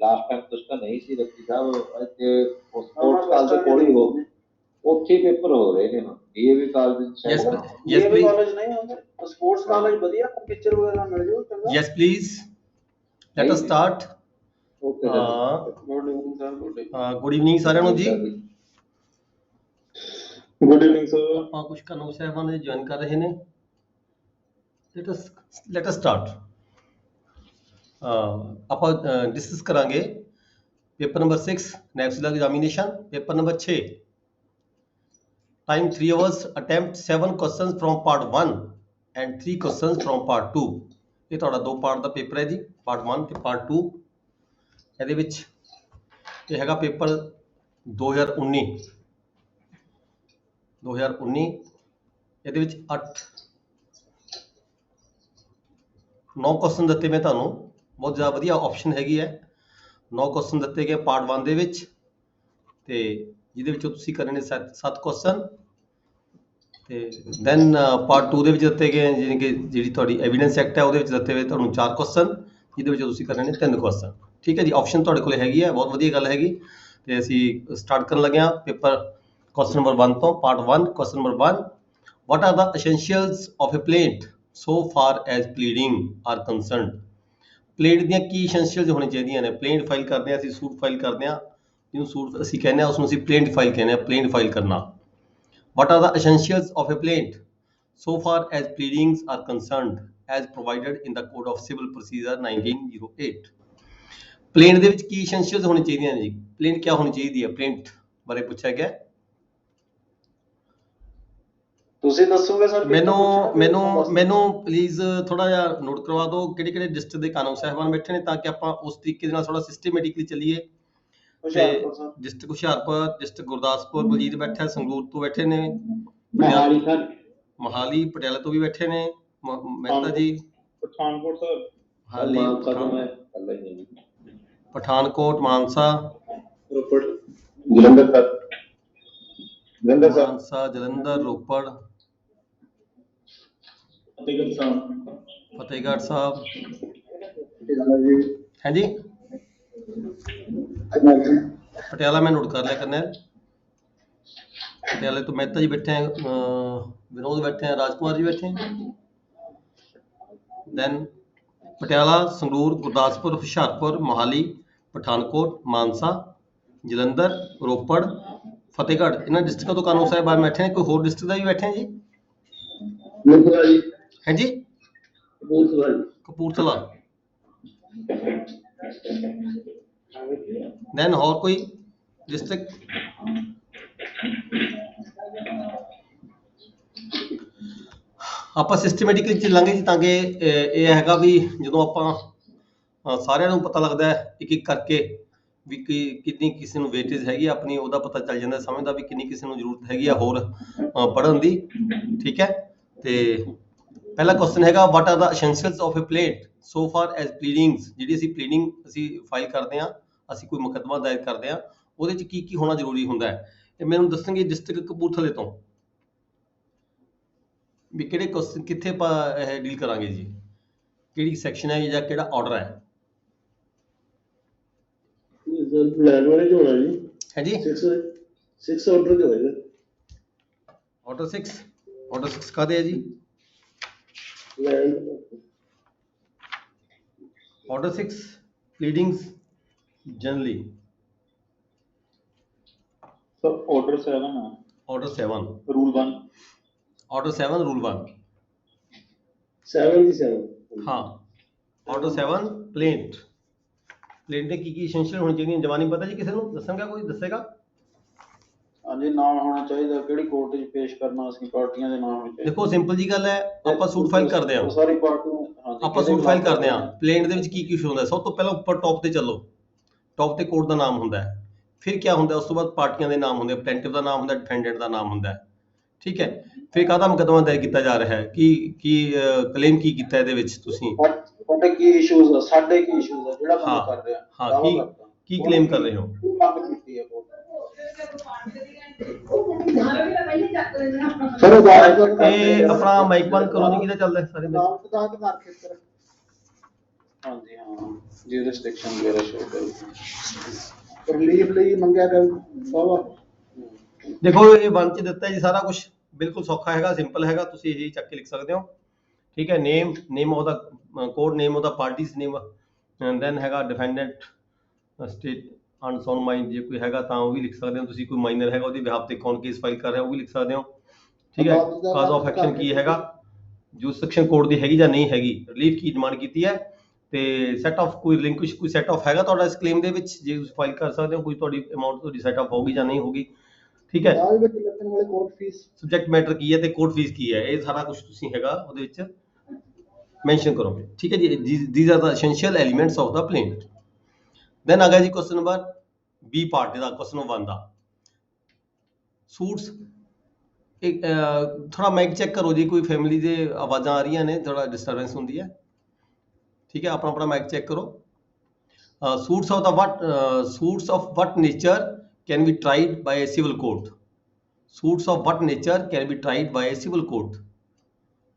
Last time ਤੁਸੀਂ ਤਾਂ ਨਹੀਂ ਸੀ ਰੱਖੀ ਸਾਹਿਬ ਇੱਥੇ ਸਪੋਰਟਸ ਕਾਲਜ ਦੇ ਕੋਲ ਹੀ ਹੋ ਉੱਥੇ ਪੇਪਰ ਹੋ ਰਹੇ ਨੇ DAV college yes DAV college ਨਹੀਂ ਹੁੰਦੇ ਸਪੋਰਟਸ ਕਾਲਜ ਵਧੀਆ ਟੀਚਰ ਵਗੈਰਾ ਮਿਲ ਜਾਓ ਚੰਗਾ yes please let us start okay good evening sir good evening ਸਾਰਿਆਂ ਨੂੰ ਜੀ ਗੁੱਡ ਇਵਨਿੰਗ ਸਰ ਆਪਾਂ ਕੁਝ ਕਾਨੂੰਨ ਸਾਹਿਬਾਨ ਨੇ ਜੁਆਇਨ ਕਰ ਰਹੇ ਨੇ ਲੈਟ ਅਸ ਸਟਾਰਟ ਆਪਾਂ ਡਿਸਕਸ ਕਰਾਂਗੇ paper number 6 next examination paper number 6 time 3 hours attempt 7 questions from part 1 and 3 questions from part 2 ਇਹ ਤੁਹਾਡਾ ਦੋ ਪਾਰਟ ਦਾ ਪੇਪਰ ਹੈ ਜੀ part 1 ਤੇ part 2 ਇਹਦੇ ਵਿੱਚ ਇਹ ਹੈਗਾ ਪੇਪਰ 2019 ਇਹਦੇ ਵਿੱਚ 9 ਕੁਐਸਚਨ ਦਿੱਤੇ ਮੈਂ ਤੁਹਾਨੂੰ ਬਹੁਤ ਜ਼ਿਆਦਾ ਵਧੀਆ ਆਪਸ਼ਨ ਹੈਗੀ ਹੈ 9 ਕੁਐਸਚਨ ਦਿੱਤੇ ਗਏ ਪਾਰਟ 1 ਦੇ ਵਿੱਚ ਤੇ ਜਿਹਦੇ ਵਿੱਚੋਂ ਤੁਸੀਂ ਕਰਨੇ ਨੇ 7 ਕੁਐਸਚਨ ਤੇ ਦੈਨ ਪਾਰਟ 2 ਦੇ ਵਿੱਚ ਦਿੱਤੇ ਗਏ ਜਿਵੇਂ ਕਿ ਜਿਹੜੀ ਤੁਹਾਡੀ ਐਵੀਡੈਂਸ ਐਕਟ ਹੈ ਉਹਦੇ ਵਿੱਚ ਦਿੱਤੇ ਹੋਏ ਤੁਹਾਨੂੰ 4 ਕੁਐਸਚਨ ਜਿਹਦੇ ਵਿੱਚੋਂ ਤੁਸੀਂ ਕਰਨੇ ਨੇ 3 ਕੁਐਸਚਨ ਠੀਕ ਹੈ ਜੀ ਆਪਸ਼ਨ ਤੁਹਾਡੇ ਕੋਲ ਹੈਗੀ ਹੈ ਬਹੁਤ ਵਧੀਆ ਗੱਲ ਹੈਗੀ ਤੇ ਅਸੀਂ ਸਟਾਰਟ ਕਰਨ ਲੱਗੇ ਹਾਂ ਪੇਪਰ question number 1 ਤੋਂ part 1 question number 1 what are the essentials of a plaint so far as pleading are concerned plaint ਦੀਆਂ ਕੀ essentials ਹੋਣੀ ਚਾਹੀਦੀਆਂ ਨੇ plaint ਫਾਈਲ ਕਰਦੇ ਆ ਅਸੀਂ ਸੂਟ ਫਾਈਲ ਕਰਦੇ ਆ ਜਿਹਨੂੰ ਸੂਟ ਅਸੀਂ ਕਹਿੰਦੇ ਆ ਉਸ ਨੂੰ ਅਸੀਂ plaint ਫਾਈਲ ਕਹਿੰਦੇ ਆ plaint ਫਾਈਲ ਕਰਨਾ what are the essentials of a plaint so far as pleadings are concerned as provided in the code of civil procedure 1908 plaint ਦੇ ਵਿੱਚ ਕੀ essentials ਹੋਣੀ ਚਾਹੀਦੀਆਂ ਨੇ ਜੀ plaint ਕੀ ਹੋਣੀ ਚਾਹੀਦੀ ਹੈ plaint ਬਾਰੇ ਪੁੱਛਿਆ ਗਿਆ ਤੁਸੀਂ ਦੱਸੋਗੇ ਸਰ ਮੈਨੂੰ ਪਲੀਜ਼ ਥੋੜਾ ਜਿਹਾ ਨੋਟ ਕਰਵਾ ਦਿਓ ਕਿਹੜੇ ਕਿਹੜੇ ਡਿਸਟ੍ਰਿਕਟ ਦੇ ਕਾਨੂੰਨ ਸਾਹਿਬਾਨ ਬੈਠੇ ਨੇ ਤਾਂ ਕਿ ਆਪਾਂ ਉਸ ਤਰੀਕੇ ਦੇ ਨਾਲ ਥੋੜਾ ਸਿਸਟਮੈਟਿਕਲੀ ਚੱਲੀਏ ਡਿਸਟ੍ਰਿਕਟ ਹੁਸ਼ਿਆਰਪੁਰ ਡਿਸਟ੍ਰਿਕਟ ਗੁਰਦਾਸਪੁਰ ਬਲਜੀਤ ਬੈਠਾ ਸੰਗਰੂਰ ਤੋਂ ਬੈਠੇ ਨੇ ਮੋਹਾਲੀ ਪਟਿਆਲਾ ਤੋਂ ਵੀ ਬੈਠੇ ਨੇ ਮਹਿਤਾ ਜੀ ਪਠਾਨਕੋਟ ਸਰ ਪਠਾਨਕੋਟ ਮਾਨਸਾ ਰੋਪੜ ਜਲੰਧਰ ਮਾਨਸਾ ਜਲੰਧਰ ਰੋਪੜ ਫਤਿਹਗੜ੍ਹ ਸਾਹਿਬ ਹਾਂਜੀ ਪਟਿਆਲਾ ਮੈਂ ਨੋਟ ਕਰ ਲਿਆ ਕਰਨਾ ਪਟਿਆਲੇ ਤੋਂ ਮਹਿਤਾ ਜੀ ਬੈਠੇ हैं विनोद बैठे हैं राजकुमार जी बैठे हैं देन पटियाला संगरूर गुरदासपुर हुशियारपुर मोहाली पठानकोट मानसा जलंधर रोपड़ फतेहगढ़ इन्होंने डिस्ट्रिक्टों तो कानून साहिबान बैठे हैं कोई होर डिस्ट्रिक्ट का भी बैठे हैं जी हैं जी कपूरथला देन और कोई डिस्ट्रिक्ट ਆਪਾਂ ਸਿਸਟਮੈਟਿਕਲੀ ਚੱਲਾਂਗੇ ਜੀ ਤਾਂ ਕਿ ਇਹ ਹੈਗਾ ਵੀ ਜਦੋਂ ਆਪਾਂ ਸਾਰਿਆਂ ਨੂੰ ਪਤਾ ਲੱਗਦਾ ਹੈ ਇੱਕ ਇੱਕ ਕਰਕੇ ਵੀ ਕਿੰਨੀ ਕਿਸੇ ਨੂੰ ਵੇਟੇਜ ਹੈਗੀ ਆਪਣੀ ਉਹਦਾ ਪਤਾ ਚੱਲ ਜਾਂਦਾ ਸਮਝਦਾ ਵੀ ਕਿੰਨੀ ਕਿਸੇ ਨੂੰ ਜ਼ਰੂਰਤ ਹੈਗੀ ਆ ਹੋਰ ਪੜ੍ਹਨ ਦੀ ਠੀਕ ਹੈ ਤੇ ਪਹਿਲਾ ਕੁਐਸਚਨ ਹੈਗਾ what are the essentials of a plaint so far as pleadings ਜਿਹੜੀ ਅਸੀਂ ਪਲੀਡਿੰਗ ਅਸੀਂ ਫਾਈਲ ਕਰਦੇ ਹਾਂ ਅਸੀਂ ਕੋਈ ਮੁਕੱਦਮਾ ਦਾਇਰ ਕਰਦੇ ਹਾਂ ਉਹਦੇ 'ਚ ਕੀ ਕੀ ਹੋਣਾ ਜ਼ਰੂਰੀ ਹੁੰਦਾ ਹੈ ਇਹ ਮੈਨੂੰ ਦੱਸਣਗੇ ਡਿਸਟ੍ਰਿਕਟ ਕਪੂਰਥਲੇ ਤੋਂ ਵੀ ਕਿਹੜੇ ਕੁਐਸਚਨ ਕਿੱਥੇ ਆਪਾਂ ਇਹ ਡੀਲ ਕਰਾਂਗੇ ਜੀ ਕਿਹੜੀ ਸੈਕਸ਼ਨ ਹੈ ਜਾਂ ਕਿਹੜਾ ਆਰਡਰ ਹੈ ਪਲਾਨ ਵਾਲੇ ਜੋ ਹੋਣਾ ਜੀ ਹੈ ਜੀ 6 ਆਰਡਰ ਜੋ ਹੋਏਗਾ ਆਰਡਰ 6 ਕਾਦੇ ਹੈ ਜੀ order 6 pleadings generally sir order 7 rule 1 order 7 rule 1 7 ਹਾਂ ਆਰਡਰ 7 ਪਲੇਂਟ ਦੇ ਕੀ ਐਸੈਂਸ਼ੀਅਲ ਹੋਣੀ ਚਾਹੀਦੀ ਜਵਾਨੀ ਪਤਾ ਜੀ ਕਿਸੇ ਨੂੰ ਦੱਸਣਗਾ ਕੋਈ ਦੱਸੇਗਾ ਹਾਂਜੀ ਨਾਮ ਹੋਣਾ ਚਾਹੀਦਾ ਕਿਹੜੀ ਕੋਰਟ 'ਚ ਪੇਸ਼ ਕਰਨਾ ਅਸੀਂ ਪਾਰਟੀਆਂ ਦੇ ਨਾਮ ਹੋਣੇ ਚਾਹੀਦੇ ਦੇਖੋ ਸਿੰਪਲ ਜੀ ਗੱਲ ਹੈ ਆਪਾਂ ਸੂਟ ਫਾਈਲ ਕਰਦੇ ਹਾਂ ਸਾਰੀ ਪਾਰਟੀਆਂ ਆਪਾਂ ਸੂਟ ਫਾਈਲ ਕਰਦੇ ਹਾਂ ਪਲੇਂਟ ਦੇ ਵਿੱਚ ਕੀ ਇਸ਼ੂ ਹੁੰਦਾ ਸਭ ਤੋਂ ਪਹਿਲਾਂ ਉੱਪਰ ਟੌਪ ਤੇ ਚੱਲੋ ਟੌਪ ਤੇ ਕੋਰਟ ਦਾ ਨਾਮ ਹੁੰਦਾ ਹੈ ਫਿਰ ਕੀ ਹੁੰਦਾ ਉਸ ਤੋਂ ਬਾਅਦ ਪਾਰਟੀਆਂ ਦੇ ਨਾਮ ਹੁੰਦੇ ਪਲੈਂਟਿਵ ਦਾ ਨਾਮ ਹੁੰਦਾ ਡਿਫੈਂਡੈਂਟ ਦਾ ਨਾਮ ਹੁੰਦਾ ਠੀਕ ਹੈ ਫਿਰ ਕਾਹਦਾ ਮੁਕੱਦਮਾ ਦਾਇਰ ਕੀਤਾ ਜਾ ਰਿਹਾ ਹੈ ਕੀ ਕਲੇਮ ਕੀ ਕੀਤਾ ਇਹਦੇ ਵਿੱਚ ਤੁਸੀਂ ਤੁਹਾਡੇ ਕੀ ਇਸ਼ੂਜ਼ ਆ ਸਾਡੇ ਕੀ ਇਸ਼ੂਜ਼ ਆ ਜਿਹੜਾ ਕੰਮ ਕਰ ਰਹੇ ਆ ਹਾਂ ਕੀ ਕਲੇਮ ਕਰ ਰਹੇ ਹੋ ਇਹ ਆਪਣਾ ਮਾਈਕ ਬੰਦ ਕਰੋ ਜੀ ਕਿਹਦਾ ਚੱਲਦਾ ਸਾਰੇ ਹਾਂਜੀ ਹਾਂ ਜੀ ਰਿਸਟ੍ਰਿਕਸ਼ਨ ਵਗੈਰਾ ਸ਼ੋ ਕਰੂ ਰਿਲੀਫ ਲਈ ਮੰਗਿਆ ਕਰ ਬਾਬਾ ਦੇਖੋ ਇਹ ਵਨ ਚ ਦਿੱਤਾ ਜੀ ਸਾਰਾ ਕੁਝ, ਬਿਲਕੁਲ ਸੌਖਾ ਹੈਗਾ, ਸਿੰਪਲ ਹੈਗਾ, ਤੁਸੀਂ ਇਹੀ ਚੱਕ ਕੇ ਲਿਖ ਸਕਦੇ ਹੋ। ਠੀਕ ਹੈ, name of the code, name of the parties name, then ਹੈਗਾ ਡਿਫੈਂਡੈਂਟ ਸਟੇਟ ਅਨਸੌਨ ਮਾਈਨ, ਜੇ ਕੋਈ ਹੈਗਾ ਤਾਂ ਉਹ ਵੀ ਲਿਖ ਸਕਦੇ ਹੋ ਤੁਸੀਂ, ਕੋਈ ਮਾਈਨਰ ਹੈਗਾ ਉਹਦੇ ਬਿਹਾਫ ਤੇ ਕੌਣ ਕੇਸ ਫਾਈਲ ਕਰ ਰਿਹਾ ਉਹ ਵੀ ਲਿਖ ਸਕਦੇ ਹੋ। ਠੀਕ ਹੈ, ਕਾਜ਼ ਆਫ ਐਕਸ਼ਨ ਕੀ ਹੈਗਾ, ਜੁਰਿਸਡਿਕਸ਼ਨ ਕੋਰਟ ਦੀ ਹੈਗੀ ਜਾਂ ਨਹੀਂ ਹੈਗੀ, ਰਿਲੀਫ ਕੀ ਡਿਮਾਂਡ ਕੀਤੀ ਹੈ, ਤੇ ਸੈਟ ਆਫ ਕੋਈ ਰਿਲਿੰਕੁਇਸ਼ ਕੋਈ ਸੈਟ ਆਫ ਹੈਗਾ ਤੁਹਾਡਾ ਇਸ ਕਲੇਮ ਦੇ ਵਿੱਚ, ਜੇ ਤੁਸੀਂ ਫਾਈਲ ਕਰ ਸਕਦੇ ਹੋ, ਕੋਈ ਤੁਹਾਡੀ ਅਮਾਉਂਟ ਤੁਹਾਡੀ ਸੈਟ ਆਫ ਹੋਗੀ ਜਾਂ ਨਹੀਂ ਹੋਗੀ। ਠੀਕ ਹੈ, ਨਾਲ ਵਿੱਚ ਲੱਗਣ ਵਾਲੇ ਕੋਰਟ ਫੀਸ ਸਬਜੈਕਟ ਮੈਟਰ ਕੀ ਹੈ ਤੇ ਕੋਰਟ ਫੀਸ ਕੀ ਹੈ, ਇਹ ਸਾਰਾ ਕੁਝ ਤੁਸੀਂ ਹੈਗਾ ਉਹਦੇ ਵਿੱਚ ਮੈਂਸ਼ਨ ਕਰੋਗੇ। ਠੀਕ ਹੈ ਜੀ, these are the essential elements of the plaint। then ਆ ਗਿਆ ਜੀ ਕੁਐਸਚਨ ਨੰਬਰ ਬੀ ਪਾਰਟ ਦਾ, ਕੁਐਸਚਨ ਨੰਬਰ 1 ਦਾ ਸੂਟਸ। ਇੱਕ ਥੋੜਾ ਮਾਈਕ ਚੈੱਕ ਕਰੋ ਜੀ, ਕੋਈ ਫੈਮਿਲੀ ਦੇ ਆਵਾਜ਼ਾਂ ਆ ਰਹੀਆਂ ਨੇ, ਥੋੜਾ ਡਿਸਟਰਬੈਂਸ ਹੁੰਦੀ ਹੈ। ਠੀਕ ਹੈ, ਆਪਣਾ ਆਪਣਾ ਮਾਈਕ ਚੈੱਕ ਕਰੋ। suits of what nature can be tried by a civil court? Suits of what nature can be tried by a civil court?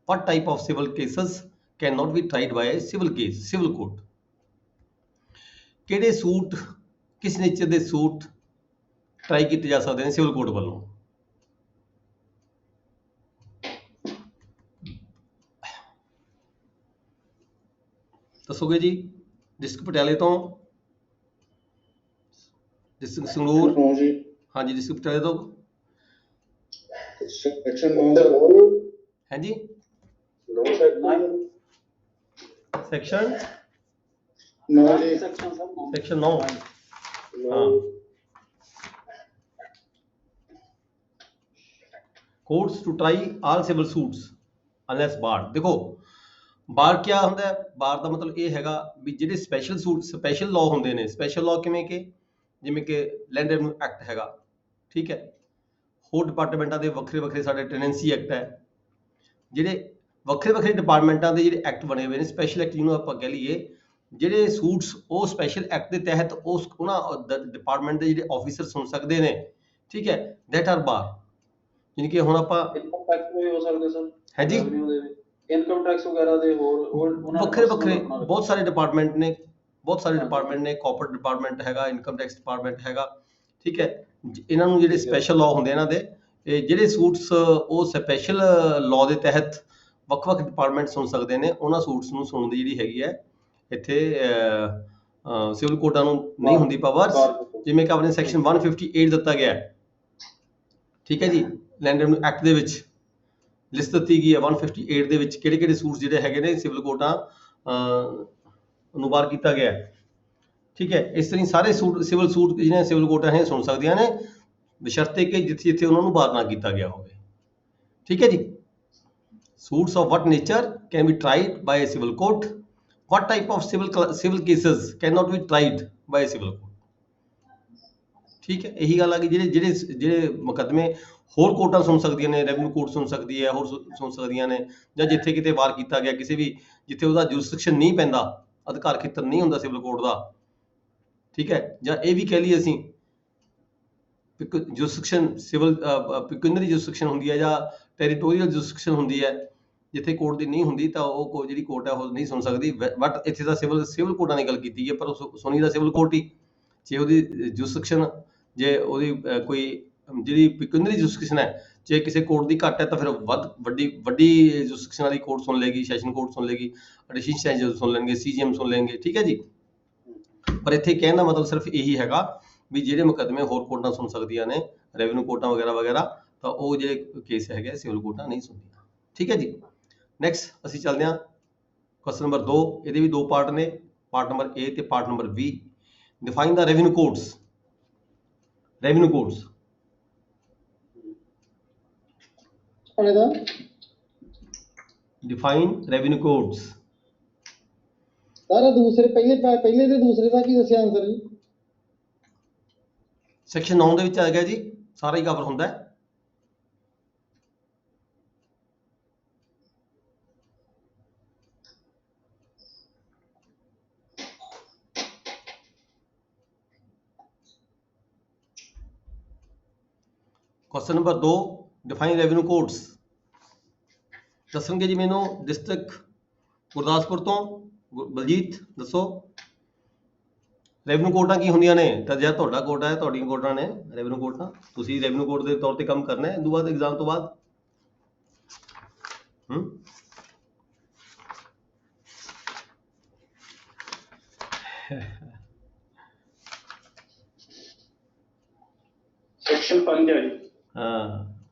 What type of civil cases cannot be tried by a civil court? ਕਿਹੜੇ suit, ਕਿਸ nature ਦੇ suit try ਕੀਤੇ ਜਾ ਸਕਦੇ ਨੇ civil court ਵੱਲੋਂ? ਦੱਸੋਗੇ ਜੀ? ਡਿਸਟ੍ਰਿਕਟ ਪਟਿਆਲੇ ਤੋਂ, ਡਿਸਟ੍ਰਿਕਟ ਸੰਗਰੂਰ, ਹਾਂ ਜੀ ਹਾਂਜੀ ਡਿਸਟ੍ਰਿਕਟ ਪਟਿਆਲੇ ਤੋਂ, ਸੈਕਸ਼ਨ 9 ਹਾਂਜੀ 9 ਸੈਕਸ਼ਨ 9 ਜੀ ਸੈਕਸ਼ਨ 9 ਹਾਂ। Courts to try all civil suits unless bar. ਦੇਖੋ ਬਾਰ ਕੀ ਹੁੰਦਾ ਹੈ? ਬਾਰ ਦਾ ਮਤਲਬ ਇਹ ਹੈਗਾ ਵੀ ਜਿਹੜੇ ਸਪੈਸ਼ਲ ਸੂਟ, ਸਪੈਸ਼ਲ ਲਾਅ ਹੁੰਦੇ ਨੇ, ਸਪੈਸ਼ਲ ਲਾਅ ਕਿਵੇਂ ਕਿ ਜਿਵੇਂ ਕਿ ਲੈਂਡ ਰੈਵਨਿਊ ਐਕਟ ਹੈਗਾ, ਠੀਕ ਹੈ, ਹੋਰ ਡਿਪਾਰਟਮੈਂਟਾਂ ਦੇ ਵੱਖਰੇ ਵੱਖਰੇ, ਸਾਡੇ ਟੈਨੈਂਸੀ ਐਕਟ ਹੈ, ਜਿਹੜੇ ਵੱਖਰੇ ਵੱਖਰੇ ਡਿਪਾਰਟਮੈਂਟਾਂ ਦੇ ਜਿਹੜੇ ਐਕਟ ਬਣੇ ਹੋਏ ਨੇ, ਸਪੈਸ਼ਲ ਐਕਟ ਜਿਹਨੂੰ ਆਪਾਂ ਕਹਿ ਲਈਏ, ਜਿਹੜੇ ਸੂਟਸ ਉਹ ਸਪੈਸ਼ਲ ਐਕਟ ਦੇ ਤਹਿਤ ਉਹਨਾਂ ਡਿਪਾਰਟਮੈਂਟ ਦੇ ਜਿਹੜੇ ਆਫੀਸਰ ਸੁਣ ਸਕਦੇ ਨੇ। ਠੀਕ ਹੈ, ਦੈਟ ਆਰ ਬਾਰ। ਯਾਨੀ ਕਿ ਹੁਣ ਆਪਾਂ ਇਨਕਮ ਟੈਕਸ ਵੀ ਹੋ ਸਕਦੇ ਸਰ, ਹੈ ਜੀ ਰੈਵਨਿਊ ਦੇ ਵੀ, ਇਨਕਮ ਟੈਕਸ ਵਗੈਰਾ ਦੇ ਹੋਰ ਉਹਨਾਂ ਵੱਖਰੇ ਵੱਖਰੇ ਬਹੁਤ ਸਾਰੇ ਡਿਪਾਰਟਮੈਂਟ ਨੇ, ਬਹੁਤ ਸਾਰੇ ਡਿਪਾਰਟਮੈਂਟ ਨੇ, ਕਾਰਪੋਰੇਟ ਡਿਪਾਰਟਮੈਂਟ ਹੈਗਾ, ਇਨਕਮ ਟੈਕਸ ਡਿਪਾਰਟਮੈਂਟ ਹੈਗਾ। ਠੀਕ ਹੈ, ਇਹਨਾਂ ਨੂੰ ਜਿਹੜੇ ਸਪੈਸ਼ਲ ਲਾਅ ਹੁੰਦੇ ਇਹਨਾਂ ਦੇ, ਇਹ ਜਿਹੜੇ ਸੂਟਸ ਉਹ ਸਪੈਸ਼ਲ ਲਾਅ ਦੇ ਤਹਿਤ ਵੱਖ-ਵੱਖ ਡਿਪਾਰਟਮੈਂਟ ਸੁਣ ਸਕਦੇ ਨੇ, ਉਹਨਾਂ ਸੂਟਸ ਨੂੰ ਸੁਣਨ ਦੀ ਜਿਹੜੀ ਹੈਗੀ ਹੈ ਇੱਥੇ ਸਿਵਲ ਕੋਰਟਾਂ ਨੂੰ ਨਹੀਂ ਹੁੰਦੀ ਪਾਵਰ, ਜਿਵੇਂ ਕਿ ਆਪਣੇ ਸੈਕਸ਼ਨ 158 ਦਿੱਤਾ ਗਿਆ ਹੈ। ਠੀਕ ਹੈ ਜੀ, ਲੈਂਡ ਰੈਵਨਿਊ ਐਕਟ ਦੇ ਵਿੱਚ ਲਿਸਟ ਦਿੱਤੀ ਗਈ ਹੈ 158 ਦੇ ਵਿੱਚ ਕਿਹੜੇ ਕਿਹੜੇ ਸੂਟਸ ਜਿਹੜੇ ਹੈਗੇ ਨੇ ਸਿਵਲ ਕੋਰਟਾਂ ਨੂੰ ਬਾਰ ਕੀਤਾ ਗਿਆ ਹੈ। ਠੀਕ ਹੈ, ਇਸ ਤਰ੍ਹਾਂ ਸਾਰੇ ਸੂਟ, ਸਿਵਲ ਸੂਟ ਜਿਹਨੇ ਸਿਵਲ ਕੋਰਟਾਂ ਇਹ ਸੁਣ ਸਕਦੀਆਂ ਨੇ, ਬਸ਼ਰਤੇ ਕਿ ਜਿੱਥੇ ਜਿੱਥੇ ਉਹਨਾਂ ਨੂੰ ਬਾਰ ਨਾ ਕੀਤਾ ਗਿਆ ਹੋਵੇ। ਠੀਕ ਹੈ ਜੀ, suits of what nature can be tried by a civil court? What type of civil cases cannot be tried by a civil court? ਠੀਕ ਹੈ, ਇਹੀ ਗੱਲ ਆ ਕਿ ਜਿਹੜੇ ਮੁਕੱਦਮੇ ਹੋਰ ਕੋਰਟਾਂ ਸੁਣ ਸਕਦੀਆਂ ਨੇ, ਰੈਵਨਿਊ ਕੋਰਟ ਸੁਣ ਸਕਦੀ ਹੈ, ਹੋਰ ਸੁਣ ਸਕਦੀਆਂ ਨੇ, ਜਾਂ ਜਿੱਥੇ ਕਿਤੇ ਵਾਰ ਕੀਤਾ ਗਿਆ, ਕਿਸੇ ਵੀ ਜਿੱਥੇ ਉਹਦਾ ਜੁਰਿਸਡਿਕਸ਼ਨ ਨਹੀਂ ਪੈਂਦਾ, ਅਧਿਕਾਰ ਖੇਤਰ ਨਹੀਂ ਹੁੰਦਾ ਸਿਵਲ ਕੋਰਟ ਦਾ। ਠੀਕ ਹੈ, ਜਾਂ ਇਹ ਵੀ ਕਹਿ ਲਈਏ ਅਸੀਂ ਜੁਰਿਸਡਿਕਸ਼ਨ ਸਿਵਲ ਪਿਕੂਨਰੀ ਜੁਰਿਸਡਿਕਸ਼ਨ ਹੁੰਦੀ ਹੈ ਜਾਂ ਟੈਰੀਟੋਰੀਅਲ ਜੁਰਿਸਡਿਕਸ਼ਨ ਹੁੰਦੀ ਹੈ, ਜਿੱਥੇ ਕੋਰਟ ਦੀ ਨਹੀਂ ਹੁੰਦੀ ਤਾਂ ਉਹ ਜਿਹੜੀ ਕੋਰਟ ਹੈ ਉਹ ਨਹੀਂ ਸੁਣ ਸਕਦੀ। ਬਟ ਇੱਥੇ ਤਾਂ ਸਿਵਲ ਕੋਰਟਾਂ ਦੀ ਗੱਲ ਕੀਤੀ ਹੈ, ਪਰ ਸੁਣੀ ਦਾ ਸਿਵਲ ਕੋਰਟ ਹੀ, ਜੇ ਉਹਦੀ ਜੁਰਿਸਡਿਕਸ਼ਨ, ਜੇ ਉਹਦੀ ਕੋਈ ਜਿਹੜੀ ਪਿਕੂਨਰੀ ਜੁਰਿਸਡਿਕਸ਼ਨ ਹੈ, ਜੇ ਕਿਸੇ ਕੋਰਟ ਦੀ ਘੱਟ ਹੈ ਤਾਂ ਫਿਰ ਵੱਡੀ ਜੁਰਿਸਡਿਕਸ਼ਨ ਵਾਲੀ ਕੋਰਟ ਸੁਣ ਲੇਗੀ, ਸੈਸ਼ਨ ਕੋਰਟ ਸੁਣ ਲੇਗੀ, ਐਡੀਸ਼ਨਲ ਸੈਸ਼ਨ ਸੁਣ ਲੈਣਗੇ, CJM ਸੁਣ ਲੈਣਗੇ। ਠੀਕ ਹੈ ਜੀ, ਪਰ ਇੱਥੇ ਕਹਿਣ ਦਾ ਮਤਲਬ ਸਿਰਫ ਇਹੀ ਹੈਗਾ ਵੀ ਜਿਹੜੇ ਮੁਕੱਦਮੇ ਹੋਰ ਕੋਰਟਾਂ ਸੁਣ ਸਕਦੀਆਂ ਨੇ, ਰੈਵਨਿਊ ਕੋਰਟਾਂ ਵਗੈਰਾ ਵਗੈਰਾ, ਤਾਂ ਉਹ ਜਿਹੜੇ ਕੇਸ ਹੈਗੇ ਸਿਵਲ ਕੋਰਟਾਂ ਨਹੀਂ ਸੁਣਦੀਆਂ। ਠੀਕ ਹੈ ਜੀ, ਨੈਕਸਟ ਅਸੀਂ ਚੱਲਦੇ ਹਾਂ ਕੁਐਸਚਨ ਨੰਬਰ 2। ਇਹਦੇ ਵੀ ਦੋ ਪਾਰਟ ਨੇ, ਪਾਰਟ ਨੰਬਰ A ਤੇ part number B। Define the revenue codes. Revenue codes define revenue codes. ਸਾਰਾ ਦੂਸਰੇ ਪਹਿਲੇ ਤੇ ਦੂਸਰੇ ਦਾ ਕੀ ਦੱਸਿਆ ਆਨਸਰ ਜੀ? ਸੈਕਸ਼ਨ 9 ਦੇ ਵਿੱਚ ਆ ਗਿਆ ਜੀ, ਸਾਰਾ ਹੀ ਕਵਰ ਹੁੰਦਾ ਹੈ। Question number 2, define revenue codes. ਦੱਸਣਗੇ ਜੀ ਮੈਨੂੰ ਡਿਸਟ੍ਰਿਕਟ ਗੁਰਦਾਸਪੁਰ ਤੋਂ ਬਲਜੀਤ ਦੱਸੋ ਰੈਵਨਿਊ ਕੋਰਟਾਂ ਕੀ ਹੁੰਦੀਆਂ ਨੇ? ਤਾਂ ਜਿਹੜਾ ਤੁਹਾਡਾ ਕੋਰਟ ਹੈ, ਤੁਹਾਡੀਆਂ ਕੋਰਟਾਂ ਨੇ ਰੈਵਨਿਊ ਕੋਰਟਾਂ, ਤੁਸੀਂ ਰੈਵਨਿਊ ਕੋਰਟ ਦੇ ਤੌਰ ਤੇ ਕੰਮ ਕਰਨਾ ਹੈ ਤੋਂ ਬਾਅਦ ਐਗਜ਼ਾਮ ਤੋਂ ਬਾਅਦ। ਸੈਕਸ਼ਨ 5 ਹੈ ਜੀ। ਹਾਂ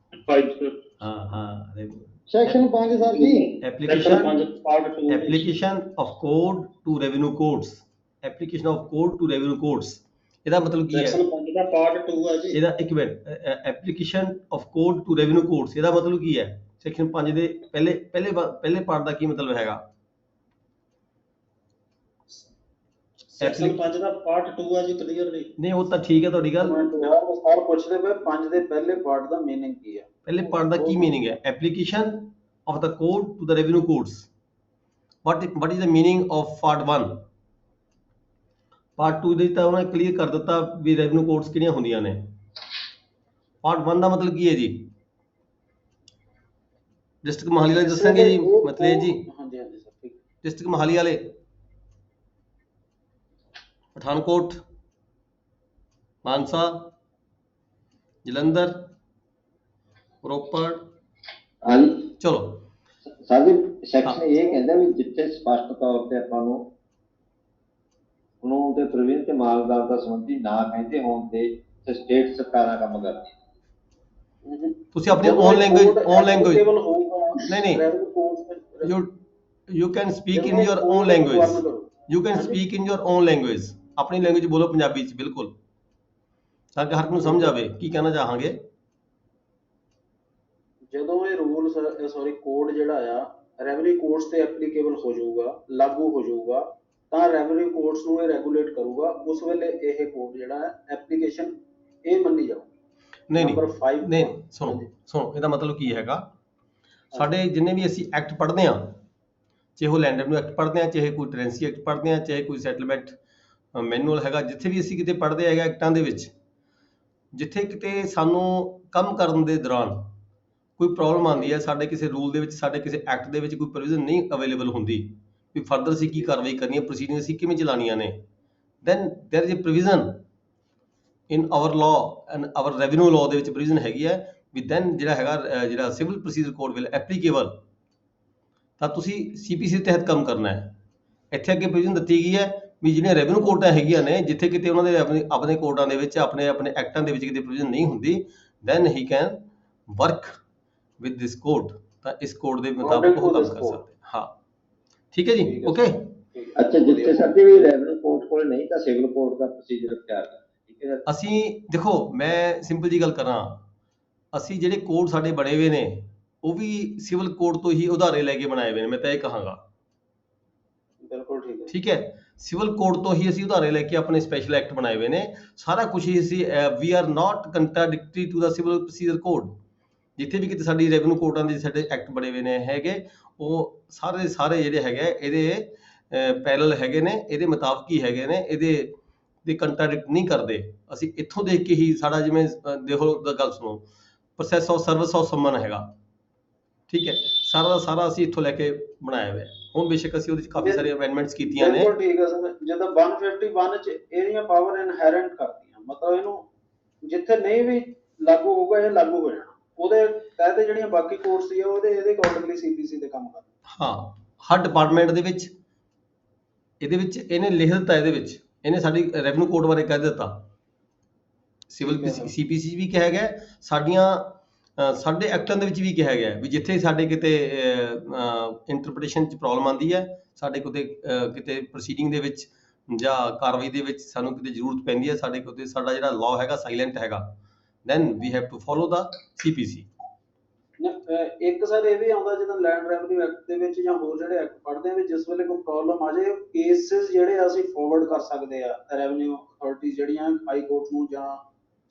5 ਹਾਂ ਸੈਕਸ਼ਨ 5 ਸਰ ਜੀ। Application part 2 application of code to revenue courts, application of code to revenue courts ਇਹਦਾ ਮਤਲਬ ਕੀ ਹੈ? ਸੈਕਸ਼ਨ 5 ਦਾ ਪਾਰਟ 2 ਹੈ ਜੀ। ਇਹਦਾ ਇੱਕ minute, application of code to revenue courts ਇਹਦਾ ਮਤਲਬ ਕੀ ਹੈ? ਸੈਕਸ਼ਨ 5 ਦੇ ਪਹਿਲੇ ਪਾਰਟ ਦਾ ਕੀ ਮਤਲਬ ਹੈਗਾ? ਸੈਕਸ਼ਨ 5 ਦਾ ਪਾਰਟ 2 ਹੈ ਜੀ, ਕਲੀਅਰਲੀ। ਨਹੀਂ ਉਹ ਤਾਂ ਠੀਕ ਹੈ ਤੁਹਾਡੀ ਗੱਲ, ਸਰ ਪੁੱਛਦੇ ਪਏ 5 ਦੇ ਪਹਿਲੇ ਪਾਰਟ ਦਾ ਮੀਨਿੰਗ ਕੀ ਹੈ? ਪਹਿਲੇ ਪਾਰਟ ਦਾ ਕੀ ਮੀਨਿੰਗ ਹੈ? application of the code to the revenue courts, what is the meaning of part 1? Part 2 ਦੇ ਤਾਂ ਉਹਨਾਂ ਨੇ ਕਲੀਅਰ ਕਰ ਦਿੱਤਾ ਵੀ ਰੈਵਨਿਊ ਕੋਰਟਸ ਕਿਹੜੀਆਂ ਹੁੰਦੀਆਂ ਨੇ। ਪਾਰਟ 1 ਦਾ ਮਤਲਬ ਕੀ ਹੈ ਜੀ? ਡਿਸਟ੍ਰਿਕਟ ਮੋਹਾਲੀ ਵਾਲੇ ਦੱਸਣਗੇ ਜੀ ਮਤਲਬ ਜੀ। ਹਾਂਜੀ ਹਾਂਜੀ ਸਰ ਠੀਕ। ਡਿਸਟ੍ਰਿਕਟ ਮੋਹਾਲੀ ਵਾਲੇ, ਪਠਾਨਕੋਟ, ਮਾਨਸਾ, ਜਲੰਧਰ, ਰੋਪੜ, ਹਾਂਜੀ ਚਲੋ ਸਰ ਜੀ ਸੈਕਸ਼ਨ ਇਹ ਕਹਿੰਦਾ ਵੀ ਜਿੱਥੇ ਸਪਸ਼ਟ ਤੌਰ ਤੇ ਆਪਾਂ ਨੂੰ ਕਾਨੂੰਨ ਤੇ ਪ੍ਰਵੀਨ ਤੇ ਮਾਲਦਾਰ ਦਾ ਸੰਬੰਧੀ ਨਾ ਕਹਿੰਦੇ ਹੋਣ ਤੇ ਸਟੇਟ ਸਰਕਾਰਾਂ ਕੰਮ ਕਰਦੀਆਂ। ਤੁਸੀਂ ਆਪਣੀ ਓਨ ਲੈਂਗੁਏਜ ਨਹੀਂ revenue court you can speak in your own language, you can speak in your own language, ਆਪਣੀ ਲੈਂਗੁਏਜ ਬੋਲੋ ਪੰਜਾਬੀ ਚ ਬਿਲਕੁਲ, ਤਾਂ ਕਿ ਹਰ ਇੱਕ ਨੂੰ ਸਮਝ ਆਵੇ ਕੀ ਕਹਿਣਾ ਚਾਹਾਂਗੇ। ਜਦੋਂ ਇਹ ਰੂਲ ਸੌਰੀ ਕੋਡ ਜਿਹੜਾ ਆ ਰੈਵਨਿਊ ਕੋਰਟਸ ਤੇ ਐਪਲੀਕੇਬਲ ਹੋ ਜਾਊਗਾ, ਲਾਗੂ ਹੋ ਜਾਊਗਾ, ਤਾਂ ਰੈਵਨਿਊ ਕੋਰਟਸ ਨੂੰ ਇਹ ਰੈਗੂਲੇਟ ਕਰੂਗਾ। ਉਸ ਵੇਲੇ ਇਹ ਕੋਡ ਜਿਹੜਾ ਹੈ ਐਪਲੀਕੇਸ਼ਨ ਇਹ ਮੰਨੀ ਜਾਊਗੀ। ਨਹੀਂ ਨੰਬਰ 5 ਨਹੀਂ ਸੁਣੋ ਇਹਦਾ ਮਤਲਬ ਕੀ ਹੈਗਾ? ਸਾਡੇ ਜਿੰਨੇ ਵੀ ਅਸੀਂ ਐਕਟ ਪੜ੍ਹਦੇ ਹਾਂ, ਚਾਹੇ ਉਹ ਲੈਂਡ ਰੈਵਨਿਊ ਐਕਟ ਪੜ੍ਹਦੇ ਹਾਂ, ਚਾਹੇ ਕੋਈ ਟੈਨੈਂਸੀ ਐਕਟ ਪੜ੍ਹਦੇ ਹਾਂ, ਚਾਹੇ ਕੋਈ ਸੈਟਲਮੈਂਟ ਮੈਨੂਅਲ ਹੈਗਾ, ਜਿੱਥੇ ਵੀ ਅਸੀਂ ਕਿਤੇ ਪੜ੍ਹਦੇ ਹੈਗੇ ਐਕਟਾਂ ਦੇ ਵਿੱਚ, ਜਿੱਥੇ ਕਿਤੇ ਸਾਨੂੰ ਕੰਮ ਕਰਨ ਦੇ ਦੌਰਾਨ ਕੋਈ ਪ੍ਰੋਬਲਮ ਆਉਂਦੀ ਹੈ, ਸਾਡੇ ਕਿਸੇ ਰੂਲ ਦੇ ਵਿੱਚ, ਸਾਡੇ ਕਿਸੇ ਐਕਟ ਦੇ ਵਿੱਚ ਕੋਈ ਪ੍ਰੋਵੀਜ਼ਨ ਨਹੀਂ ਅਵੇਲੇਬਲ ਹੁੰਦੀ ਵੀ ਫਰਦਰ ਅਸੀਂ ਕੀ ਕਾਰਵਾਈ ਕਰਨੀ ਹੈ, ਪ੍ਰੋਸੀਡਿੰਗ ਅਸੀਂ ਕਿਵੇਂ ਚਲਾਉਣੀਆਂ ਨੇ, then there is a provision in our law and our revenue law ਦੇ ਵਿੱਚ ਪ੍ਰੋਵੀਜ਼ਨ ਹੈਗੀ ਹੈ ਵੀ then ਜਿਹੜਾ ਹੈਗਾ ਜਿਹੜਾ civil procedure code will applicable, ਤਾਂ ਤੁਸੀਂ CPC ਦੇ ਤਹਿਤ ਕੰਮ ਕਰਨਾ ਹੈ। ਇੱਥੇ ਅੱਗੇ ਪ੍ਰੋਵੀਜ਼ਨ ਦਿੱਤੀ ਗਈ ਹੈ ਵੀ ਜਿਹੜੀਆਂ ਰੈਵਨਿਊ ਕੋਰਟਾਂ ਹੈਗੀਆਂ ਨੇ, ਜਿੱਥੇ ਕਿਤੇ ਉਹਨਾਂ ਦੇ ਆਪਣੇ ਕੋਰਟਾਂ ਦੇ ਵਿੱਚ ਆਪਣੇ ਐਕਟਾਂ ਦੇ ਵਿੱਚ ਕਿਤੇ ਪ੍ਰੋਵੀਜ਼ਨ ਨਹੀਂ ਹੁੰਦੀ, then he can work with this code, ਤਾਂ ਇਸ ਕੋਡ ਦੇ ਮੁਤਾਬਕ ਉਹ ਕੰਮ ਕਰ ਸਕਦੇ। ਹਾਂ ਠੀਕ ਹੈ ਜੀ, ਓਕੇ। ਅੱਛਾ ਜਿੱਥੇ ਸਾਡੇ ਵੀ ਰੈਵਨਿਊ ਕੋਰਟ ਕੋਲ ਨਹੀਂ ਤਾਂ ਸਿਵਲ ਕੋਰਟ ਦਾ ਪ੍ਰੋਸੀਜਰ ਅਖਤਿਆਰ ਕਰਨਾ, ਠੀਕ ਹੈ। ਅਸੀਂ ਦੇਖੋ ਮੈਂ ਸਿੰਪਲ ਜੀ ਗੱਲ ਕਰਾਂ, ਅਸੀਂ ਜਿਹੜੇ ਕੋਡ ਸਾਡੇ ਬਣੇ ਹੋਏ ਨੇ ਉਹ ਵੀ ਸਿਵਲ ਕੋਡ ਤੋਂ ਹੀ ਉਧਾਰੇ ਲੈ ਕੇ ਬਣਾਏ ਹੋਏ ਨੇ, ਮੈਂ ਤਾਂ ਇਹ ਕਹਾਂਗਾ। ਬਿਲਕੁਲ ਠੀਕ ਹੈ। ਠੀਕ ਹੈ, ਸਿਵਲ ਕੋਡ ਤੋਂ ਹੀ ਅਸੀਂ ਉਧਾਰੇ ਲੈ ਕੇ ਆਪਣੇ ਸਪੈਸ਼ਲ ਐਕਟ ਬਣਾਏ ਹੋਏ ਨੇ, ਸਾਰਾ ਕੁਝ ਹੀ ਅਸੀਂ we are not contradictory to the civil procedure code. ਜਿੱਥੇ ਵੀ ਕਿਤੇ ਸਾਡੀ ਰੈਵਨਿਊ ਕੋਰਟਾਂ ਦੇ ਸਾਡੇ ਐਕਟ ਬਣੇ ਹੋਏ ਨੇ ਹੈਗੇ, ਉਹ ਸਾਰੇ ਜਿਹੜੇ ਹੈਗੇ ਇਹਦੇ ਪੈਰਲਲ ਹੈਗੇ ਨੇ, ਇਹਦੇ ਮੁਤਾਬਕ ਹੀ ਹੈਗੇ ਨੇ, ਇਹਦੇ ਦੇ ਕੰਟਰਾਡਿਕਟ ਨਹੀਂ ਕਰਦੇ। ਅਸੀਂ ਇੱਥੋਂ ਦੇਖ ਕੇ ਹੀ ਸਾਡਾ ਜਿਵੇਂ ਦੇਖੋ ਗੱਲ ਸੁਣੋ, ਪ੍ਰੋਸੈਸ ਆਫ ਸਰਵਿਸ ਆਫ ਸਮਨ ਹੈਗਾ, ਠੀਕ ਹੈ, ਸਾਰਾ ਦਾ ਸਾਰਾ ਅਸੀਂ ਇੱਥੋਂ ਲੈ ਕੇ ਬਣਾਇਆ ਹੋਇਆ। ਹੁਣ ਬੇਸ਼ੱਕ ਅਸੀਂ ਉਹਦੇ 'ਚ ਕਾਫੀ ਸਾਰੀਆਂ ਅਮੈਂਡਮੈਂਟਸ ਕੀਤੀਆਂ ਨੇ। ਬਿਲਕੁਲ ਠੀਕ ਹੈ ਸਰ। ਜਦੋਂ 151 ਚ ਇਹਦੀਆਂ ਪਾਵਰ ਇਨਹੈਰੈਂਟ ਕਰਦੀਆਂ, ਮਤਲਬ ਇਹਨੂੰ ਜਿੱਥੇ ਨਹੀਂ ਵੀ ਲਾਗੂ ਹੋਊਗਾ ਇਹ ਲਾਗੂ ਹੋ ਜਾਣਾ, ਉਹਦੇ ਤਹਿਤ ਜਿਹੜੀਆਂ ਬਾਕੀ ਕੋਰਟਸ ਸੀ ਇਹਦੇ ਅਕੋਰਡਿੰਗਲੀ CPC ਦੇ ਕੰਮ ਕਰਨਾ। ਹਾਂ ਹਰ ਡਿਪਾਰਟਮੈਂਟ ਦੇ ਵਿੱਚ ਇਹਦੇ ਵਿੱਚ ਇਹਨੇ ਲਿਖ ਦਿੱਤਾ, ਇਹਦੇ ਵਿੱਚ ਇਹਨੇ ਸਾਡੀ ਰੈਵਨਿਊ ਕੋਡ ਬਾਰੇ ਕਹਿ ਦਿੱਤਾ, ਸਿਵਲ CPC ਵੀ ਕਿਹਾ ਗਿਆ, ਸਾਡੇ ਐਕਟਾਂ ਦੇ ਵਿੱਚ ਵੀ ਕਿਹਾ ਗਿਆ ਵੀ ਜਿੱਥੇ ਸਾਡੇ ਕਿਤੇ ਇੰਟਰਪ੍ਰੀਟੇਸ਼ਨ 'ਚ ਪ੍ਰੋਬਲਮ ਆਉਂਦੀ ਹੈ, ਸਾਡੇ ਕਿਤੇ ਪ੍ਰੋਸੀਡਿੰਗ ਦੇ ਵਿੱਚ ਜਾਂ ਕਾਰਵਾਈ ਦੇ ਵਿੱਚ ਸਾਨੂੰ ਕਿਤੇ ਜ਼ਰੂਰਤ ਪੈਂਦੀ ਹੈ, ਸਾਡੇ ਕਿਤੇ ਸਾਡਾ ਜਿਹੜਾ ਲਾਅ ਹੈਗਾ ਸਾਇਲੈਂਟ ਹੈਗਾ, then we have to follow the CPC। ਇੱਕ ਸਰ ਇਹ ਵੀ ਆਉਂਦਾ ਜਦੋਂ ਲੈਂਡ ਰੈਵਨਿਊ ਐਕਟ ਦੇ ਵਿੱਚ ਜਾਂ ਹੋਰ ਜਿਹੜੇ ਐਕਟ ਪੜ੍ਹਦੇ ਆ ਵੀ ਜਿਸ ਵੇਲੇ ਕੋਈ ਪ੍ਰੋਬਲਮ ਆ ਜਾਏ, ਕੇਸਿਸ ਜਿਹੜੇ ਅਸੀਂ ਫਾਰਵਰਡ ਕਰ ਸਕਦੇ ਆ ਰੈਵਨਿਊ ਅਥਾਰਟੀ ਜਿਹੜੀਆਂ ਹਾਈ ਕੋਰਟ ਨੂੰ ਜਾਂ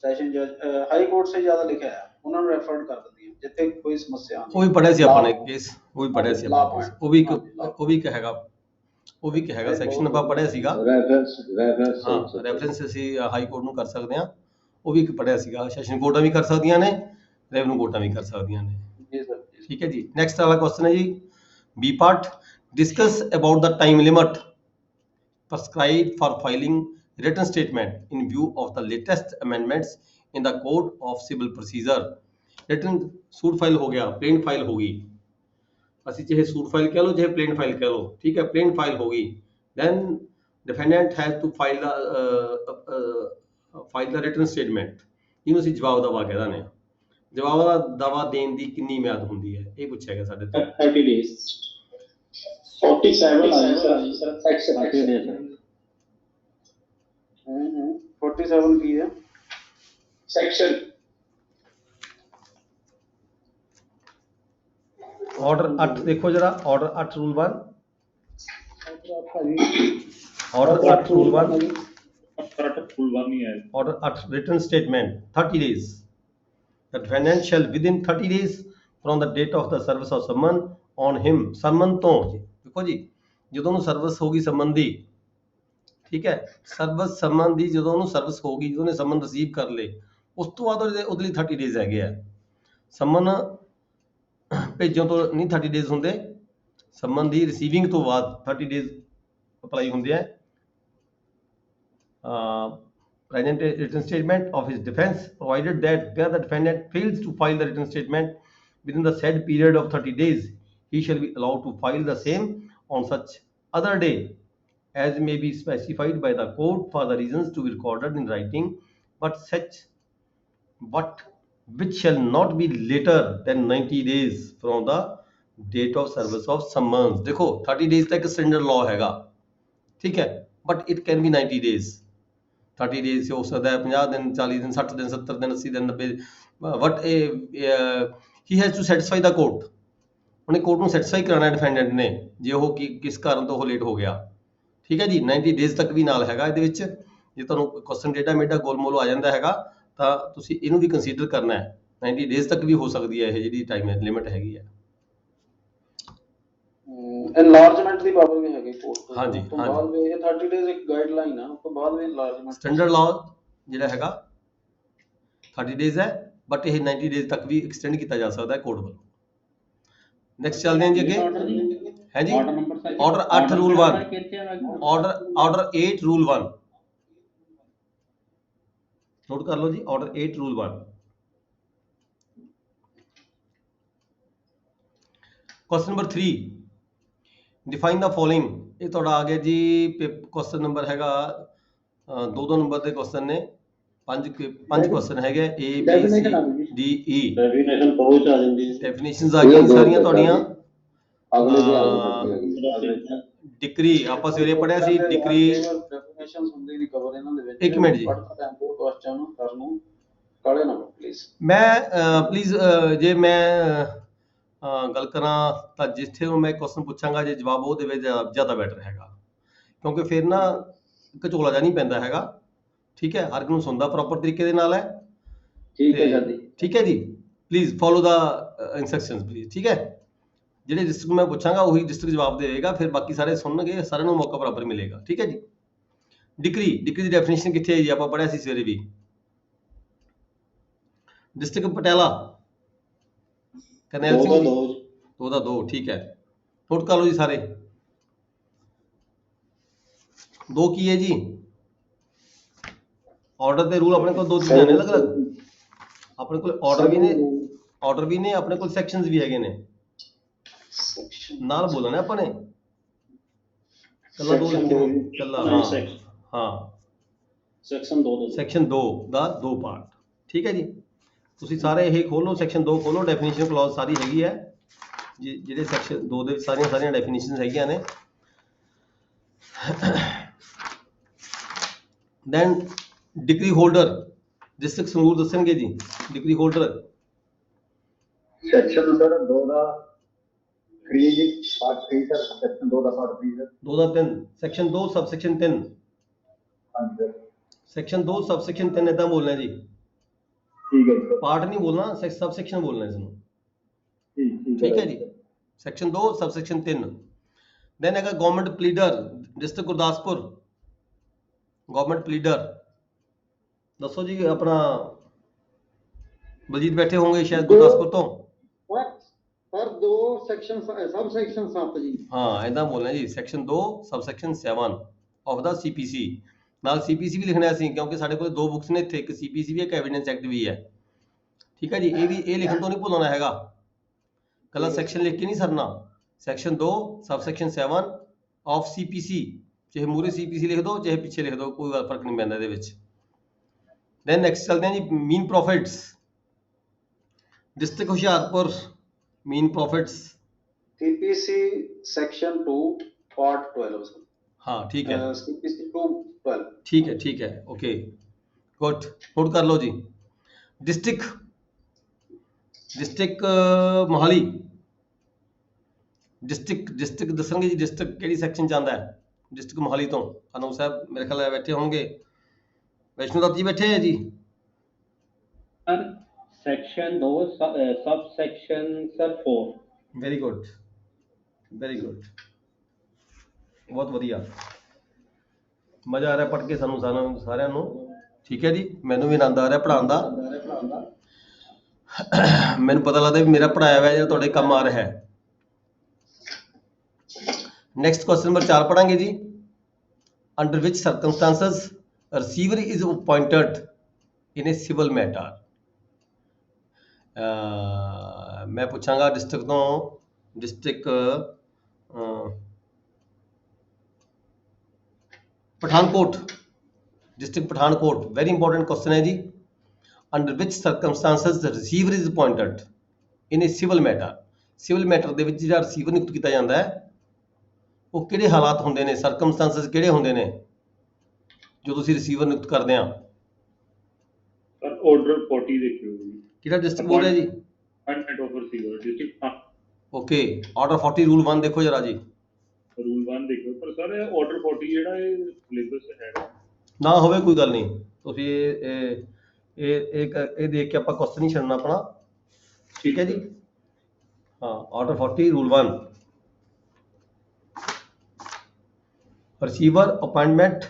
ਸੈਸ਼ਨ ਜੱਜ, ਹਾਈ ਕੋਰਟ ਸੇ ਜ਼ਿਆਦਾ ਲਿਖਿਆ ਹੈ, ਉਹਨਾਂ ਨੂੰ ਰੈਫਰ ਕਰ ਦਿੰਦੀ ਹੈ ਜਿੱਥੇ ਕੋਈ ਸਮੱਸਿਆ ਆਉਂਦੀ। ਉਹ ਵੀ ਪੜ੍ਹਿਆ ਸੀ ਆਪਾਂ ਨੇ ਕੇਸ, ਉਹ ਵੀ ਪੜ੍ਹਿਆ ਸੀ ਆਪਾਂ, ਉਹ ਵੀ ਇੱਕ ਹੈਗਾ ਸੈਕਸ਼ਨ ਆਪਾਂ ਪੜ੍ਹਿਆ ਸੀਗਾ, ਰੈਫਰੈਂਸ ਅਸੀਂ ਹਾਈ ਕੋਰਟ ਨੂੰ ਕਰ ਸਕਦੇ ਹਾਂ, ਉਹ ਵੀ ਇੱਕ ਪੜ੍ਹਿਆ ਸੀਗਾ। ਸੈਸ਼ਨ ਕੋਰਟਾਂ ਵੀ ਕਰ ਸਕਦੀਆਂ ਨੇ, ਰੈਵਨਿਊ ਕੋਰਟਾਂ ਵੀ ਕਰ ਸਕਦੀਆਂ ਨੇ। ਜੀ ਸਰ। ਠੀਕ ਹੈ ਜੀ। ਨੈਕਸਟ ਵਾਲਾ ਕੁਐਸਚਨ ਹੈ ਜੀ, B part, Discuss about the time limit prescribed for filing written statement in view of the latest amendments in the code of civil procedure. written suit file हो गया, प्लेन फाइल होगी, ਅਸੀਂ ਚਾਹੇ suit file कह लो चाहे plane file कह लो, ठीक है, प्लेन फाइल होगी, then defendant has to file the written statement, ਇਹਨੂੰ ਅਸੀਂ ਜਵਾਬ ਦਾਵਾ ਕਹਿ ਦਿੰਦੇ ਹਾਂ। ਜਵਾਬ ਦਾ ਦਾਵਾ ਦੇਣ ਦੀ ਕਿੰਨੀ ਮਿਆਦ ਹੁੰਦੀ ਹੈ, ਇਹ ਪੁੱਛਿਆ ਗਿਆ ਸਾਡੇ ਤੋਂ। 30 days 47 ਸਰ ਸੈਕਸ਼ਨ 47 ਕੀ ਹੈ? ਸੈਕਸ਼ਨ ਆਰਡਰ 8 ਦੇਖੋ ਜਰਾ, ਆਰਡਰ 8 ਰੂਲ 1, ਆਰਡਰ 8 ਰੂਲ 1, ਫੁੱਲ ਵਨ ਹੀ ਹੈ। order 8 written statement 30 days. The defendant shall within 30 days from the date of the service of summon on him, summon ਤੋਂ ਦੇਖੋ ਜੀ, ਜਦੋਂ ਨੂੰ ਸਰਵਿਸ ਹੋਗੀ ਸਮਨ ਦੀ, ਠੀਕ ਹੈ, ਸਰਵਿਸ ਸਮਨ ਦੀ ਜਦੋਂ ਉਹਨੂੰ ਸਰਵਿਸ ਹੋਗੀ, ਜਦੋਂ ਉਹਨੇ ਸਮਨ ਰਿਸੀਵ ਕਰ ਲੇ, ਉਸ ਤੋਂ ਬਾਅਦ ਉਹਦੇ ਲਈ 30 ਡੇਜ਼ ਹੈਗੇ ਆ। ਸਮਨ ਭੇਜਣ ਤੋਂ ਨਹੀਂ 30 ਡੇਜ਼ ਹੁੰਦੇ, ਸਮਨ ਦੀ ਰਿਸੀਵਿੰਗ ਤੋਂ ਬਾਅਦ 30 ਡੇਜ਼ ਅਪਲਾਈ ਹੁੰਦੇ ਆ। Present a written statement of his defense, provided that where the defendant fails to file the written statement within the said period of 30 days, he shall be allowed to file the same on such other day as may be specified by the court for the reasons to be recorded in writing, but which shall not be later than 90 days from the date of service of summons। देखो 30 days तक standard law हैगा, ठीक है, but it can be 90 days। 30 days से हो सकता है 50 दिन, 40 दिन, 60 दिन, 70 दिन, 80 दिन, 90, but he has to satisfy the court. ਉਹਨੇ ਕੋਰਟ ਨੂੰ ਸੈਟੀਸਫਾਈ ਕਰਾਣਾ ਹੈ ਡਿਫੈਂਡੈਂਟ ਨੇ, ਜੇ ਉਹ ਕਿਸ ਕਾਰਨ ਤੋਂ ਉਹ ਲੇਟ ਹੋ ਗਿਆ, ਠੀਕ ਹੈ ਜੀ। 90 ਡੇਜ਼ ਤੱਕ ਵੀ ਨਾਲ ਹੈਗਾ ਇਹਦੇ ਵਿੱਚ। ਜੇ ਤੁਹਾਨੂੰ ਕੁਐਸਚਨ ਡੇਟਾ ਮੇਡਾ ਗੋਲਮੋਲ ਆ ਜਾਂਦਾ ਹੈਗਾ ਤਾਂ ਤੁਸੀਂ ਇਹਨੂੰ ਵੀ ਕੰਸੀਡਰ ਕਰਨਾ ਹੈ। 90 ਡੇਜ਼ ਤੱਕ ਵੀ ਹੋ ਸਕਦੀ ਹੈ ਇਹ ਜਿਹੜੀ ਟਾਈਮ ਲਿਮਿਟ ਹੈਗੀ ਹੈ। ਐਨਲਾਰਜਮੈਂਟ ਦੀ ਪਾਵਰ ਵੀ ਹੈਗੀ ਕੋਰਟ ਤੋਂ। ਹਾਂਜੀ, ਉਸ ਤੋਂ ਬਾਅਦ ਵੀ ਇਹ 30 ਡੇਜ਼ ਇੱਕ ਗਾਈਡਲਾਈਨ ਆ, ਉਸ ਤੋਂ ਬਾਅਦ ਵੀ ਐਨਲਾਰਜਮੈਂਟ ਸਟੈਂਡਰਡ ਲਾਅ ਜਿਹੜਾ ਹੈਗਾ 30 ਡੇਜ਼ ਹੈ, ਬਟ ਇਹ 90 ਡੇਜ਼ ਤੱਕ ਵੀ ਐਕਸਟੈਂਡ ਕੀਤਾ ਜਾ ਸਕਦਾ ਹੈ ਕੋਰਟ ਵੱਲੋਂ। ਨੈਕਸਟ ਚੱਲਦੇ ਹਾਂ ਜੀ ਅੱਗੇ, ਹੈ ਜੀ। Order 8 rule 1, order 8 rule 1 note ਕਰ ਲਓ ਜੀ। Order 8 rule 1, question number 3, define the following. ਇਹ ਤੁਹਾਡਾ ਆ ਗਿਆ ਜੀ, ਕੁਐਸਚਨ ਨੰਬਰ ਹੈਗਾ 2 ਨੰਬਰ ਦੇ ਕੁਐਸਚਨ ਨੇ, 5 ਕੁਐਸਚਨ ਹੈਗੇ, A B C D E। Definition ਪਹੁੰਚ ਆ ਜਾਂਦੀ ਹੈ, ਡੈਫੀਨੇਸ਼ਨਸ ਆ ਗਈਆਂ ਸਾਰੀਆਂ ਤੁਹਾਡੀਆਂ। ਅਗਲੇ ਦੇ ਡਿਕਰੀ ਆਪਾਂ ਸਵੇਰੇ ਪੜਿਆ ਸੀ, ਡਿਕਰੀ ਡੈਫੀਨੇਸ਼ਨਸ ਹੁੰਦੇ ਨਹੀਂ ਕਵਰ ਇਹਨਾਂ ਦੇ ਵਿੱਚ। ਇੱਕ ਮਿੰਟ ਜੀ, ਪੜ੍ਹਦਾ ਟਾਈਮ ਕੋਲ ਕੁਐਸਚਨ ਨੂੰ ਕਰ ਨੂੰ ਕਾਲੇ ਨਾ ਪਲੀਜ਼। ਮੈਂ ਪਲੀਜ਼ ਜੇ ਮੈਂ ਗੱਲ ਕਰਾਂ ਤਾਂ ਜਿੱਥੇ ਨੂੰ ਮੈਂ ਕੁਐਸਚਨ ਪੁੱਛਾਂਗਾ ਜੇ ਜਵਾਬ ਉਹ ਦੇਵੇ ਜ਼ਿਆਦਾ ਬੈਟਰ ਹੈਗਾ, ਕਿਉਂਕਿ ਫਿਰ ਨਾ ਘਚੋਲਾ ਜਾ ਨਹੀਂ ਪੈਂਦਾ ਹੈਗਾ, ਠੀਕ ਹੈ। ਹਰ ਇੱਕ ਨੂੰ ਸੁਣਦਾ ਪ੍ਰੋਪਰ ਤਰੀਕੇ ਦੇ ਨਾਲ ਹੈ, ਠੀਕ ਹੈ ਜੀ, ਠੀਕ ਹੈ ਜੀ। Please follow the instructions please, ਠੀਕ ਹੈ। ਜਿਹੜੇ ਡਿਸਟ੍ਰਿਕਟ ਮੈਂ ਪੁੱਛਾਂਗਾ ਉਹੀ ਡਿਸਟ੍ਰਿਕਟ ਜਵਾਬ ਦੇਵੇਗਾ, ਫਿਰ ਬਾਕੀ ਸਾਰੇ ਸੁਣਨਗੇ, ਸਾਰਿਆਂ ਨੂੰ ਮੌਕਾ ਬਰਾਬਰ ਮਿਲੇਗਾ, ਠੀਕ ਹੈ ਜੀ। ਡਿਕਰੀ ਦੀ ਡੈਫੀਨੇਸ਼ਨ ਕਿੱਥੇ ਹੈ ਜੀ, ਆਪਾਂ ਪੜ੍ਹਿਆ ਸੀ ਸਵੇਰੇ ਵੀ। ਡਿਸਟ੍ਰਿਕਟ ਪਟਿਆਲਾ, ਕਰਨੈਲ ਸਿੰਘ ਜੀ, 2 ਦਾ 2, ਠੀਕ ਹੈ। ਨੋਟ ਕਰ ਲਓ ਜੀ ਸਾਰੇ। 2 ਕੀ ਹੈ ਜੀ, ਆਰਡਰ ਤੇ ਰੂਲ ਆਪਣੇ ਕੋਲ 2 ਚੀਜ਼ਾਂ ਨੇ ਅਲੱਗ ਅਲੱਗ। ਆਪਣੇ ਕੋਲ ਆਰਡਰ ਵੀ ਨੇ, ਆਪਣੇ ਕੋਲ ਸੈਕਸ਼ਨਸ ਵੀ ਹੈਗੇ ਨੇ। ਨਾਲ ਬੋਲਣਾ ਆਪਾਂ ਨੇ, ਕੱਲਾ 2 ਕੱਲਾ, ਹਾਂ ਸੈਕਸ਼ਨ 2 ਦਾ 2 ਪਾਰਟ, ਠੀਕ ਹੈ ਜੀ। ਤੁਸੀਂ ਸਾਰੇ ਇਹ ਖੋਲੋ, ਸੈਕਸ਼ਨ 2 ਖੋਲੋ, ਡੈਫੀਨੇਸ਼ਨ ਕਲੌਜ਼ ਸਾਰੀ ਹੈਗੀ ਹੈ, ਜਿਹੜੇ ਸੈਕਸ਼ਨ 2 ਦੇ ਵਿੱਚ ਸਾਰੀਆਂ ਡੈਫੀਨੇਸ਼ਨਸ ਹੈਗੀਆਂ ਨੇ। Then degree holder, district Sangrur ਦੱਸਣਗੇ ਜੀ। ਡਿਗਰੀ ਹੋਲਡਰ ਸੈਕਸ਼ਨ ਨੰਬਰ 2 ਦਾ 3 ਜੀ, ਪਾਰਟ 3 ਸਰ, ਸੈਕਸ਼ਨ 2 ਦਾ ਪਾਰਟ 3 ਸਰ। 2 ਦਾ 3, ਸੈਕਸ਼ਨ 2 ਸਬ ਸੈਕਸ਼ਨ 3। ਹਾਂਜੀ ਸੈਕਸ਼ਨ 2 ਸਬ ਸੈਕਸ਼ਨ 3 ਇਦਾਂ ਬੋਲਣਾ ਜੀ, ਠੀਕ ਹੈ ਜੀ, ਪਾर्ट नहीं बोलना, सब सेक्शन बोलना है इसमें, ठीक है जी। Section 2 sub section 3। देन है government pleader, district Gurdaspur, government pleader दसो जी। अपना बलजीत बैठे होंगे शायद गुरदासपुर तो, ਪਰ 2 ਸੈਕਸ਼ਨ ਸਬ ਸੈਕਸ਼ਨ 7 ਜੀ। ਹਾਂ ਇਦਾਂ ਬੋਲਣਾ ਜੀ, section 2 subsection 7 of the CPC. ਨਾਲ ਸੀਪੀਸੀ ਵੀ ਲਿਖਣਾ ਸੀ ਕਿਉਂਕਿ ਸਾਡੇ ਕੋਲ 2 ਬੁੱਕਸ ਨੇ ਇੱਥੇ, ਇੱਕ ਸੀਪੀਸੀ ਵੀ ਹੈ, ਇੱਕ ਐਵੀਡੈਂਸ ਐਕਟ ਵੀ ਹੈ। ਠੀਕ ਹੈ ਜੀ, ਇਹ ਲਿਖਣ ਤੋਂ ਨਹੀਂ ਭੁੱਲਣਾ ਹੈਗਾ, ਕੱਲਾ ਸੈਕਸ਼ਨ ਲਿਖ ਕੇ ਨਹੀਂ ਸਰਨਾ। ਸੈਕਸ਼ਨ 2 ਸਬਸੈਕਸ਼ਨ 7 ਆਫ ਸੀਪੀਸੀ, ਚਾਹੇ ਮੂਰੇ ਸੀਪੀਸੀ ਲਿਖ ਦਿਓ ਚਾਹੇ ਪਿੱਛੇ ਲਿਖ ਦਿਓ, ਕੋਈ ਫਰਕ ਨਹੀਂ ਪੈਂਦਾ ਇਹਦੇ ਵਿੱਚ। ਦੈਨ ਨੈਕਸਟ ਚਲਦੇ ਹਾਂ ਜੀ, ਮੀਨ ਪ੍ਰੋਫਿਟਸ। ਡਿਸਟ੍ਰਿਕਟ ਹੁਸ਼ਿਆਰਪੁਰ ਮੀਨ profits. CPC section 2 part 12 sir. ਹਾਂ ਠੀਕ ਹੈ, CPC 2 12 ਠੀਕ ਹੈ ਓਕੇ ਗੁੱਡ। ਨੋਟ ਕਰ ਲਓ ਜੀ, ਡਿਸਟ੍ਰਿਕਟ ਮੋਹਾਲੀ। ਡਿਸਟ੍ਰਿਕਟ ਦੱਸਣਗੇ ਜੀ, ਡਿਸਟ੍ਰਿਕਟ ਕਿਹੜੀ ਸੈਕਸ਼ਨ ਚ ਆਉਂਦਾ ਹੈ। ਡਿਸਟ੍ਰਿਕਟ ਮੋਹਾਲੀ ਤੋਂ ਅਨੂ ਸਾਹਿਬ ਮੇਰੇ ਖਿਆਲ ਨਾਲ ਬੈਠੇ ਹੋਣਗੇ, ਵੈਸ਼ਨੂ ਦত্ত ਜੀ ਬੈਠੇ ਹੈ ਜੀ। Sir section 2 sub section sir 4। Very good ਬਹੁਤ ਵਧੀਆ, ਮਜ਼ਾ ਆ ਰਿਹਾ ਪੜ੍ਹ ਕੇ ਸਾਨੂੰ ਸਾਰਿਆਂ ਨੂੰ। ਠੀਕ ਹੈ ਜੀ, ਮੈਨੂੰ ਵੀ ਆਨੰਦ ਆ ਰਿਹਾ ਪੜ੍ਹਾਉਣ ਦਾ। ਮੈਨੂੰ ਪਤਾ ਲੱਗਦਾ ਵੀ ਮੇਰਾ ਪੜ੍ਹਾਇਆ ਹੋਇਆ ਜਿਹੜਾ ਤੁਹਾਡੇ ਕੰਮ ਆ ਰਿਹਾ ਹੈ। ਨੈਕਸਟ ਕੁਐਸਚਨ ਨੰਬਰ 4 ਪੜਾਂਗੇ ਜੀ। Under which circumstances receiver is appointed in A civil matter. ਮੈਂ ਪੁੱਛਾਂਗਾ ਡਿਸਟ੍ਰਿਕਟ ਤੋਂ, Pathankot, district Pathankot. Very important question ਹੈ ਜੀ। Under which circumstances receiver is appointed in A civil matter. Civil matter ਦੇ ਵਿੱਚ ਜਿਹੜਾ ਰਿਸੀਵਰ ਨਿਯੁਕਤ ਕੀਤਾ ਜਾਂਦਾ ਹੈ, ਉਹ ਕਿਹੜੇ ਹਾਲਾਤ ਹੁੰਦੇ ਨੇ, ਸਰਕਮਸਟੈਂਸਸ ਕਿਹੜੇ ਹੁੰਦੇ ਨੇ ਜੋ ਤੁਸੀਂ ਰਿਸੀਵਰ ਨਿਯੁਕਤ ਕਰਦੇ ਆ। सर ऑर्डर 40 देखियो जी। ਕਿਹੜਾ ਡਿਸਟ੍ਰਿਕਟ ਬੋਲ ਰਿਹਾ ਜੀ? Appointment of receiver district. हाँ ਓਕੇ, ਆਰਡਰ 40 ਰੂਲ 1 ਦੇਖੋ ਜਰਾ ਜੀ। रूल 1 देखियो, पर सर ऑर्डर 40 ਜਿਹੜਾ ਇਹ ਸਿਲੇਬਸ ਚ ਹੈਗਾ। ਨਾ ਹੋਵੇ ਕੋਈ ਗੱਲ ਨਹੀਂ, ਤੁਸੀਂ ਇਹ ਦੇਖ ਕੇ ਆਪਾਂ ਕੁਐਸਚਨ ਨਹੀਂ ਛੱਡਣਾ ਆਪਣਾ। ਠੀਕ ਹੈ ਜੀ, ਹਾਂ ਆਰਡਰ 40 ਰੂਲ 1 ਰਿਸੀਵਰ ਅਪਾਇੰਟਮੈਂਟ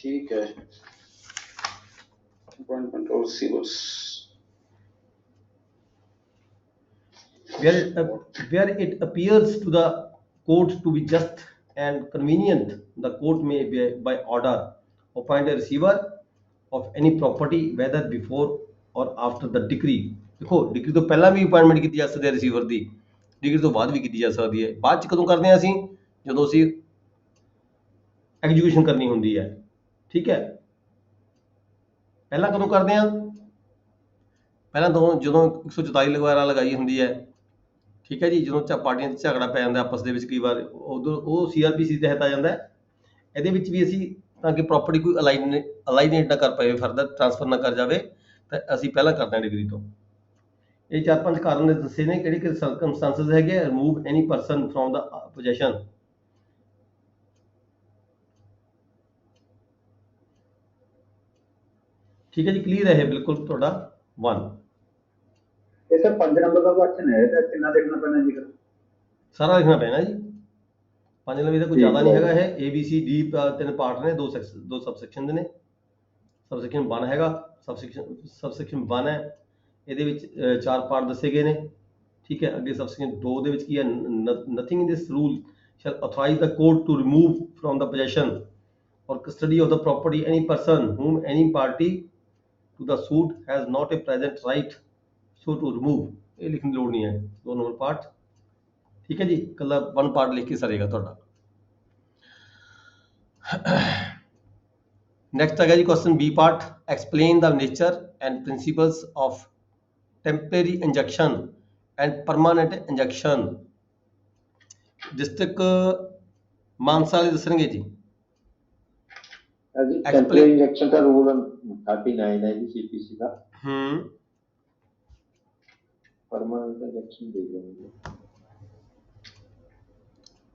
ठीक है। Appointment of receivers where it appears to the court to be just and convenient, the court may by order appoint a receiver of any property whether before or after the decree। ਦੇਖੋ degree ਤੋਂ ਪਹਿਲਾਂ ਵੀ appointment ਕੀਤੀ ਜਾ ਸਕਦੀ ਹੈ receiver ਦੀ, degree ਤੋਂ ਬਾਅਦ ਵੀ ਕੀਤੀ ਜਾ ਸਕਦੀ ਹੈ। ਬਾਅਦ ਚ ਕਦੋਂ ਕਰਦੇ ਹਾਂ ਅਸੀਂ? ਜਦੋਂ ਅਸੀਂ ਐਗਜੀਕਿਊਸ਼ਨ ਕਰਨੀ ਹੁੰਦੀ ਹੈ। ਠੀਕ ਹੈ, ਪਹਿਲਾਂ ਕਦੋਂ ਕਰਦੇ ਹਾਂ? ਪਹਿਲਾਂ ਜਦੋਂ 144 ਵਗੈਰਾ ਲਗਾਈ ਹੁੰਦੀ ਹੈ। ਠੀਕ ਹੈ ਜੀ, ਜਦੋਂ ਪਾਰਟੀਆਂ 'ਚ ਝਗੜਾ ਪੈ ਜਾਂਦਾ ਆਪਸ ਦੇ ਵਿੱਚ ਕਈ ਵਾਰ, ਉਦੋਂ ਉਹ CRPC ਤਹਿਤ ਆ ਜਾਂਦਾ ਹੈ। ਇਹਦੇ ਵਿੱਚ ਵੀ ਅਸੀਂ ਤਾਂ ਕਿ ਪ੍ਰੋਪਰਟੀ ਕੋਈ ਅਲਾਈਨੇਟ ਨਾ ਕਰ ਪਏ, ਫਰਦਰ ਟ੍ਰਾਂਸਫਰ ਨਾ ਕਰ ਜਾਵੇ, ਤਾਂ ਅਸੀਂ ਪਹਿਲਾਂ ਕਰਦੇ ਹਾਂ ਡਿਗਰੀ ਤੋਂ। ਇਹ 4-5 ਕਾਰਨ ਦੱਸੇ ਨੇ ਕਿਹੜੇ ਕਿ ਸਰਕਮਸਟੈਂਸਸ ਹੈਗੇ। Remove any person from the possession. ਠੀਕ ਹੈ ਜੀ, ਕਲੀਅਰ ਹੈ ਇਹ ਬਿਲਕੁਲ ਤੁਹਾਡਾ 1। ਇਹ ਸਰ 5 ਨੰਬਰ ਦਾ ਕੁਐਸਚਨ ਹੈ, ਤਾਂ ਕਿੰਨਾ ਦੇਖਣਾ ਪੈਣਾ ਜੀ? ਸਾਰਾ ਲਿਖਣਾ ਪੈਣਾ ਜੀ। 5 ਨੰਬਰ ਦਾ ਕੋਈ ਜ਼ਿਆਦਾ ਨਹੀਂ ਹੈਗਾ। ਇਹ ABCD 3 ਪਾਰਟ ਨੇ, 2 ਸਬਸੈਕਸ਼ਨ ਦੇ ਨੇ। ਸਬਸੈਕਸ਼ਨ 1 ਹੈਗਾ, ਸਬਸੈਕਸ਼ਨ 1 ਹੈ, ਇਹਦੇ ਵਿੱਚ 4 ਪਾਰਟ ਦੱਸੇ ਗਏ ਨੇ। ਠੀਕ ਹੈ, ਅੱਗੇ ਸਬਸੈਕਸ਼ਨ 2 ਦੇ ਵਿੱਚ ਕੀ ਹੈ? Nothing in this rule shall authorise the court to remove from the possession or custody of the property any person whom any party to the suit has not a present right so to remove। ਇਹ ਲਿਖਣ ਦੀ ਲੋੜ ਨਹੀਂ ਹੈ, 2 number part. ਠੀਕ ਹੈ ਜੀ, ਕੱਲਾ 1 part ਲਿਖ ਕੇ ਸਰੇਗਾ ਤੁਹਾਡਾ। ਨੈਕਸਟ ਹੈਗਾ ਜੀ question B part. Explain the nature and principals of temporary injection and permanent injection. District Mansa ਵਾਲੇ ਦੱਸਣਗੇ ਜੀ। ਜੀ ਟੈਂਪਰੇਰੀ ਇੰਜੈਕਸ਼ਨ ਦਾ ਰੂਲ 39 ਹੈ ਜੀ CPC ਦਾ। ਪਰਮਾਨੈਂਟ ਇੰਜੈਕਸ਼ਨ ਦੇ ਦਿੰਦੇ।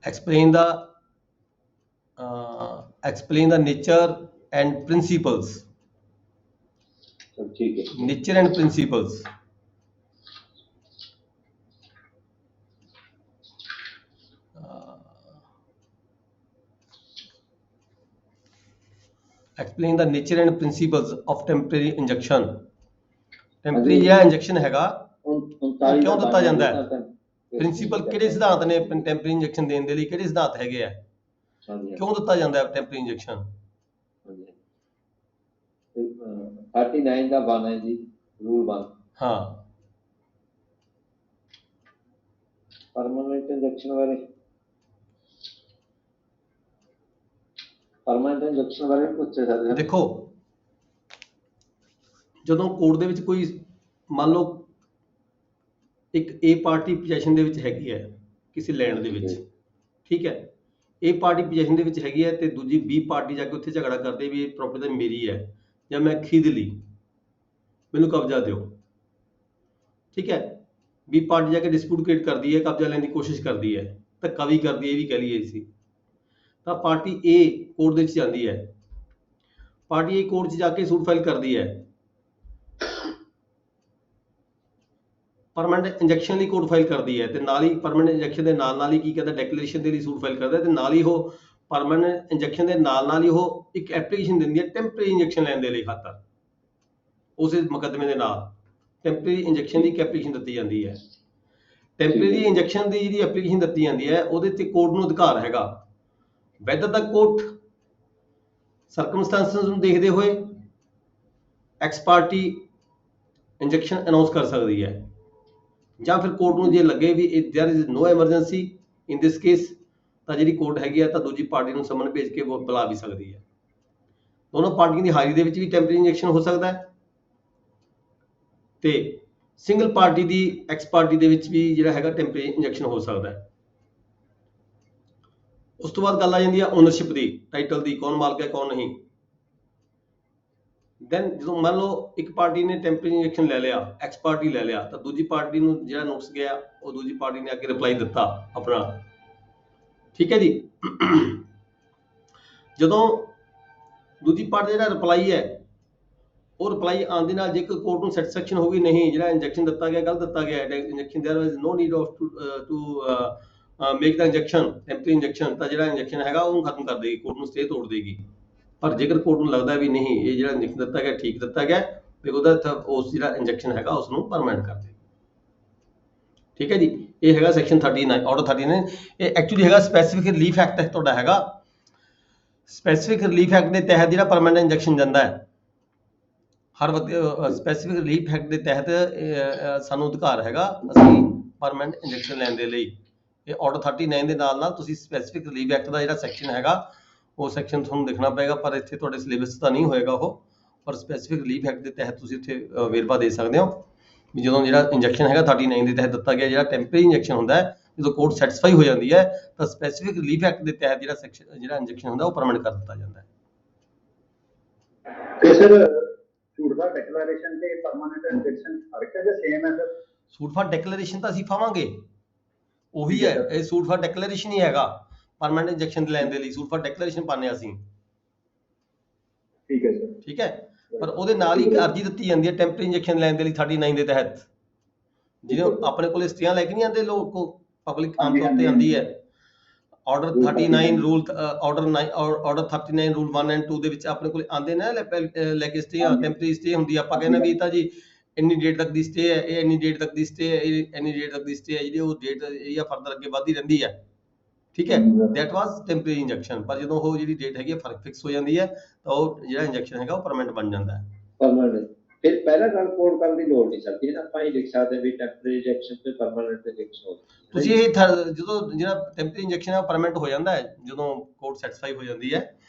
explain the nature and principles। ठीक है, nature and principles। Explain the nature and principals of temporary injection. Temporary ਜਿਹੜਾ ਇੰਜੈਕਸ਼ਨ ਹੈਗਾ 39 ਕਿਉਂ ਦਿੱਤਾ ਜਾਂਦਾ ਹੈ? ਤਾਂ ਪ੍ਰਿੰਸੀਪਲ ਕਿਹੜੇ ਸਿਧਾਂਤ ਨੇ ਟੈਂਪਰੇਰੀ ਇੰਜੈਕਸ਼ਨ ਦੇਣ ਦੇ ਲਈ, ਕਿਹੜੇ ਸਿਧਾਂਤ ਹੈਗੇ ਆ, ਹਾਂਜੀ ਕਿਉਂ ਦਿੱਤਾ ਜਾਂਦਾ ਹੈ ਟੈਂਪਰੇਰੀ ਇੰਜੈਕਸ਼ਨ? ਹਾਂਜੀ 39 ਦਾ 1 ਹੈ ਜੀ, ਰੂਲ 1। ਹਾਂ ਪਰਮਾਨੈਂਟ ਇੰਜੈਕਸ਼ਨ ਬਾਰੇ, ਪਰਮਾਨੈਂਟ ਇੰਜੈਕਸ਼ਨ ਬਾਰੇ ਪੁੱਛੇ ਸਕਦੇ ਦੇਖੋ, ਜਦੋਂ ਕੋਰਟ ਦੇ ਵਿੱਚ ਕੋਈ ਮੰਨ ਲਓ ਇੱਕ ਏ ਪਾਰਟੀ ਪੋਜੈਸ਼ਨ ਦੇ ਵਿੱਚ ਹੈਗੀ ਹੈ ਕਿਸੇ ਲੈਂਡ ਦੇ ਵਿੱਚ, ਠੀਕ ਹੈ, ਏ ਪਾਰਟੀ ਪੋਜੈਸ਼ਨ ਦੇ ਵਿੱਚ ਹੈਗੀ ਹੈ ਤੇ ਦੂਜੀ ਬੀ ਪਾਰਟੀ ਜਾ ਕੇ ਉੱਥੇ ਝਗੜਾ ਕਰਦੇ ਵੀ ਇਹ ਪ੍ਰੋਪਰਟੀ ਤਾਂ ਮੇਰੀ ਹੈ ਜਾਂ ਮੈਂ ਖਰੀਦ ਲਈ, ਮੈਨੂੰ ਕਬਜ਼ਾ ਦਿਓ, ਠੀਕ ਹੈ। ਬੀ ਪਾਰਟੀ ਜਾ ਕੇ ਡਿਸਪਿਊਟ ਕ੍ਰੀਏਟ ਕਰਦੀ ਹੈ, ਕਬਜ਼ਾ ਲੈਣ ਦੀ ਕੋਸ਼ਿਸ਼ ਕਰਦੀ ਹੈ, ਧੱਕਾ ਵੀ ਕਰਦੀ ਹੈ, ਇਹ ਵੀ ਕਹਿ ਲਈਏ ਸੀ, ਤਾਂ ਪਾਰਟੀ ਏ ਕੋਰਟ ਦੇ ਵਿੱਚ ਜਾਂਦੀ ਹੈ। ਪਾਰਟੀ ਏ ਕੋਰਟ 'ਚ ਜਾ ਕੇ ਸੂਟ ਫਾਈਲ ਕਰਦੀ ਹੈ, ਪਰਮਾਨੈਂਟ ਇੰਜੈਕਸ਼ਨ ਲਈ ਕੋਰਟ ਫਾਈਲ ਕਰਦੀ ਹੈ, ਤੇ ਨਾਲ ਹੀ ਪਰਮਾਨੈਂਟ ਇੰਜੈਕਸ਼ਨ ਦੇ ਨਾਲ ਹੀ ਕੀ ਕਹਿੰਦਾ ਡੈਕਲੇਰੇਸ਼ਨ ਦੇ ਲਈ ਸੂਟ ਫਾਈਲ ਕਰਦਾ, ਤੇ ਨਾਲ ਹੀ ਉਹ ਪਰਮਾਨੈਂਟ ਇੰਜੈਕਸ਼ਨ ਦੇ ਨਾਲ ਹੀ ਉਹ ਇੱਕ ਐਪਲੀਕੇਸ਼ਨ ਦਿੰਦੀ ਹੈ ਟੈਂਪਰੇਰੀ ਇੰਜੈਕਸ਼ਨ ਲੈਣ ਦੇ ਲਈ ਖਾਤਰ। ਉਸੇ ਮੁਕੱਦਮੇ ਦੇ ਨਾਲ ਟੈਂਪਰੇਰੀ ਇੰਜੈਕਸ਼ਨ ਦੀ ਇੱਕ ਐਪਲੀਕੇਸ਼ਨ ਦਿੱਤੀ ਜਾਂਦੀ ਹੈ। ਟੈਂਪਰੇਰੀ ਇੰਜੈਕਸ਼ਨ ਦੀ ਜਿਹੜੀ ਐਪਲੀਕੇਸ਼ਨ ਦਿੱਤੀ ਜਾਂਦੀ ਹੈ ਉਹਦੇ ਤੇ ਕੋਰਟ ਨੂੰ ਅਧਿਕਾਰ ਹੈਗਾ ਵੈਦਰ ਦਾ ਕੋਰਟ ਸਰਕਮਸਟੈਂਸਸ ਨੂੰ ਦੇਖਦੇ ਹੋਏ ਐਕਸ ਪਾਰਟੀ ਇੰਜੈਕਸ਼ਨ ਅਨਾਉਂਸ ਕਰ ਸਕਦੀ ਹੈ, ਜਾਂ ਫਿਰ ਕੋਰਟ ਨੂੰ ਜੇ ਲੱਗੇ ਵੀ there is no emergency in this case, ਤਾਂ ਜਿਹੜੀ ਕੋਰਟ ਹੈਗੀ ਹੈ ਤਾਂ ਦੂਜੀ ਪਾਰਟੀ ਨੂੰ ਸਮਨ ਭੇਜ ਕੇ ਉਹ ਬੁਲਾ ਵੀ ਸਕਦੀ ਹੈ। ਦੋਨੋਂ ਪਾਰਟੀਆਂ ਦੀ ਹਾਜ਼ਰੀ ਦੇ ਵਿੱਚ ਵੀ ਟੈਂਪਰੇਰੀ ਇੰਜੈਕਸ਼ਨ ਹੋ ਸਕਦਾ ਹੈ, ਤੇ ਸਿੰਗਲ ਪਾਰਟੀ ਦੀ ਐਕਸ ਪਾਰਟੀ ਦੇ ਵਿੱਚ ਵੀ ਜਿਹੜਾ ਹੈਗਾ ਟੈਂਪਰੇਰੀ ਇੰਜੈਕਸ਼ਨ ਹੋ ਸਕਦਾ ਹੈ। ਉਸ ਤੋਂ ਬਾਅਦ ਗੱਲ ਆ ਜਾਂਦੀ ਹੈ ਓਨਰਸ਼ਿਪ ਦੀ, ਟਾਈਟਲ ਦੀ, ਕੌਣ ਮਾਲਕ ਹੈ ਕੌਣ ਨਹੀਂ। ਦੈਨ ਜਦੋਂ ਮੰਨ ਲਓ ਇੱਕ ਪਾਰਟੀ ਨੇ ਟੈਂਪਰੇਰੀ ਇੰਜੈਕਸ਼ਨ ਲੈ ਲਿਆ, ਐਕਸ ਪਾਰਟੀ ਲੈ ਲਿਆ, ਤਾਂ ਦੂਜੀ ਪਾਰਟੀ ਨੂੰ ਜਿਹੜਾ ਨੋਟਿਸ ਗਿਆ ਉਹ ਦੂਜੀ ਪਾਰਟੀ ਨੇ ਅੱਗੇ ਰਿਪਲਾਈ ਦਿੱਤਾ ਆਪਣਾ, ਠੀਕ ਹੈ ਜੀ। ਜਦੋਂ ਦੂਜੀ ਪਾਰਟੀ ਦਾ ਜਿਹੜਾ ਰਿਪਲਾਈ ਹੈ ਉਹ ਰਿਪਲਾਈ ਆਉਣ ਦੇ ਨਾਲ ਜੇਕਰ ਕੋਰਟ ਨੂੰ ਸੈਟੀਸਫੈਕਸ਼ਨ ਹੋ ਗਈ ਨਹੀਂ ਜਿਹੜਾ ਇੰਜੈਕਸ਼ਨ ਦਿੱਤਾ ਗਿਆ ਗਲਤ ਦਿੱਤਾ ਗਿਆ injunction, there was no need of to make the injunction temporary injunction, ਤਾਂ ਜਿਹੜਾ ਇੰਜੈਕਸ਼ਨ ਹੈਗਾ ਉਹਨੂੰ ਖਤਮ ਕਰ ਦੇਗੀ, ਕੋਰਟ ਨੂੰ ਸਟੇ ਤੋੜ ਦੇਗੀ। ਪਰ ਜੇਕਰ ਕੋਰਟ ਨੂੰ ਲੱਗਦਾ ਵੀ ਨਹੀਂ ਇਹ ਜਿਹੜਾ ਇੰਜੈਕਸ਼ਨ ਦਿੱਤਾ ਗਿਆ ਠੀਕ ਦਿੱਤਾ ਗਿਆ, ਤੇ ਉਹਦਾ ਉਸ ਜਿਹੜਾ ਇੰਜੈਕਸ਼ਨ ਹੈਗਾ ਉਸ ਨੂੰ ਪਰਮਾਨੈਂਟ ਕਰ ਦੇ, ਠੀਕ ਹੈ ਜੀ। ਇਹ ਹੈਗਾ ਸੈਕਸ਼ਨ 39 ਆਰਡਰ 39। ਇਹ ਐਕਚੁਅਲੀ ਹੈਗਾ ਸਪੈਸੀਫਿਕ ਰਿਲੀਫ ਐਕਟ ਹੈ ਤੁਹਾਡਾ ਹੈਗਾ। ਸਪੈਸੀਫਿਕ ਰਿਲੀਫ ਐਕਟ ਦੇ ਤਹਿਤ ਜਿਹੜਾ ਪਰਮਾਨੈਂਟ ਇੰਜੈਕਸ਼ਨ ਜਾਂਦਾ ਹੈ ਹਰ ਸਪੈਸੀਫਿਕ ਰਿਲੀਫ ਐਕਟ ਦੇ ਤਹਿਤ ਸਾਨੂੰ ਅਧਿਕਾਰ ਹੈਗਾ ਅਸੀਂ ਪਰਮਾਨੈਂਟ ਇੰਜੈਕਸ਼ਨ ਲੈਣ ਦੇ ਲਈ। ਇਹ ਆਰਡਰ 39 ਦੇ ਨਾਲ ਤੁਸੀਂ ਸਪੈਸੀਫਿਕ ਰਿਲੀਫ ਐਕਟ ਦਾ ਜਿਹੜਾ ਸੈਕਸ਼ਨ ਹੈਗਾ ਉਹ ਸੈਕਸ਼ਨ ਤੁਹਾਨੂੰ ਦੇਖਣਾ ਪਏਗਾ, ਪਰ ਇੱਥੇ ਤੁਹਾਡੇ ਸਿਲੇਬਸ ਤਾਂ ਨਹੀਂ ਹੋਏਗਾ ਉਹ, ਪਰ ਸਪੈਸੀਫਿਕ ਰਿਲੀਫ ਐਕਟ ਦੇ ਤਹਿਤ ਤੁਸੀਂ ਉੱਥੇ ਵੇਰਵਾ ਦੇ ਸਕਦੇ ਹੋ ਵੀ ਜਦੋਂ ਜਿਹੜਾ ਇੰਜੈਕਸ਼ਨ ਹੈਗਾ 39 ਦੇ ਤਹਿਤ ਦਿੱਤਾ ਗਿਆ, ਜਿਹੜਾ ਟੈਂਪਰੇਰੀ ਇੰਜੈਕਸ਼ਨ ਹੁੰਦਾ ਹੈ ਜਦੋਂ ਕੋਰਟ ਸੈਟੀਸਫਾਈ ਹੋ ਜਾਂਦੀ ਹੈ ਤਾਂ ਸਪੈਸੀਫਿਕ ਰਿਲੀਫ ਐਕਟ ਦੇ ਤਹਿਤ ਜਿਹੜਾ ਸੈਕਸ਼ਨ ਜਿਹੜਾ ਇੰਜੈਕਸ਼ਨ ਹੁੰਦਾ ਉਹ ਪਰਮਾਨੈਂਟ ਕਰ ਦਿੱਤਾ ਜਾਂਦਾ ਹੈ। ਤੇ ਸਰ ਝੂਠ ਦਾ ਡਿਕਲੇਰੇਸ਼ਨ ਤੇ ਪਰਮਾਨੈਂਟ ਇੰਜੈਕਸ਼ਨ ਫਰਕ ਹੈ ਜਾਂ ਸੇਮ ਹੈ ਸਰ? ਸੂਟ ਫਾਰ ਡਿਕਲੇਰੇਸ਼ਨ ਤਾਂ ਅਸੀਂ ਪਾਵਾਂਗੇ ਉਹੀ ਹੈ, ਇਹ ਸੂਟ ਫਾਰ ਡਿਕਲੇਰੇਸ਼ਨ ਹੀ ਹੈਗਾ ਪਰਮਾਨੈਂਟ ਇੰਜੈਕਸ਼ਨ ਲੈਣ ਦੇ ਲਈ ਸੂਟ ਫਾਰ ਡਿਕਲੇਰੇਸ਼ਨ ਪਾਉਂਦੇ ਅਸੀਂ, ਠੀਕ ਹੈ ਸਰ, ਠੀਕ ਹੈ। ਪਰ ਉਹਦੇ ਨਾਲ ਹੀ ਇੱਕ ਅਰਜ਼ੀ ਦਿੱਤੀ ਜਾਂਦੀ ਹੈ ਟੈਂਪਰੇਰੀ ਇੰਜੈਕਸ਼ਨ ਲੈਣ ਦੇ ਲਈ 39 ਦੇ ਤਹਿਤ, ਜਿਹਦੇ ਆਪਣੇ ਕੋਲ ਸਟੇਆਂ ਲੈ ਕੇ ਨਹੀਂ ਆਉਂਦੇ ਲੋਕ, ਪਬਲਿਕ ਆਮ ਤੌਰ ਤੇ ਆਉਂਦੀ ਹੈ। Order 39 rule order 39 rule 1 and 2 ਦੇ ਵਿੱਚ ਆਪਣੇ ਕੋਲ ਆਉਂਦੇ ਨੇ ਲੈ ਕੇ ਸਟੇ, ਟੈਂਪਰੇਰੀ ਸਟੇ ਹੁੰਦੀ ਹੈ। ਆਪਾਂ ਕਹਿੰਦੇ ਵੀ ਤਾਂ ਜੀ ਇੰਨੀ ਡੇਟ ਤੱਕ ਦੀ ਸਟੇ ਹੈ, ਇਹ ਇੰਨੀ ਡੇਟ ਤੱਕ ਦੀ ਸਟੇ ਹੈ, ਇਹ ਇੰਨੀ ਡੇਟ ਤੱਕ ਦੀ ਸਟੇ ਹੈ, ਜਿਹੜੀ ਉਹ ਡੇਟ ਜਾਂ ਫਰਦਰ ਅੱਗੇ ਵੱਧਦੀ ਰਹਿੰਦੀ ਹੈ, ਠੀਕ ਹੈ। That was temporary injection. ਪਰ ਜਦੋਂ ਉਹ ਜਿਹੜੀ ਡੇਟ ਹੈਗੀ ਫਰਕ ਫਿਕਸ ਹੋ ਜਾਂਦੀ ਹੈ ਤਾਂ ਉਹ ਜਿਹੜਾ ਇੰਜੈਕਸ਼ਨ ਹੈਗਾ ਉਹ ਪਰਮਾਨੈਂਟ ਬਣ ਜਾਂਦਾ ਹੈ। ਪਰਮਾਨੈਂਟ ਫਿਰ ਪਹਿਲਾਂ ਗੱਲ ਕੋਡ ਕਰਨ ਦੀ ਲੋੜ ਨਹੀਂ ਸਕਦੀ ਨਾ, ਆਪਾਂ ਹੀ ਲਿਖ ਸਕਦੇ ਵੀ ਟੈਂਪਰੇਰੀ ਇੰਜੈਕਸ਼ਨ ਤੇ ਪਰਮਾਨੈਂਟ ਇੰਜੈਕਸ਼ਨ ਹੋ। ਤੁਸੀਂ ਇਹ ਜਦੋਂ ਜਿਹੜਾ ਟੈਂਪਰੇਰੀ ਇੰਜੈਕਸ਼ਨ ਹੈ ਉਹ ਪਰਮਾਨੈਂਟ ਹੋ ਜਾਂਦਾ ਹੈ ਜਦੋਂ ਕੋਰਟ ਸੈਟੀਸਫਾਈ ਹੋ ਜਾਂਦੀ ਹੈ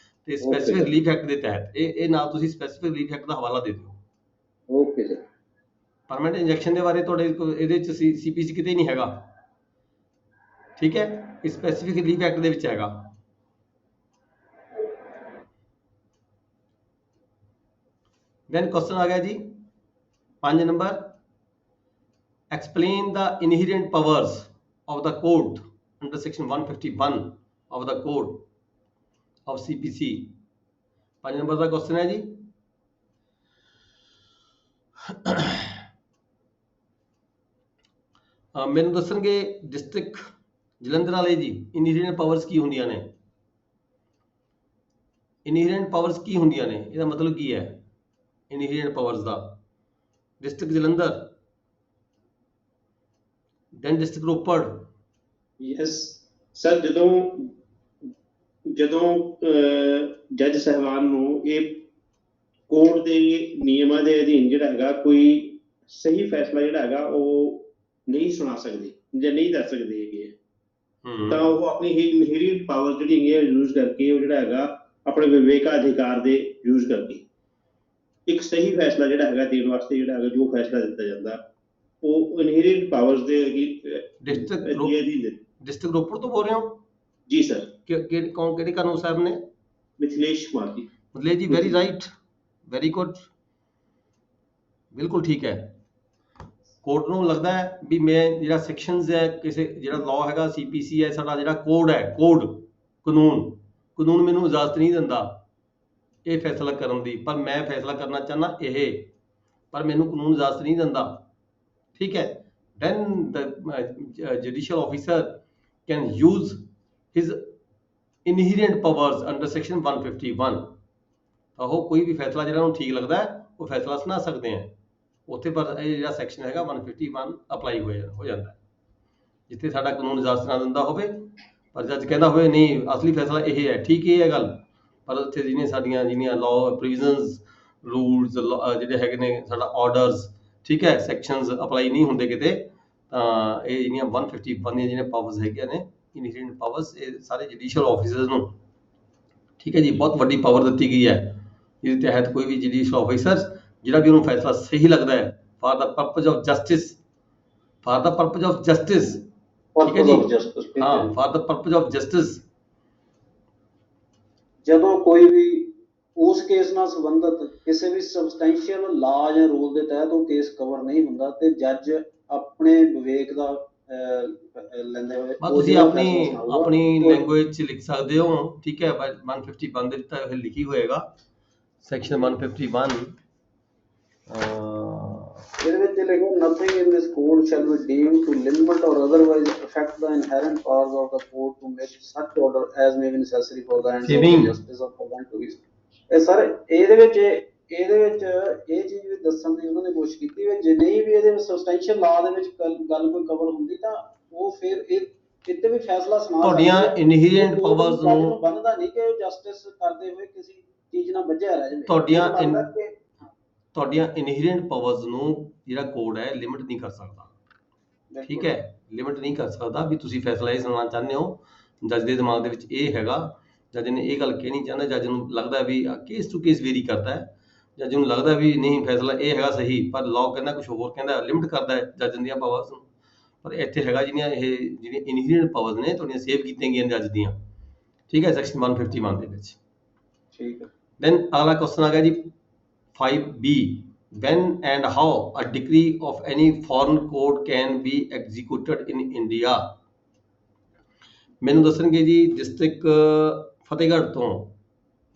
ਤੇ ਸਪੈਸੀਫਿਕ ਰਿਲੀਫ ਐਕਟ ਦੇ ਤਹਿਤ ਇਹ ਨਾਲ ਤੁਸੀਂ ਸਪੈਸੀਫਿਕ ਰਿਲੀਫ ਐਕਟ ਦਾ ਹਵਾਲਾ ਦੇ ਦਿਓ। Okay sir. ਪਰਮਾਨੈਂਟ ਇੰਜੈਕਸ਼ਨ ਦੇ ਬਾਰੇ ਤੁਹਾਡੇ ਇਹਦੇ ਚ ਸੀਪੀਸੀ ਕਿਤੇ ਨਹੀਂ ਹੈਗਾ, ਠੀਕ ਹੈ, ਇਹ ਸਪੈਸੀਫਿਕ ਰਿਲੀਫ ਐਕਟ ਦੇ ਵਿੱਚ ਹੈਗਾ। ਦੈਨ ਕੁਐਸਚਨ ਆ ਗਿਆ ਜੀ 5 number, explain the inherent powers of the code under section 151 of the code of CPC। 5 number the question ਹੈ ਜੀ। ਮੈਨੂੰ ਦੱਸਣਗੇ ਡਿਸਟ੍ਰਿਕਟ ਜਲੰਧਰ ਵਾਲੇ ਜੀ ਇਨਹੈਰੈਂਟ ਪਾਵਰਸ ਕੀ ਹੁੰਦੀਆਂ ਨੇ। ਇਨਹੇਰੈਂਟ ਪਾਵਰਸ ਕੀ ਹੁੰਦੀਆਂ ਨੇ, ਇਹਦਾ ਮਤਲਬ ਕੀ ਹੈ ਇਨਹੇਰੈਂਟ ਪਾਵਰਸ ਦਾ? District Jalandhar, then district Ropar. Yes sir, ਜਦੋਂ ਜੱਜ ਸਾਹਿਬਾਨ ਨੂੰ ਇਹ ਕੋਰਟ ਦੇ ਨਿਯਮਾਂ ਦੇ ਅਧੀਨ ਜਿਹੜਾ ਹੈਗਾ ਕੋਈ ਸਹੀ ਫੈਸਲਾ ਜਿਹੜਾ ਹੈਗਾ ਉਹ ਨਹੀਂ ਸੁਣਾ ਸਕਦੇ ਜਾਂ ਨਹੀਂ ਦੱਸ ਸਕਦੇ ਹੈਗੇ, ਤਾਂ ਉਹ ਆਪਣੀ ਇਨਹੇਰੈਂਟ ਪਾਵਰ ਜਿਹੜੀ ਹੈਗੀ ਹੈ ਯੂਜ਼ ਕਰਕੇ, ਉਹ ਜਿਹੜਾ ਹੈਗਾ ਆਪਣੇ ਵਿਵੇਕਾਧਿਕਾਰ ਦੇ ਯੂਜ਼ ਕਰਕੇ ਇੱਕ ਸਹੀ ਫੈਸਲਾ ਜਿਹੜਾ ਹੈਗਾ ਦੇਣ ਵਾਸਤੇ ਜਿਹੜਾ ਹੈਗਾ ਜੋ ਫੈਸਲਾ ਦਿੱਤਾ ਜਾਂਦਾ ਉਹ ਇਨਹੇਰੈਂਟ ਪਾਵਰਸ ਦੇ ਡਿਸਟ੍ਰਿਕਟ ਰੋਪੜ ਤੋਂ ਬੋਲ ਰਹੇ ਹੋ? ਜੀ ਸਰ। ਕਿਹੜੇ ਕਾਨੂੰਨ ਸਾਹਿਬ ਨੇ? ਮਿਥਿਲੇਸ਼ ਕੁਮਾਰ ਜੀ। ਮਿਥਿਲੇਸ਼ ਜੀ, ਵੈਰੀ ਰਾਈਟ, ਵੈਰੀ ਗੁੱਡ, ਬਿਲਕੁਲ ਠੀਕ ਹੈ। ਕੋਰਟ ਨੂੰ ਲੱਗਦਾ ਹੈ ਵੀ ਮੈਂ ਜਿਹੜਾ ਸੈਕਸ਼ਨਸ ਹੈ ਕਿਸੇ ਜਿਹੜਾ ਲਾਅ ਹੈਗਾ CPC ਹੈ ਸਾਡਾ ਜਿਹੜਾ ਕੋਡ ਹੈ, ਕਾਨੂੰਨ ਮੈਨੂੰ ਇਜਾਜ਼ਤ ਨਹੀਂ ਦਿੰਦਾ ਇਹ ਫੈਸਲਾ ਕਰਨ ਦੀ, ਪਰ ਮੈਂ ਫੈਸਲਾ ਕਰਨਾ ਚਾਹੁੰਦਾ ਇਹ, ਪਰ ਮੈਨੂੰ ਕਾਨੂੰਨ ਇਜਾਜ਼ਤ ਨਹੀਂ ਦਿੰਦਾ, ਠੀਕ ਹੈ। then the judicial officer can use his inherent powers under section 151। ਤਾਂ ਉਹ ਕੋਈ ਵੀ ਫੈਸਲਾ ਜਿਹੜਾ ਉਹਨੂੰ ਠੀਕ ਲੱਗਦਾ ਹੈ ਉਹ ਫੈਸਲਾ ਸੁਣਾ ਸਕਦੇ ਆ ਉੱਥੇ, ਪਰ ਇਹ ਜਿਹੜਾ ਸੈਕਸ਼ਨ ਹੈਗਾ 151 ਅਪਲਾਈ ਹੋ ਜਾਂਦਾ ਹੈ ਜਿੱਥੇ ਸਾਡਾ ਕਾਨੂੰਨ ਇਜਾਜ਼ਤ ਨਾ ਦਿੰਦਾ ਹੋਵੇ, ਪਰ ਜੱਜ ਕਹਿੰਦਾ ਹੋਵੇ ਨਹੀਂ ਅਸਲੀ ਫੈਸਲਾ ਇਹ ਹੈ, ਠੀਕ ਇਹ ਹੈ ਗੱਲ, ਪਰ ਉੱਥੇ ਜਿਹੜੀਆਂ ਲਾਅ ਪ੍ਰੋਵੀਜ਼ਨਸ ਰੂਲਸ ਜਿਹੜੇ ਹੈਗੇ ਨੇ ਸਾਡਾ ਆਰਡਰਸ, ਠੀਕ ਹੈ, ਸੈਕਸ਼ਨਸ ਅਪਲਾਈ ਨਹੀਂ ਹੁੰਦੇ ਕਿਤੇ, ਤਾਂ ਇਹ ਜਿਹੜੀਆਂ 151 ਦੀਆਂ ਜਿਹੜੀਆਂ ਪਾਵਰਸ ਹੈਗੀਆਂ ਨੇ ਇਨਹੇਰੈਂਟ ਪਾਵਰਸ, ਇਹ ਸਾਰੇ ਜੁਡੀਸ਼ੀਅਲ ਆਫਿਸਰਸ ਨੂੰ, ਠੀਕ ਹੈ ਜੀ, ਬਹੁਤ ਵੱਡੀ ਪਾਵਰ ਦਿੱਤੀ ਗਈ ਹੈ। ਇਹਦੇ ਤਹਿਤ ਕੋਈ ਵੀ ਜੁਡੀਸ਼ੀਅਲ ਆਫਿਸਰ ਜਿਹੜਾ ਵੀ ਉਹਨੂੰ ਫੈਸਲਾ ਸਹੀ ਲੱਗਦਾ ਹੈ for the purpose of justice, ਠੀਕ ਹੈ ਜੀ, ਹਾਂ, for the purpose of justice, ਜਦੋਂ ਕੋਈ ਵੀ ਉਸ ਕੇਸ ਨਾਲ ਸੰਬੰਧਿਤ ਕਿਸੇ ਵੀ ਸਬਸਟੈਂਸ਼ੀਅਲ ਲਾ ਜਾਂ ਰੂਲ ਦੇ ਤਹਿਤ ਉਹ ਕੇਸ ਕਵਰ ਨਹੀਂ ਹੁੰਦਾ ਤੇ ਜੱਜ ਆਪਣੇ ਵਿਵੇਕ ਦਾ ਲੈਂਦੇ ਹੋਏ ਤੁਸੀਂ ਆਪਣੀ ਲੈਂਗੁਏਜ ਚ ਲਿਖ ਸਕਦੇ ਹੋ, ਠੀਕ ਹੈ। 151 ਦੇ ਵਿੱਚ ਤਾਂ ਇਹ ਲਿਖੀ ਹੋਏਗਾ ਸੈਕਸ਼ਨ 151 ਇਹਦੇ ਵਿੱਚ ਲਿਖੋ nothing in this code shall be deemed to limit or otherwise affect the inherent powers of the court to make such order as may be necessary for the ends of justice or prevent to be। ਇਹ sir ਇਹਦੇ ਵਿੱਚ ਇਹ ਚੀਜ਼ ਵੀ ਦੱਸਣ ਦੀ ਉਹਨਾਂ ਨੇ ਕੋਸ਼ਿਸ਼ ਕੀਤੀ ਵੀ ਜੇ ਨਹੀਂ ਵੀ ਇਹਦੇ ਸਬਸਟੈਂਸ਼ੀਅਲ ਲਾਅ ਦੇ ਵਿੱਚ ਗੱਲ ਕੋਈ ਕਵਰ ਹੁੰਦੀ ਤਾਂ ਉਹ ਫਿਰ ਇਹ ਕਿਤੇ ਵੀ ਫੈਸਲਾ ਸੁਣਾ ਤੁਹਾਡੀਆਂ ਇਨਹੇਰੈਂਟ ਪਾਵਰਸ ਨੂੰ ਬੰਨਦਾ ਨਹੀਂ ਕਿ ਜਸਟਿਸ ਕਰਦੇ ਹੋਏ ਕਿਸੇ ਚੀਜ਼ ਨਾਲ ਵੱਜਿਆ ਰਹਿ ਜਾਵੇ। ਤੁਹਾਡੀਆਂ ਇਨਹੇਰੈਂਟ ਪਾਵਰਸ ਨੂੰ ਜਿਹੜਾ ਕੋਡ ਹੈ ਲਿਮਿਟ ਨਹੀਂ ਕਰ ਸਕਦਾ, ਠੀਕ ਹੈ, ਲਿਮਿਟ ਨਹੀਂ ਕਰ ਸਕਦਾ ਵੀ ਤੁਸੀਂ ਫੈਸਲਾ ਇਹ ਸੁਣਾਉਣਾ ਚਾਹੁੰਦੇ ਹੋ, ਜੱਜ ਦੇ ਦਿਮਾਗ ਦੇ ਵਿੱਚ ਇਹ ਹੈਗਾ, ਜੱਜ ਨੇ ਇਹ ਗੱਲ ਕਹਿਣੀ ਚਾਹੁੰਦਾ, ਜੱਜ ਨੂੰ ਲੱਗਦਾ ਵੀ ਕੇਸ ਟੂ ਕੇਸ ਵੇਰੀ ਕਰਦਾ ਹੈ, ਜੱਜ ਨੂੰ ਲੱਗਦਾ ਵੀ ਨਹੀਂ ਫੈਸਲਾ ਇਹ ਹੈਗਾ ਸਹੀ, ਪਰ ਲਾਅ ਕਹਿੰਦਾ ਕੁਝ ਹੋਰ ਕਹਿੰਦਾ, ਲਿਮਿਟ ਕਰਦਾ ਹੈ ਜੱਜ ਦੀਆਂ ਪਾਵਰਸ ਨੂੰ, ਪਰ ਇੱਥੇ ਹੈਗਾ ਜਿਹੜੀਆਂ ਇਨਹੇਰੈਂਟ ਪਾਵਰਸ ਨੇ ਤੁਹਾਡੀਆਂ ਸੇਵ ਕੀਤੀਆਂ ਗਈਆਂ ਜੱਜ ਦੀਆਂ, ਠੀਕ ਹੈ, ਸੈਕਸ਼ਨ 151 ਦੇ ਵਿੱਚ, ਠੀਕ ਹੈ। ਦੈਨ ਅਗਲਾ ਕੁਐਸਚਨ ਆ ਗਿਆ ਜੀ 5B, when and how a decree of any foreign court can be executed in India। ਮੈਨੂੰ ਦੱਸਣਗੇ ਜੀ ਡਿਸਟ੍ਰਿਕਟ ਫਤਿਹਗੜ੍ਹ ਤੋਂ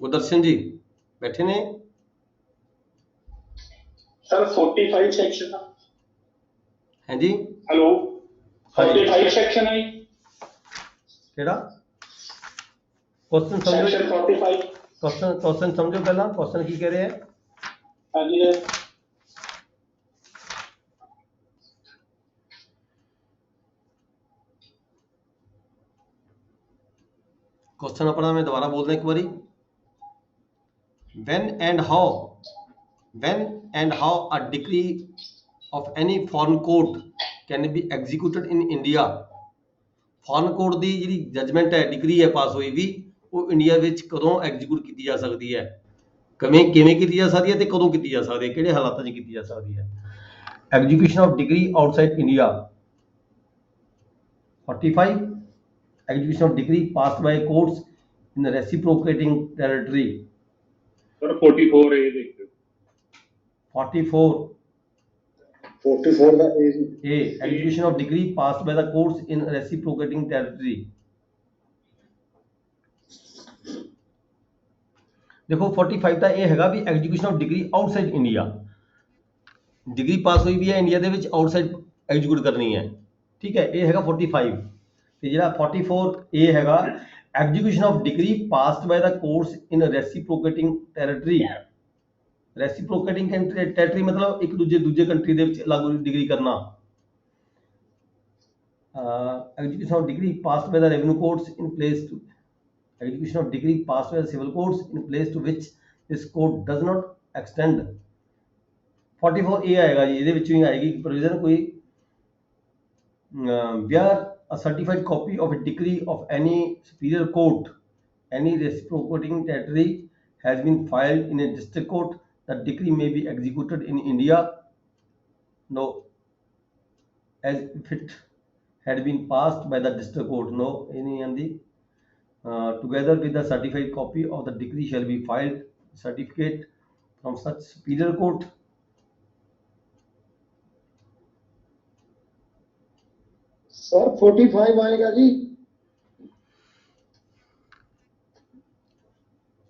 ਗੁਰਦਰਸ਼ਨ ਜੀ ਬੈਠੇ ਨੇ ਸਰ। 45 ਸੈਕਸ਼ਨ ਹੈ ਜੀ, ਹੈਲੋ 45 ਸੈਕਸ਼ਨ ਹੈ ਕਿਹੜਾ ਕੁਐਸਚਨ ਸਮਝੋ, ਸੈਕਸ਼ਨ 45 ਕੁਐਸਚਨ ਸਮਝੋ ਪਹਿਲਾਂ, ਕੁਐਸਚਨ ਕੀ ਕਹਿ ਰਿਹਾ ਹੈ? ਹਾਂਜੀ ਸਰ। क्वेश्चन अपना मैं दोबारा बोल रहा एक बारी। when and how a decree of any foreign court can be executed in India। foreign court ਦੀ ਜਿਹੜੀ ਜਜਮੈਂਟ ਹੈ, ਡਿਗਰੀ ਹੈ ਪਾਸ ਹੋਈ ਵੀ, ਉਹ ਇੰਡੀਆ ਵਿੱਚ ਕਦੋਂ ਐਗਜ਼ੀਕਿਊਟ ਕੀਤੀ ਜਾ ਸਕਦੀ ਹੈ, ਕਿਵੇਂ ਕੀਤੀ ਜਾ ਸਕਦੀ ਹੈ ਤੇ ਕਦੋਂ ਕੀਤੀ ਜਾ ਸਕਦੀ ਹੈ, ਕਿਹੜੇ ਹਾਲਾਤਾਂ 'ਚ ਕੀਤੀ ਜਾ ਸਕਦੀ ਹੈ। Execution of degree outside India. 45 execution of decree passed by courts in the reciprocating territory। Sir 44 ਇਹ ਦੇਖੋ 44 ਦਾ A execution of decree passed by the courts in reciprocating territory। देखो 45 ਦਾ ਇਹ ਹੈਗਾ ਵੀ execution of decree outside India, decree pass ਹੋਈ ਵੀ ਹੈ ਇੰਡੀਆ ਦੇ ਵਿੱਚ, ਆਊਟਸਾਈਡ ਐਗਜ਼ੀਕਿਊਟ ਕਰਨੀ ਹੈ, ਠੀਕ ਹੈ, ਇਹ ਹੈਗਾ 45। ਤੇ ਜਿਹੜਾ 44 ਇਹ ਹੈਗਾ execution of degree passed by the courts in a reciprocating territory। reciprocating territory मतलब एक दूजे कंट्री ਦੇ ਵਿੱਚ ਲਾਗੂ ਡਿਗਰੀ ਕਰਨਾ। execution of degree passed by the revenue courts in place to execution of degree passed by the civil courts in place to which this code does not extend। 44A आएगा जी, ਇਹਦੇ ਵਿੱਚੋਂ ਹੀ ਆਏਗੀ provision कोई where a certified copy of a decree of any superior court any reciprocating territory has been filed in a district court, the decree may be executed in India no as if it had been passed by the district court no any and the together with the certified copy of the decree shall be filed certificate from such superior court। Sir 45 आएगा जी।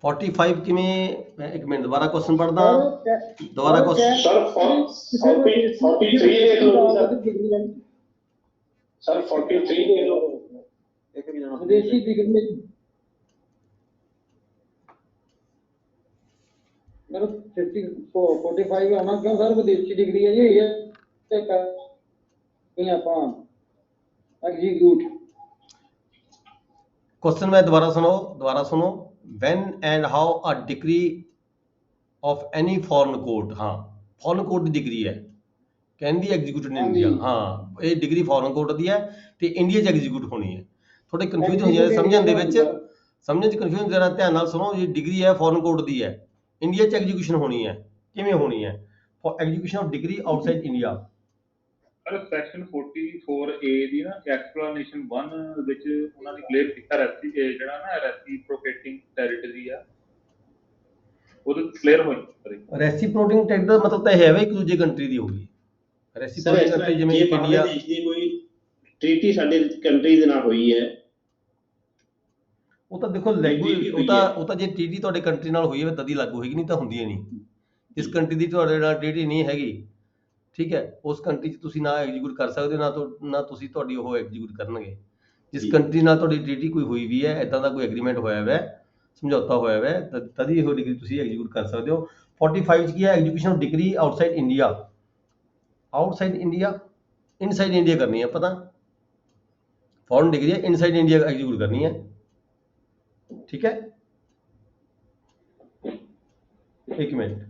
45 किमें एक minute दोबारा question पढ़ना दोबारा question sir 43 देख लो sir 43 देख लो। ਇੱਕ minute विदेशी degree मेरा 45 आना क्यों सर? विदेशी डिग्री है जी, ये कहीं ਆਪਾਂ एग्जीक्यूट। क्वेश्चन में दोबारा सुनो when and how a degree of any foreign court हाँ foreign court ਦੀ ਡਿਗਰੀ ਹੈ can be executed in India। ਹਾਂ ਇਹ ਡਿਗਰੀ foreign court ਦੀ ਹੈ ਤੇ ਇੰਡੀਆ 'ਚ ਐਗਜ਼ੀਕਿਊਟ ਹੋਣੀ ਹੈ। ਥੋੜੇ ਕਨਫਿਊਜ਼ ਹੋ ਜਾਂਦੇ ਸਮਝਣ ਦੇ ਵਿੱਚ, ਸਮਝਣ 'ਚ ਕਨਫਿਊਜ਼ਨ ਜਰਾ ਧਿਆਨ ਨਾਲ ਸੁਣੋ। ਇਹ ਡਿਗਰੀ ਹੈ foreign court ਦੀ ਹੈ, ਇੰਡੀਆ 'ਚ ਐਗਜ਼ੀਕਿਊਸ਼ਨ ਹੋਣੀ ਹੈ। ਕਿਵੇਂ ਹੋਣੀ ਹੈ? for execution of degree outside India। ਪਰ ਸੈਕਸ਼ਨ 44A ਦੀ ਨਾ ਐਕਸਪਲੇਨੇਸ਼ਨ 1 ਵਿੱਚ ਉਹਨਾਂ ਨੇ ਕਲੀਅਰ ਕੀਤਾ ਜਿਹੜਾ ਨਾ ਰੈਸੀਪ੍ਰੋਕੇਟਿੰਗ ਟੈਰੀਟਰੀ ਆ ਉਹਦੇ ਕਲੀਅਰ ਹੋਈ। ਰੈਸੀਪ੍ਰੋਕੇਟਿੰਗ ਟੈਰੀਟਰੀ ਦਾ ਮਤਲਬ ਤਾਂ ਇਹ ਹੈ ਵੀ ਇੱਕ ਦੂਜੇ ਕੰਟਰੀ ਦੀ ਹੋਗੀ। ਰੈਸੀਪ੍ਰੋਕੇਟਿੰਗ ਕੰਟਰੀ ਜਿਵੇਂ ਇੰਡੀਆ ਦੇਸ਼ ਦੀ ਕੋਈ ਟ੍ਰੀਟੀ ਸਾਡੇ ਕੰਟਰੀ ਦੇ ਨਾਲ ਹੋਈ ਹੈ ਉਹ ਤਾਂ ਦੇਖੋ ਲੈਂਗੁਏਜ ਉਹ ਤਾਂ ਜੇ ਟ੍ਰੀਟੀ ਤੁਹਾਡੇ ਕੰਟਰੀ ਨਾਲ ਹੋਈ ਹੈ ਤਦ ਹੀ ਲਾਗੂ ਹੋਏਗੀ, ਨਹੀਂ ਤਾਂ ਹੁੰਦੀ ਹੀ ਨਹੀਂ। ਜਿਸ ਕੰਟਰੀ ਦੀ ਤੁਹਾਡੇ ਨਾਲ ਟ੍ਰੀਟੀ ਨਹੀਂ ਹੈਗੀ ਠੀਕ ਹੈ ਉਸ ਕੰਟਰੀ 'ਚ ਤੁਸੀਂ ਨਾ ਐਗਜ਼ੀਕਿਊਟ ਕਰ ਸਕਦੇ ਹੋ ਨਾ ਤੁਸੀਂ ਤੁਹਾਡੀ ਉਹ ਐਗਜ਼ੀਕਿਊਟ ਕਰਨਗੇ। ਜਿਸ ਕੰਟਰੀ ਨਾਲ ਤੁਹਾਡੀ ਟ੍ਰੀਟੀ ਕੋਈ ਹੋਈ ਵੀ ਹੈ ਇੱਦਾਂ ਦਾ ਕੋਈ ਐਗਰੀਮੈਂਟ ਹੋਇਆ ਹੋਇਆ ਸਮਝੌਤਾ ਹੋਇਆ ਹੋਇਆ ਤਦ ਹੀ ਉਹ ਡਿਗਰੀ ਤੁਸੀਂ ਐਗਜ਼ੀਕਿਊਟ ਕਰ ਸਕਦੇ ਹੋ। 45 'ਚ ਕੀ ਹੈ? Execution of degree outside India. Outside India inside India ਕਰਨੀ ਹੈ ਪਤਾ। ਫੋਰਨ ਡਿਗਰੀ ਹੈ ਇਨਸਾਈਡ ਇੰਡੀਆ ਐਗਜ਼ੀਕਿਊਟ ਕਰਨੀ ਹੈ ਠੀਕ ਹੈ। एक मिनट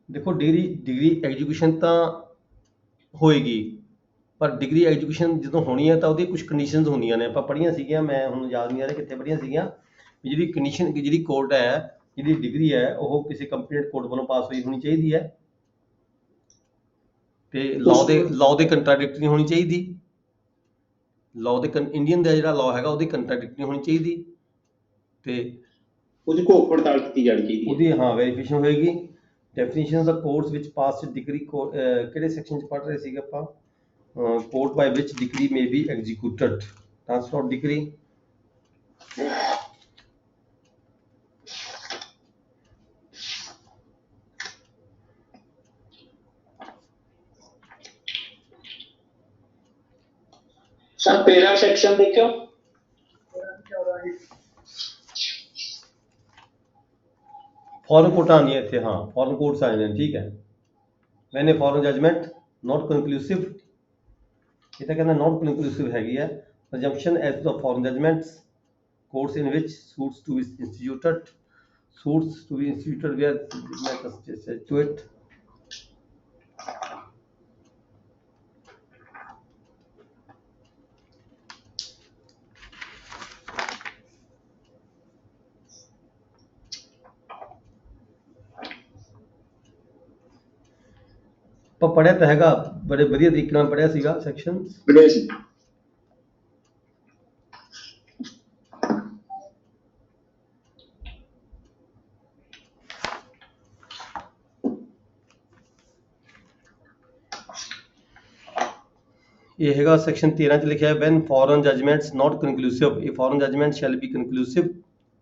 देखो डिग्री एजुकेशन तो होएगी पर डिग्री एजुकेशन जो होनी है तो ਉਹਦੀ कुछ कंडीशनस ਹੁੰਦੀਆਂ ਨੇ ਆਪਾਂ ਪੜ੍ਹੀਆਂ ਸੀਗੀਆਂ। ਮੈਂ ਹੁਣ ਯਾਦ ਨਹੀਂ ਆ ਰਿਹਾ ਕਿੱਥੇ ਪੜ੍ਹੀਆਂ ਸੀਗੀਆਂ ਵੀ ਜਿਹੜੀ ਕੰਡੀਸ਼ਨ ਜਿਹੜੀ ਕੋਰਟ ਹੈ ਜਿਹੜੀ ਡਿਗਰੀ ਹੈ ਉਹ ਕਿਸੇ ਕੰਪੀਟੈਂਟ ਕੋਰਟ ਵੱਲੋਂ ਪਾਸ ਹੋਈ ਹੋਣੀ ਚਾਹੀਦੀ ਹੈ ਤੇ ਲਾਅ ਦੇ ਕੰਟਰਾਡਿਕਟਰੀ ਹੋਣੀ ਚਾਹੀਦੀ। ਲਾਅ ਦੇ ਇੰਡੀਅਨ ਦਾ ਜਿਹੜਾ ਲਾਅ ਹੈਗਾ ਉਹਦੀ ਕੰਟਰਾਡਿਕਟਰੀ ਹੋਣੀ ਚਾਹੀਦੀ ਤੇ ਉਹਦੀ ਘੋਖ ਪੜਤਾਲ ਕੀਤੀ ਜਾਣੀ ਚਾਹੀਦੀ ਹੈ। ਉਹਦੀ ਹਾਂ ਵੈਰੀਫਿਕੇਸ਼ਨ ਹੋਏਗੀ। ਡੈਫੀਨੇਸ਼ਨ ਆਫ ਦਾ ਕੋਰਸ ਵਿੱਚ ਪਾਸ ਡਿਗਰੀ ਕਿਹੜੇ ਸੈਕਸ਼ਨ 'ਚ ਪੜ੍ਹ ਰਹੇ ਸੀਗੇ ਆਪਾਂ? Court by which decree may be executed transfer of decree. Sir 13 section देखो फॉरेन कोर्ट आनी है इतने हाँ फॉरेन कोर्ट्स आए हैं ठीक है। मैंने फॉरेन जजमेंट नॉट कंक्लूसिव ये तो कहना नॉट कंक्लूसिव हैगी है presumption as to the foreign judgments courts in which suits to be instituted where matters to it। ਆਪਾਂ ਪੜ੍ਹਿਆ ਤਾਂ ਹੈਗਾ, ਬੜੇ ਵਧੀਆ ਤਰੀਕੇ ਨਾਲ ਪੜ੍ਹਿਆ ਸੀਗਾ ਸੈਕਸ਼ਨ। ਪੜਿਆ ਸੀ। ਇਹ ਹੈਗਾ ਸੈਕਸ਼ਨ 13 ਚ ਲਿਖਿਆ when foreign judgments not conclusive, a foreign judgment shall be conclusive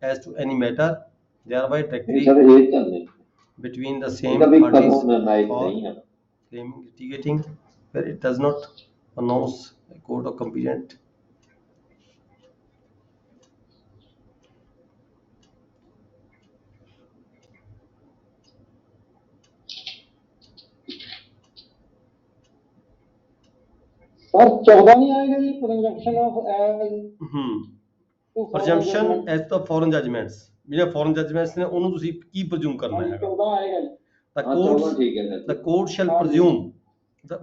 as to any matter thereby ਇਹ directly ਸਰ ਇਹ ਚੱਲਦੇ between the same ਇਹਦਾ ਵੀ parties ਕਾਨੂੰਨ ਨਾਇਕ or ਨਹੀਂ ਹੈ। claiming litigating where it does not announce a court of competent. Sir 14 ਨਹੀਂ ਆਏਗਾ ਜੀ projection of presumption as the foreign judgments, ਜਿਹੜੇ foreign judgments ਨੇ ਉਹਨੂੰ ਤੁਸੀਂ ਕੀ presume ਕਰਨਾ ਹੈਗਾ? 14 ਆਏਗਾ ਜੀ। the ਹਾਂ 14 courts ਠੀਕ ਹੈ the ਸਰ। court shall ਹਾਂਜੀ। presume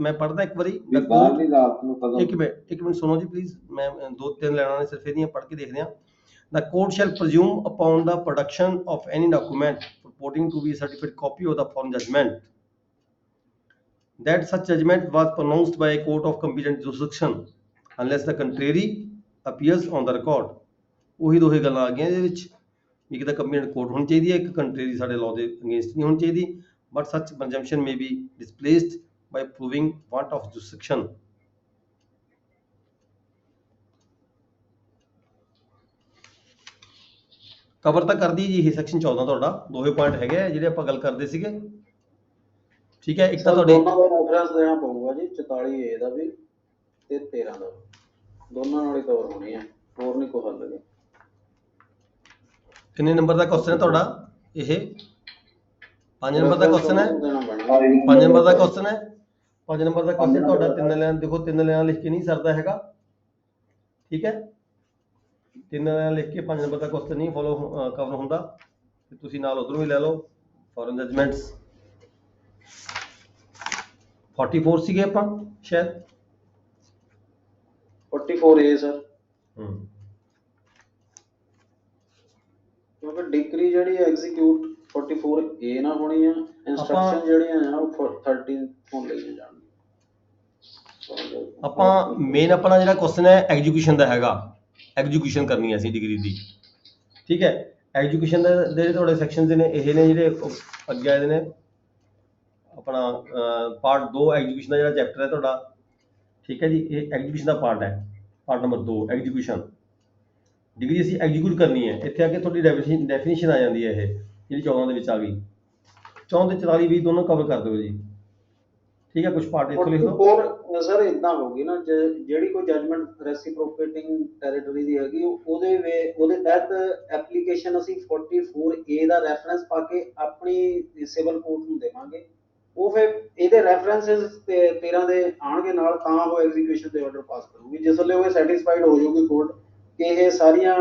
ਮੈਂ ਪੜ੍ਹਦਾ ਇੱਕ ਵਾਰੀ ਵੀ the court ਬਾਹਰਲੀ ਅਦਾਲਤ ਨੂੰ ਕਦੋਂ ਇੱਕ ਮਿੰਟ ਸੁਣੋ ਜੀ ਪਲੀਜ਼, ਮੈਂ ਦੋ ਤਿੰਨ ਲੈਣਾ ਨੇ ਸਿਰਫ ਇਹਦੀਆਂ ਪੜ੍ਹ ਕੇ ਦੇਖਦੇ ਹਾਂ। The court shall presume upon the production of any document purporting to be a certified copy of the foreign judgment that such judgment was pronounced by a court of competent jurisdiction unless the contrary appears on the record. ਉਹੀ ਦੋਹੇ ਗੱਲਾਂ ਆ ਗਈਆਂ ਇਹਦੇ ਵਿੱਚ, ਇੱਕ ਤਾਂ competent court ਹੋਣੀ ਚਾਹੀਦੀ ਹੈ, ਇੱਕ ਕੰਟਰੀ ਸਾਡੇ ਲਾਅ ਦੇ ਅਗੇਂਸਟ ਨਹੀਂ ਹੋਣੀ ਚਾਹੀਦੀ, but such presumption may be displaced by proving want of jurisdiction. Cover ਤਾਂ ਕਰਦੀ ਜੀ ਇਹ ਸੈਕਸ਼ਨ 14 ਤੁਹਾਡਾ, ਦੋਹੇ ਪੁਆਇੰਟ ਹੈਗੇ ਆ ਜਿਹੜੇ ਆਪਾਂ ਗੱਲ ਕਰਦੇ ਸੀਗੇ। ਠੀਕ ਹੈ, ਇੱਕ ਤਾਂ ਸਰ ਤੁਹਾਡੇ ਦੋਨਾਂ ਦਾ ਰੈਫਰੈਂਸ ਦੇਣਾ ਪਊਗਾ ਜੀ, 44A ਦਾ ਵੀ ਤੇ 13 ਦਾ ਵੀ, ਦੋਨਾਂ ਨਾਲ ਹੀ ਕਵਰ ਹੋਣੀ ਹੈ, ਹੋਰ ਨਹੀਂ ਕੋਈ ਹੱਲ ਜੀ। ਕਿੰਨੇ ਨੰਬਰ ਦਾ ਕੁਐਸਚਨ ਹੈ ਤੁਹਾਡਾ ਇਹ? 5 ਨੰਬਰ ਦਾ ਕੁਐਸਚਨ ਹੈ। ਦੇਣਾ ਪੈਣਾ। 5 ਨੰਬਰ ਦਾ ਕੁਐਸਚਨ ਹੈ। 5 ਨੰਬਰ ਦਾ ਕੁਐਸਚਨ ਤੁਹਾਡਾ 3 ਲਾਈਨ, ਦੇਖੋ 3 ਲਾਈਨਾਂ ਲਿਖ ਕੇ ਨਹੀਂ ਸਰਦਾ ਹੈਗਾ। ਠੀਕ ਹੈ, 3 ਲਾਈਨਾਂ ਲਿਖ ਕੇ 5 ਨੰਬਰ ਦਾ ਕੁਐਸਚਨ ਨਹੀਂ ਫੋਲੋ ਕਵਰ ਹੁੰਦਾ, ਤੇ ਤੁਸੀਂ ਨਾਲ ਉਧਰੋਂ ਵੀ ਲੈ ਲਓ ਫੋਰਨ ਜਜਮੈਂਟਸ। 44 ਸੀਗੇ ਆਪਾਂ ਸ਼ਾਇਦ। 44A ਸਰ, ਕਿਉਂਕਿ ਡਿਕਰੀ ਜਿਹੜੀ ਐਗਜ਼ੀਕਿਊਟ 44A ਨਾਲ ਹੋਣੀ ਆ, ਇਨਸਟਰਕਸ਼ਨ ਜਿਹੜੀਆਂ ਆ ਉਹ 13 ਤੋਂ ਲਈਆਂ ਜਾਣਗੀਆਂ। ਆਪਾਂ ਮੇਨ ਆਪਣਾ ਜਿਹੜਾ ਕੁਐਸਚਨ ਹੈ ਐਗਜੀਕਿਊਸ਼ਨ ਦਾ ਹੈਗਾ, ਐਗਜੀਕਿਊਸ਼ਨ ਕਰਨੀ ਹੈ ਅਸੀਂ ਡਿਗਰੀ ਦੀ। ਠੀਕ ਹੈ, ਐਗਜੀਕਿਊਸ਼ਨ ਦੇ ਜਿਹੜੇ ਤੁਹਾਡੇ ਸੈਕਸ਼ਨਸ ਨੇ ਇਹ ਨੇ ਜਿਹੜੇ ਅੱਗੇ ਆਏ ਨੇ। ਆਪਣਾ ਪਾਰਟ 2 ਐਗਜੀਕਿਊਸ਼ਨ ਦਾ ਜਿਹੜਾ ਚੈਪਟਰ ਹੈ ਤੁਹਾਡਾ, ਠੀਕ ਹੈ ਜੀ, ਇਹ ਐਗਜੀਕਿਊਸ਼ਨ ਦਾ ਪਾਰਟ ਹੈ, ਪਾਰਟ ਨੰਬਰ 2 ਐਗਜੀਕਿਊਸ਼ਨ। ਡਿਗਰੀ ਅਸੀਂ ਐਗਜੀਕਿਊਟ ਕਰਨੀ ਹੈ। ਇੱਥੇ ਆ ਕੇ ਤੁਹਾਡੀ ਡੈਫੀਨੇਸ਼ਨ ਆ ਜਾਂਦੀ ਹੈ ਇਹ ਜਿਹੜੀ 14 ਦੇ ਵਿੱਚ ਆ ਗਈ। 14 ਤੇ 44 20 ਦੋਨੋਂ ਕਵਰ ਕਰ ਦਿਓ ਜੀ। ਠੀਕ ਹੈ, ਕੁਝ ਪਾਰਟ ਇੱਥੋਂ ਲਿਖ ਦਿਓ। 44 ਸਰ ਇਦਾਂ ਹੋਊਗੀ ਨਾ, ਜਿਹੜੀ ਕੋਈ ਜਜਮੈਂਟ ਰੈਸੀਪ੍ਰੋਕੇਟਿੰਗ ਟੈਰੀਟਰੀ ਦੀ ਹੈਗੀ ਉਹਦੇ ਤਹਿਤ ਐਪਲੀਕੇਸ਼ਨ ਅਸੀਂ 44A ਦਾ ਰੈਫਰੈਂਸ ਪਾ ਕੇ ਆਪਣੀ ਸਿਵਲ ਕੋਰਟ ਨੂੰ ਦੇਵਾਂਗੇ। ਉਹ ਫਿਰ ਇਹਦੇ ਰੈਫਰੈਂਸਸ 13 ਦੇ ਆਣਗੇ ਨਾਲ, ਤਾਂ ਉਹ ਐਗਜ਼ੀਕਿਊਸ਼ਨ ਦੇ ਆਰਡਰ ਪਾਸ ਕਰੂਗੀ। ਜਿਸ ਵੇਲੇ ਉਹ ਸੈਟੀਸਫਾਈਡ ਹੋ ਜਾਊਗੀ ਕੋਰਟ ਕਿ ਇਹ ਸਾਰੀਆਂ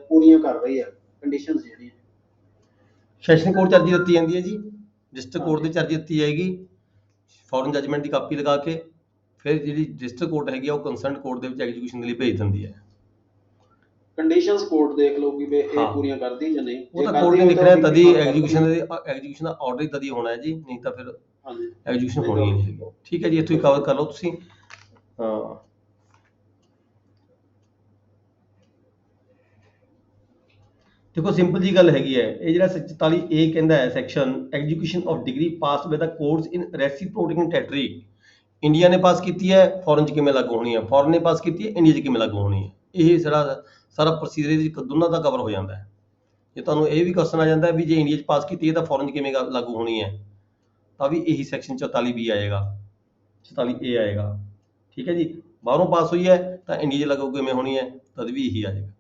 ਪੂਰੀਆਂ ਕਰ ਰਹੀ ਹੈ ਕੰਡੀਸ਼ਨਸ ਜਿਹੜੀਆਂ। ਸੈਸ਼ਨ ਕੋਰਟ 'ਚ ਅਰਜ਼ੀ ਦਿੱਤੀ ਜਾਂਦੀ ਹੈ ਜੀ, ਡਿਸਟ੍ਰਿਕਟ ਕੋਰਟ ਦੇ 'ਚ ਅਰਜ਼ੀ ਦਿੱਤੀ ਜਾਏਗੀ ਫੋਰਨ ਜਜਮੈਂਟ ਦੀ ਕਾਪੀ ਲਗਾ ਕੇ। ਫਿਰ ਜਿਹੜੀ ਡਿਸਟ੍ਰਿਕਟ ਕੋਰਟ ਹੈਗੀ ਆ ਉਹ ਕੰਸਰਨਡ ਕੋਰਟ ਦੇ ਵਿੱਚ ਐਗਜ਼ੀਕਿਊਸ਼ਨ ਦੇ ਲਈ ਭੇਜ ਦਿੰਦੀ ਹੈ। ਕੰਡੀਸ਼ਨਸ ਕੋਰਟ ਦੇਖ ਲਊਗੀ ਵੀ ਇਹ ਹਾਂ। ਪੂਰੀਆਂ ਕਰਦੀ ਜਾਂ ਨਹੀਂ। ਉਹ ਤਾਂ ਕੋਰਟ ਨੇ ਲਿਖਣਾ ਤਦੀ ਐਗਜ਼ੀਕਿਊਸ਼ਨ ਦਾ ਆਰਡਰ ਹੀ ਤਦੀ ਹੋਣਾ ਹੈ ਜੀ, ਨਹੀਂ ਤਾਂ ਫਿਰ ਹਾਂਜੀ ਐਗਜ਼ੀਕਿਊਸ਼ਨ ਹੋਣੀ ਹੀ ਨਹੀਂ ਹੈਗੀ। ਠੀਕ ਹੈ ਜੀ, ਇੱਥੋਂ ਹੀ ਕਵਰ ਕਰ ਲਓ ਤੁਸੀਂ। ਹਾਂ, ਦੇਖੋ ਸਿੰਪਲ ਜੀ ਗੱਲ ਹੈਗੀ ਹੈ। ਇਹ ਜਿਹੜਾ 44A ਕਹਿੰਦਾ ਹੈ section, execution of decree passed by the courts in reciprocating territory. India ਨੇ ਪਾਸ ਕੀਤੀ ਹੈ, ਫੋਰਨ 'ਚ ਕਿਵੇਂ ਲਾਗੂ ਹੋਣੀ ਹੈ, ਫੋਰਨ ਨੇ ਪਾਸ ਕੀਤੀ ਹੈ, ਇੰਡੀਆ 'ਚ ਕਿਵੇਂ ਲਾਗੂ ਹੋਣੀ ਹੈ। ਇਹ ਸਾਰਾ ਪ੍ਰੋਸੀਜਰ ਇਹਦੇ ਦੋਨਾਂ ਦਾ ਕਵਰ ਹੋ ਜਾਂਦਾ ਹੈ। ਜੇ ਤੁਹਾਨੂੰ ਇਹ ਵੀ ਕੁਐਸਚਨ ਆ ਜਾਂਦਾ ਵੀ ਜੇ ਇੰਡੀਆ 'ਚ ਪਾਸ ਕੀਤੀ ਹੈ ਤਾਂ ਫੋਰਨ 'ਚ ਕਿਵੇਂ ਲਾਗੂ ਹੋਣੀ ਹੈ, ਤਾਂ ਵੀ ਇਹੀ ਸੈਕਸ਼ਨ 44B ਆਏਗਾ, 44A ਆਏਗਾ। ਠੀਕ ਹੈ ਜੀ, ਬਾਹਰੋਂ ਪਾਸ ਹੋਈ ਹੈ ਤਾਂ ਇੰਡੀਆ 'ਚ ਲਾਗੂ ਕਿਵੇਂ ਹੋਣੀ ਹੈ, ਤਦ ਵੀ ਇਹੀ ਆ ਜਾਏਗਾ।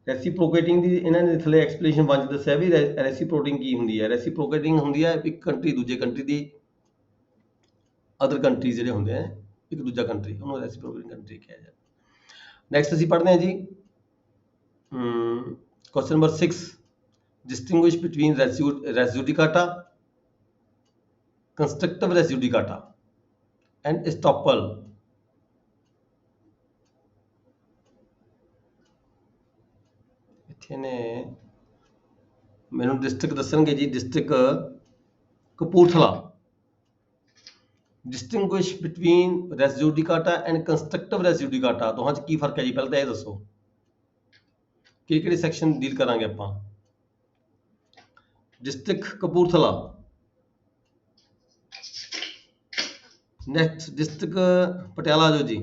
ਰੈਸੀਪ੍ਰੋਕੇਟਿੰਗ ਦੀ ਇਹਨਾਂ ਨੇ ਥੱਲੇ ਐਕਸਪਲੇਨੇਸ਼ਨ 1 'ਚ ਦੱਸਿਆ ਵੀ ਰੈਸੀਪ੍ਰੋਕੇਟਿੰਗ ਕੀ ਹੁੰਦੀ ਹੈ। ਰੈਸੀਪ੍ਰੋਕੇਟਿੰਗ ਹੁੰਦੀ ਹੈ ਇੱਕ ਕੰਟਰੀ ਦੂਜੇ ਕੰਟਰੀ ਦੀ, ਅਦਰ ਕੰਟਰੀਜ਼ ਜਿਹੜੇ ਹੁੰਦੇ ਆ ਇੱਕ ਦੂਜਾ ਕੰਟਰੀ, ਉਹਨੂੰ ਰੈਸੀਪ੍ਰੋਕੇਟਿੰਗ ਕੰਟਰੀ ਕਿਹਾ ਜਾਂਦਾ। ਨੈਕਸਟ ਅਸੀਂ ਪੜ੍ਹਦੇ ਹਾਂ ਜੀ question number 6, distinguish between res judicata, constructive res judicata and estoppel. ਇੱਥੇ ਨੇ ਮੈਨੂੰ ਡਿਸਟ੍ਰਿਕਟ ਦੱਸਣਗੇ ਜੀ। District Kapurthala. Distinguish between res judicata and constructive res judicata, ਦੋਹਾਂ 'ਚ ਕੀ ਫਰਕ ਹੈ ਜੀ? ਪਹਿਲਾਂ ਤਾਂ ਇਹ ਦੱਸੋ ਕਿਹੜੇ ਸੈਕਸ਼ਨ ਡੀਲ ਕਰਾਂਗੇ ਆਪਾਂ। District Kapurthala. Next district Patiala ਜੋ ਜੀ,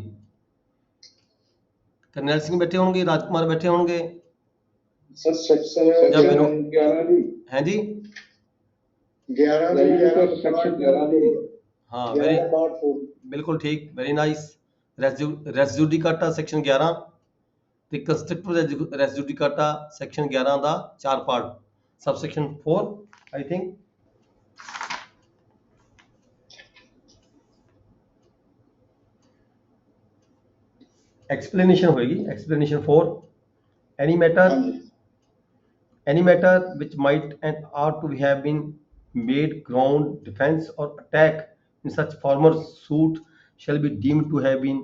ਕਰਨੈਲ ਸਿੰਘ ਬੈਠੇ ਹੋਣਗੇ, ਰਾਜਕੁਮਾਰ ਬੈਠੇ ਹੋਣਗੇ। सर सेक्शन जब मैंने- 11 दी हैं जी? 11 दी 11 सेक्शन 11 दी हाँ, वेरी 11.4 बिल्कुल ठीक, very nice. Res judicata section 11 ਤੇ ਕੰਸਟਰਕਟਿਵ ਰੈਸ ਜੁਡੀਕਾਟਾ ਸੈਕਸ਼ਨ 11 ਦਾ 4 part. Sub section 4 I think explanation होएगी। explanation 4 any matter which might and ought to have been made ground defense or attack in such former suit shall be deemed to have been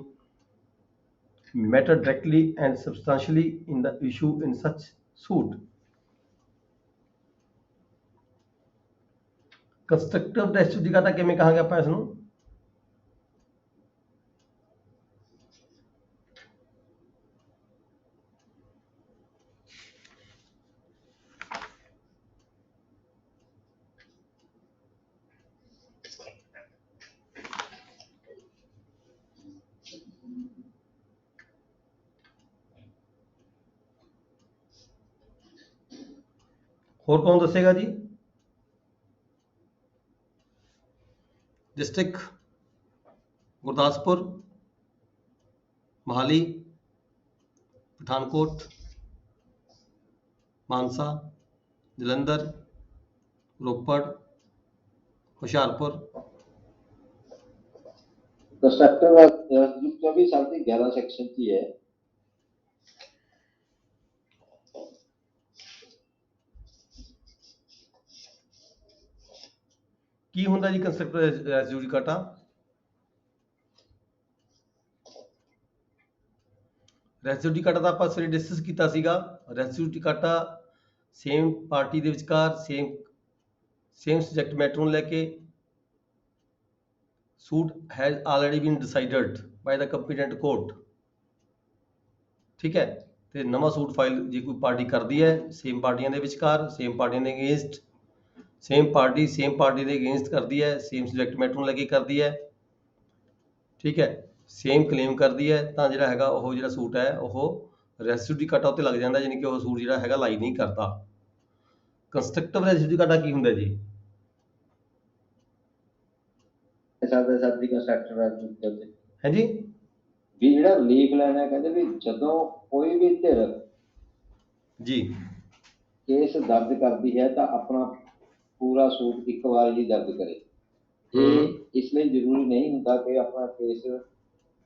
matter directly and substantially in the issue in such suit। Constructive res judicata किवें कहांगे ਆਪਾਂ ਇਸ ਨੂੰ? ਹੋਰ ਕੌਣ ਦੱਸੇਗਾ ਜੀ? District Gurdaspur, Mohali, Pathankot, Mansa, Jalandhar, Ropar, Hoshiarpur. Constructive का भी साथ ही 11 सेक्शन की है। ਕੀ ਹੁੰਦਾ ਜੀ ਕੰਸਟਰਕਟਿਵ ਰੈਸ ਜੁਡੀਕਾਟਾ? ਰੈਸ ਜੁਡੀਕਾਟਾ ਦਾ ਆਪਾਂ ਸਵੇਰੇ ਡਿਸਕਸ ਕੀਤਾ ਸੀਗਾ। ਰੈਸ ਜੁਡੀਕਾਟਾ ਸੇਮ ਪਾਰਟੀ ਦੇ ਵਿਚਕਾਰ ਸੇਮ ਸਬਜੈਕਟ ਮੈਟਰ ਨੂੰ ਲੈ ਕੇ suit has already been decided by the competent court। ਠੀਕ ਹੈ, ਤੇ ਨਵਾਂ ਸੂਟ ਫਾਈਲ ਜੇ ਕੋਈ ਪਾਰਟੀ ਕਰਦੀ ਹੈ ਸੇਮ ਪਾਰਟੀਆਂ ਦੇ ਵਿਚਕਾਰ, ਸੇਮ ਪਾਰਟੀਆਂ ਦੇ ਅਗੇਂਸਟ, ਸੇਮ ਪਾਰਟੀ ਦੇ ਅਗੇਂਸਟ ਕਰਦੀ ਹੈ, ਸੇਮ ਸਬਜੈਕਟ ਮੈਟਰ ਨੂੰ ਲੈ ਕੇ ਕਰਦੀ ਹੈ, ਠੀਕ ਹੈ, ਸੇਮ ਕਲੇਮ ਕਰਦੀ ਹੈ, ਤਾਂ ਜਿਹੜਾ ਹੈਗਾ ਉਹ ਜਿਹੜਾ ਸੂਟ ਹੈ ਉਹ ਰੈਸ ਜੁਡੀਕਾਟਾ ਉੱਤੇ ਲੱਗ ਜਾਂਦਾ, ਯਾਨੀ ਕਿ ਉਹ ਸੂਟ ਜਿਹੜਾ ਹੈਗਾ ਲਾਈ ਨਹੀਂ ਕਰਦਾ। ਕੰਸਟਰਕਟਿਵ ਰੈਸ ਜੁਡੀਕਾਟਾ ਕੀ ਹੁੰਦਾ ਜੀ? ਸਾਡੀ ਕੰਸਟਰਕਟਿਵ ਰੈਸ ਜੁਡੀਕਾਟਾ ਹੈ ਜੀ ਵੀ ਜਿਹੜਾ ਰਿਲੀਫ ਲੈਣਾ, ਕਹਿੰਦੇ ਵੀ ਜਦੋਂ ਕੋਈ ਵੀ ਧਿਰ ਜੀ ਕੇਸ ਦਰਜ ਕਰਦੀ ਹੈ ਤਾਂ ਆਪਣਾ ਪੂਰਾ ਸੂਟ ਇੱਕ ਵਾਰ ਹੀ ਦਰਜ ਕਰੇ। ਇਹ ਇਸ ਲਈ ਜ਼ਰੂਰੀ ਨਹੀਂ ਹੁੰਦਾ ਕਿ ਆਪਣਾ ਕੇਸ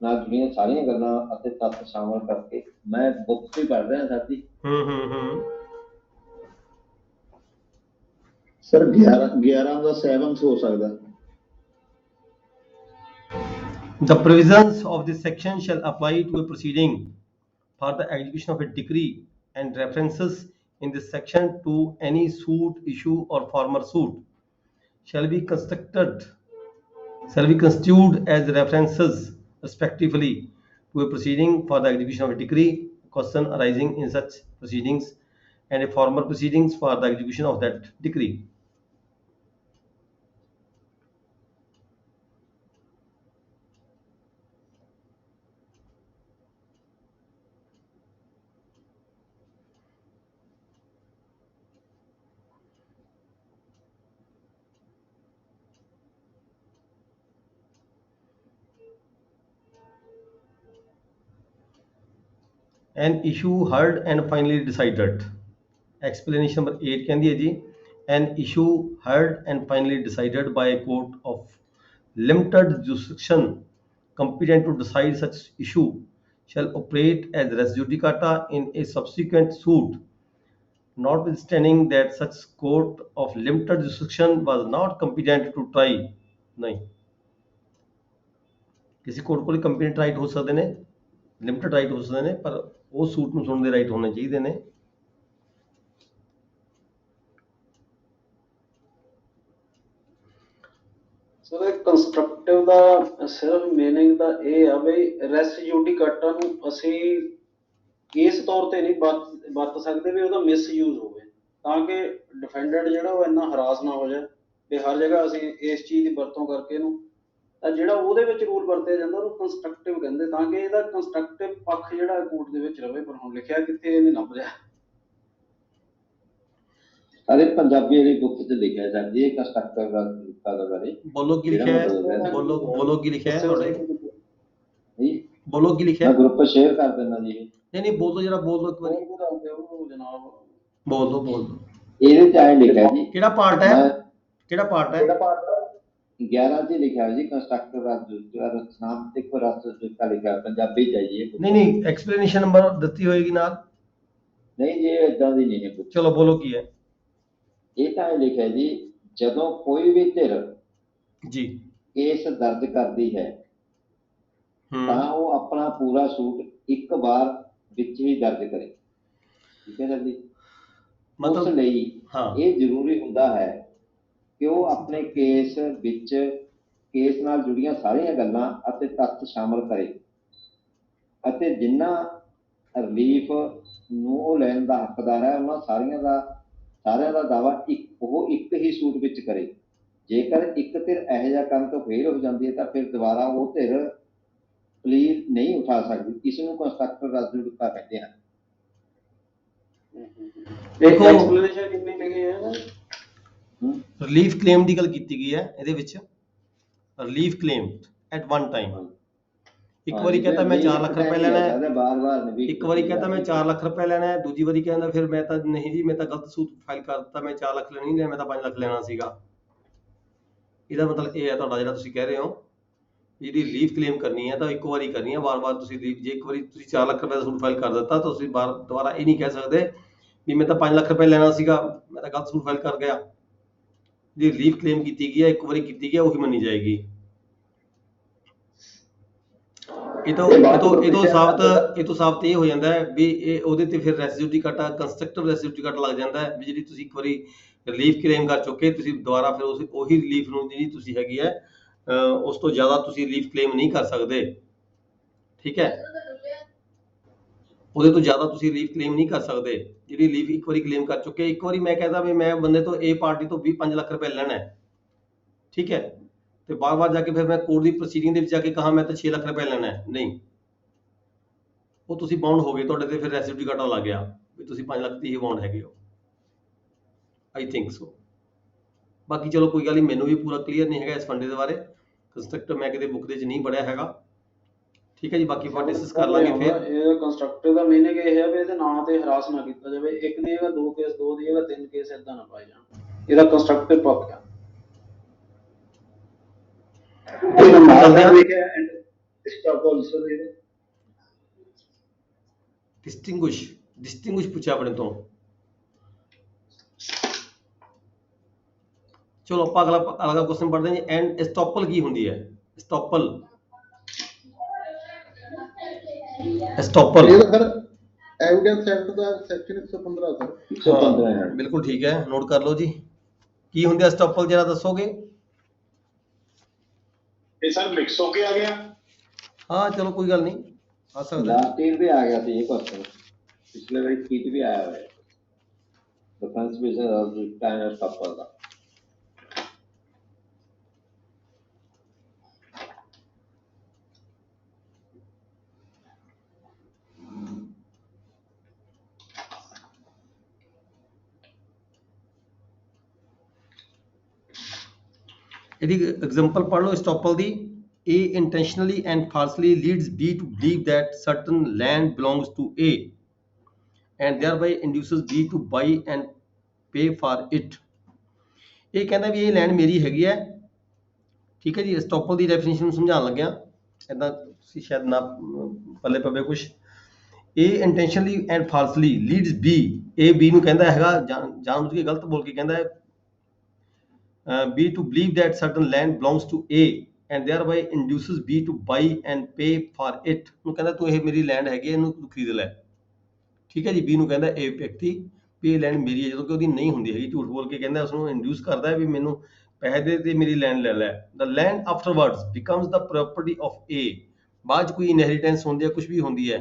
ਨਾਲ ਜੁੜੀਆਂ ਸਾਰੀਆਂ ਗੱਲਾਂ ਅਤੇ ਤੱਥ ਸ਼ਾਮਲ ਕਰਕੇ, ਮੈਂ ਬੁੱਕ ਵੀ ਪੜ੍ਹ ਰਿਹਾ ਸਾਡੀ। ਸਰ 11 ਦਾ 7th ਹੋ ਸਕਦਾ। The provisions of this section shall apply to a proceeding for the execution of a decree and references in this section to any suit issue or former suit shall be constituted as references respectively to a proceeding for the execution of a decree, question arising in such proceedings, and a former proceedings for the execution of that decree। An issue heard and finally decided। Explanation number 8 ਕਹਿੰਦੀ ਹੈ ਜੀ, an issue heard and finally decided by a court of limited jurisdiction competent to decide such issue shall operate as res judicata in a subsequent suit, notwithstanding that such court of limited jurisdiction was not competent to try। ਨਹੀਂ, ਕਿਸੇ court ਕੋਲ competent right ਹੋ ਸਕਦੇ ਨੇ, limited right ਹੋ ਸਕਦੇ ਨੇ, ਪਰ ਉਹ ਸੂਟ ਨੂੰ ਸੁਣਨ ਦੇ ਰਾਈਟ ਹੋਣੇ ਚਾਹੀਦੇ ਨੇ। ਸਰ ਇਹ ਕੰਸਟਰਕਟਿਵ ਦਾ ਸਿਰਫ ਮੀਨਿੰਗ ਤਾਂ ਇਹ ਆ ਬਈ ਰੈਸ ਜੁਡੀਕਾਟਾ ਨੂੰ ਅਸੀਂ ਇਸ ਤੌਰ ਤੇ ਨਹੀਂ ਵਰਤ ਸਕਦੇ ਵੀ ਉਹਦਾ ਮਿਸਯੂਜ਼ ਹੋਵੇ, ਤਾਂ ਕਿ ਡਿਫੈਂਡੈਂਟ ਜਿਹੜਾ ਉਹ ਇੰਨਾ ਹਰਾਸ ਨਾ ਹੋ ਜਾਏ ਵੀ ਹਰ ਜਗ੍ਹਾ ਅਸੀਂ ਇਸ ਚੀਜ਼ ਦੀ ਵਰਤੋਂ ਕਰਕੇ ਇਹਨੂੰ, ਤਾਂ ਜਿਹੜਾ ਉਹਦੇ ਵਿੱਚ ਰੂਲ ਵਰਤਿਆ ਜਾਂਦਾ ਉਹਨੂੰ ਕੰਸਟਰਕਟਿਵ ਕਹਿੰਦੇ, ਤਾਂ ਕਿ ਇਹਦਾ ਕੰਸਟਰਕਟਿਵ ਪੱਖ ਜਿਹੜਾ ਕੋਰਟ ਦੇ ਵਿੱਚ ਰਵੇ। ਪਰ ਹੁਣ ਲਿਖਿਆ ਕਿੱਥੇ ਇਹ ਨਹੀਂ ਲੱਭ ਰਿਹਾ। ਅਰੇ ਪੰਜਾਬੀ ਵਾਲੀ ਬੁੱਕ 'ਚ ਲਿਖਿਆ ਸਰ ਜੀ ਕੰਸਟਰਕਟਰ ਦਾ ਤਰੀਕਾ ਦਾ ਬਾਰੇ। ਬੋਲੋ ਕੀ ਲਿਖਿਆ ਹੈ, ਬੋਲੋ ਕੀ ਲਿਖਿਆ ਹੈ ਤੁਹਾਡੇ, ਜੀ ਬੋਲੋ ਕੀ ਲਿਖਿਆ ਮੈਂ ਹੈ? ਗਰੁੱਪ ਸ਼ੇਅਰ ਕਰ ਦਿੰਦਾ ਜੀ। ਨਹੀਂ ਬੋਲ ਦੋ ਜਰਾ, ਬੋਲ ਦੋ ਇੱਕ ਵਾਰੀ, ਉਹ ਜਨਾਬ ਬੋਲ ਦੋ ਇਹਦੇ 'ਚ ਐਂ ਲਿਖਿਆ ਜੀ, ਕਿਹੜਾ ਪਾਰਟ ਹੈ, ਮੈਂ ਕਿਹੜਾ ਪਾਰਟ ਹੈ? 11 'ਚ ਲਿਖਿਆ ਹੋਇਆ ਜੀ ਕੰਸਟਰਕਟਰ ਦਾ ਰਚਨਾਤਮਕ ਤੇ ਰਚਨਾਤਮਕ ਲਿਖਿਆ ਪੰਜਾਬੀ 'ਚ ਹੈ ਜੀ ਇਹ। ਨਹੀਂ ਐਕਸਪਲੇਨੇਸ਼ਨ ਨੰਬਰ ਦਿੱਤੀ ਹੋਏਗੀ ਨਾਲ। ਨਹੀਂ ਜੀ ਇਦਾਂ ਦੀ ਨਹੀਂ ਹੈ book। ਚਲੋ ਬੋਲੋ ਕੀ ਹੈ ਇਹ ਤਾਂ ਇਹ ਲਿਖਿਆ ਜੀ, ਜਦੋਂ ਕੋਈ ਵੀ ਧਿਰ ਜੀ। ਕੇਸ ਦਰਜ ਕਰਦੀ ਹੈ ਤਾਂ ਉਹ ਆਪਣਾ ਪੂਰਾ ਸੂਟ ਇੱਕ ਵਾਰ ਵਿੱਚ ਹੀ ਦਰਜ ਕਰੇ। ਠੀਕ ਹੈ ਸਰ ਜੀ। ਉਸ ਮਤਲਬ ਲਈ ਹਾਂ, ਇਹ ਜ਼ਰੂਰੀ ਹੁੰਦਾ ਹੈ ਕਿ ਉਹ ਆਪਣੇ ਕੇਸ ਵਿੱਚ ਕੇਸ ਨਾਲ ਜੁੜੀਆਂ ਸਾਰੀਆਂ ਗੱਲਾਂ ਅਤੇ ਤੱਥ ਸ਼ਾਮਲ ਕਰੇ ਅਤੇ ਜਿਨ੍ਹਾਂ ਰਿਲੀਫ ਨੂੰ ਉਹ ਲੈਣ ਦਾ ਹੱਕਦਾਰ ਹੈ ਉਹਨਾਂ ਸਾਰਿਆਂ ਦਾ ਦਾਅਵਾ ਉਹ ਇੱਕ ਹੀ ਸੂਟ ਵਿੱਚ ਕਰੇ। ਜੇਕਰ ਇੱਕ ਧਿਰ ਇਹੋ ਜਿਹਾ ਕਰਨ ਤੋਂ ਫੇਲ ਹੋ ਜਾਂਦੀ ਹੈ ਤਾਂ ਫਿਰ ਦੁਬਾਰਾ ਉਹ ਧਿਰ ਪਲੀਜ਼ ਨਹੀਂ ਉਠਾ ਸਕਦੀ। ਇਸ ਨੂੰ ਕੰਸਟਰਕਟਰ ਰੈਜ਼ੋਲੂਟਾ ਕਹਿੰਦੇ ਹਨ। ਇਹ ਐਕਸਪਲੇਨੇਸ਼ਨ ਕਿੰਨੀ ਲਿਖੀ ਹੈ? ਰਿਲੀਫ ਕਲੇਮ ਦੀ ਗੱਲ ਕੀਤੀ ਗਈ ਹੈ ਇਹਦੇ ਵਿੱਚ। Relief claim at one time, ਇੱਕ ਵਾਰੀ ਕਹਤਾ ਮੈਂ 4 ਲੱਖ ਰੁਪਏ ਲੈਣਾ ਹੈ, ਬਾਰ-ਬਾਰ ਇੱਕ ਵਾਰੀ ਕਹਤਾ ਮੈਂ 4 ਲੱਖ ਰੁਪਏ ਲੈਣਾ ਹੈ, ਦੂਜੀ ਵਾਰੀ ਕਹਿੰਦਾ ਫਿਰ ਮੈਂ ਤਾਂ ਨਹੀਂ ਜੀ, ਮੈਂ ਤਾਂ ਗਲਤ ਸੂਟ ਫਾਈਲ ਕਰ ਦਿੱਤਾ, ਮੈਂ 4 ਲੱਖ ਲੈਣੀ ਨਹੀਂ, ਮੈਂ ਤਾਂ 5 ਲੱਖ ਲੈਣਾ ਸੀਗਾ। ਇਹਦਾ ਮਤਲਬ ਇਹ ਹੈ ਤੁਹਾਡਾ ਜਿਹੜਾ ਤੁਸੀਂ ਕਹਿ ਰਹੇ ਹੋ, ਜਿਹੜੀ ਰਿਲੀਫ ਕਲੇਮ ਕਰਨੀ ਹੈ ਤਾਂ ਇੱਕ ਵਾਰੀ ਕਰਨੀ ਹੈ, ਵਾਰ-ਵਾਰ ਤੁਸੀਂ ਜੇ ਇੱਕ ਵਾਰੀ ਤੁਸੀਂ 4 ਲੱਖ ਰੁਪਏ ਦਾ ਸੂਟ ਫਾਈਲ ਕਰ ਦਿੱਤਾ ਤਾਂ ਤੁਸੀਂ ਦੁਬਾਰਾ ਇਹ ਨਹੀਂ ਕਹਿ ਸਕਦੇ ਵੀ ਮੈਂ ਤਾਂ 5 ਲੱਖ ਰੁਪਏ ਲੈਣਾ ਸੀਗਾ, ਮੈਂ ਤਾਂ ਗਲਤ ਸੂਟ ਫਾਈਲ ਕਰ ਗਿਆ। ਜਿਹੜੀ ਰਿਲੀਫ ਕਲੇਮ ਕੀਤੀ ਗਈ ਹੈ, ਇੱਕ ਵਾਰੀ ਕੀਤੀ ਗਈ ਹੈ, ਉਹੀ ਮੰਨੀ ਜਾਏਗੀ। ਇਹ ਤੋਂ ਸਾਬਤ ਇਹ ਹੋ ਜਾਂਦਾ ਹੈ ਵੀ ਇਹ ਉਹਦੇ ਤੇ ਫਿਰ ਰੈਸ ਜੁਡੀਕਾਟਾ, ਕੰਸਟਰਕਟਿਵ ਰੈਸ ਜੁਡੀਕਾਟਾ ਲੱਗ ਜਾਂਦਾ ਹੈ ਵੀ ਜਿਹੜੀ ਤੁਸੀਂ ਇੱਕ ਵਾਰੀ ਰਿਲੀਫ ਕਲੇਮ ਕਰ ਚੁੱਕੇ, ਤੁਸੀਂ ਦੁਬਾਰਾ ਫਿਰ ਉਹੀ ਰਿਲੀਫ ਨੂੰ ਜਿਹੜੀ ਤੁਸੀਂ ਹੈਗੀ ਹੈ ਉਸ ਤੋਂ ਜ਼ਿਆਦਾ ਤੁਸੀਂ ਰਿਲੀਫ ਕਲੇਮ ਨਹੀਂ ਕਰ ਸਕਦੇ। ਠੀਕ ਹੈ, ਉਹਦੇ ਤੋਂ ਜ਼ਿਆਦਾ ਤੁਸੀਂ ਰਿਲੀਫ ਕਲੇਮ ਨਹੀਂ ਕਰ ਸਕਦੇ। ਜਿਹੜੀ ਰਿਲੀਫ ਇੱਕ ਵਾਰੀ ਕਲੇਮ ਕਰ ਚੁੱਕੇ, ਇੱਕ ਵਾਰੀ ਮੈਂ ਕਹਿੰਦਾ ਵੀ ਮੈਂ ਬੰਦੇ ਤੋਂ A ਪਾਰਟੀ ਤੋਂ 5 ਲੱਖ ਰੁਪਏ ਲੈਣਾ ਹੈ, ਠੀਕ ਹੈ, ਤੇ ਬਾਰ-ਬਾਰ ਜਾ ਕੇ ਫਿਰ ਮੈਂ ਕੋਰਟ ਦੀ ਪ੍ਰੋਸੀਡਿੰਗ ਦੇ ਵਿੱਚ ਜਾ ਕੇ ਕਹਾ ਮੈਂ ਤਾਂ 6 ਲੱਖ ਰੁਪਏ ਲੈਣਾ ਹੈ, ਨਹੀਂ, ਉਹ ਤੁਸੀਂ ਬਾਉਂਡ ਹੋ ਗਏ, ਤੁਹਾਡੇ ਤੇ ਫਿਰ ਰੈਸ ਜੁਡੀਕਾਟਾ ਲੱਗ ਗਿਆ ਵੀ ਤੁਸੀਂ 5 ਲੱਖ ਦੀ ਹੀ ਬਾਉਂਡ ਹੈਗੇ ਹੋ। I think so. ਬਾਕੀ ਚਲੋ ਕੋਈ ਗੱਲ ਨਹੀਂ, ਮੈਨੂੰ ਵੀ ਪੂਰਾ ਕਲੀਅਰ ਨਹੀਂ ਹੈਗਾ ਇਸ ਫੰਡੇ ਦੇ ਬਾਰੇ, ਕੰਸਟਰਕਟਰ ਮੈਂ ਕਿਤੇ ਬੁੱਕ ਦੇ ਵਿੱਚ ਨਹੀਂ ਪੜਿਆ ਹੈਗਾ। ਠੀਕ ਹੈ ਜੀ, ਬਾਕੀ ਆਪਾਂ ਡਿਸਕਸ ਕਰ ਲਾਂਗੇ ਫਿਰ। ਇਹ ਕੰਸਟਰਕਟਿਵ ਦਾ ਮੀਨਿੰਗ ਇਹ ਹੈ ਵੀ ਇਹਦੇ ਨਾਂ ਤੇ ਹਰਾਸ ਨਾ ਕੀਤਾ ਜਾਵੇ, ਇੱਕ ਦੀ ਜਗ੍ਹਾ 2 ਕੇਸ, 2 ਦੀ ਜਗ੍ਹਾ 3 ਕੇਸ ਏਦਾਂ ਨਾ ਪਾਏ ਜਾਣ। ਇਹਦਾ ਕੰਸਟਰਕਟਿਵ ਪੱਖ ਆ। ਡਿਸਟਿੰਗੁਇਸ਼ ਪੁੱਛਿਆ ਆਪਣੇ ਤੋਂ। ਚਲੋ ਆਪਾਂ ਅਗਲਾ ਕੁਐਸਚਨ ਪੜ੍ਹਦੇ ਹਾਂ ਜੀ। ਐਂਡ ਐਸਟੋਪਲ ਕੀ ਹੁੰਦੀ ਹੈ? ਐਸਟੋਪਲ ਇਹ ਸਰ ਐਵੀਡੈਂਸ ਐਕਟ ਦਾ ਸੈਕਸ਼ਨ 115 ਸਰ। 115 ਹੈ। ਬਿਲਕੁਲ ਠੀਕ ਹੈ, ਨੋਟ ਕਰ ਲਓ ਜੀ। ਕੀ ਹੁੰਦੀ ਹੈ ਐਸਟੋਪਲ, ਜਰਾ ਦੱਸੋਗੇ? ਇਹ ਸਰ ਮਿਕਸ ਹੋ ਕੇ ਆ ਗਿਆ। ਹਾਂ ਚਲੋ ਕੋਈ ਗੱਲ ਨਹੀਂ, ਆ ਸਕਦਾ। ਲਾਸਟ ਈਅਰ ਵੀ ਆ ਗਿਆ ਸੀ ਇਹ ਕੁਐਸਚਨ, ਪਿਛਲੇ ਵਾਰੀ ਕੀਟ ਵੀ ਆਇਆ ਹੋਇਆ ਡਿਫੈਂਸ ਬਿਜ਼ਨਸ ਟਾਈਮ ਸਟਾਪਰ ਦਾ। ਇਹਦੀ ਐਗਜ਼ਾਮਪਲ ਪੜ੍ਹ ਲਓ ਐਸਟੋਪਲ ਦੀ। A intentionally and falsely leads B to believe that certain land belongs to A and thereby induces B to buy and pay for it। ਇਹ ਕਹਿੰਦਾ ਵੀ ਇਹ ਲੈਂਡ ਮੇਰੀ ਹੈਗੀ ਹੈ, ਠੀਕ ਹੈ ਜੀ। ਐਸਟੋਪਲ ਦੀ ਡੈਫੀਨੇਸ਼ਨ ਨੂੰ ਸਮਝਾਉਣ ਲੱਗਿਆ, ਇੱਦਾਂ ਤੁਸੀਂ ਸ਼ਾਇਦ ਨਾ ਪੱਲੇ ਪਵੇ ਕੁਛ। A intentionally and falsely leads B, A B ਨੂੰ ਕਹਿੰਦਾ ਹੈਗਾ ਜਾਣਬੁੱਝ ਕੇ ਗਲਤ ਬੋਲ ਕੇ ਕਹਿੰਦਾ ਹੈ B to believe that certain land belongs to A and thereby induces B to buy and pay for it। ਨੂੰ ਕਹਿੰਦਾ ਤੂੰ ਇਹ ਮੇਰੀ ਲੈਂਡ ਹੈਗੀ, ਇਹਨੂੰ ਤੂੰ ਖਰੀਦ ਲੈ, ਠੀਕ ਹੈ ਜੀ। B ਨੂੰ ਕਹਿੰਦਾ ਇਹ ਵਿਅਕਤੀ ਵੀ ਇਹ ਲੈਂਡ ਮੇਰੀ ਹੈ, ਜਦੋਂ ਕਿ ਉਹਦੀ ਨਹੀਂ ਹੁੰਦੀ ਹੈਗੀ, ਝੂਠ ਬੋਲ ਕੇ ਕਹਿੰਦਾ, ਉਸਨੂੰ ਇੰਡਿਊਸ ਕਰਦਾ ਵੀ ਮੈਨੂੰ ਪੈਸੇ ਦੇ ਤੇ ਮੇਰੀ ਲੈਂਡ ਲੈ ਲੈ। The land afterwards becomes the property of A. ਬਾਅਦ 'ਚ ਕੋਈ ਇਨਹੈਰੀਟੈਂਸ ਹੁੰਦੀ ਹੈ, ਕੁਝ ਵੀ ਹੁੰਦੀ ਹੈ,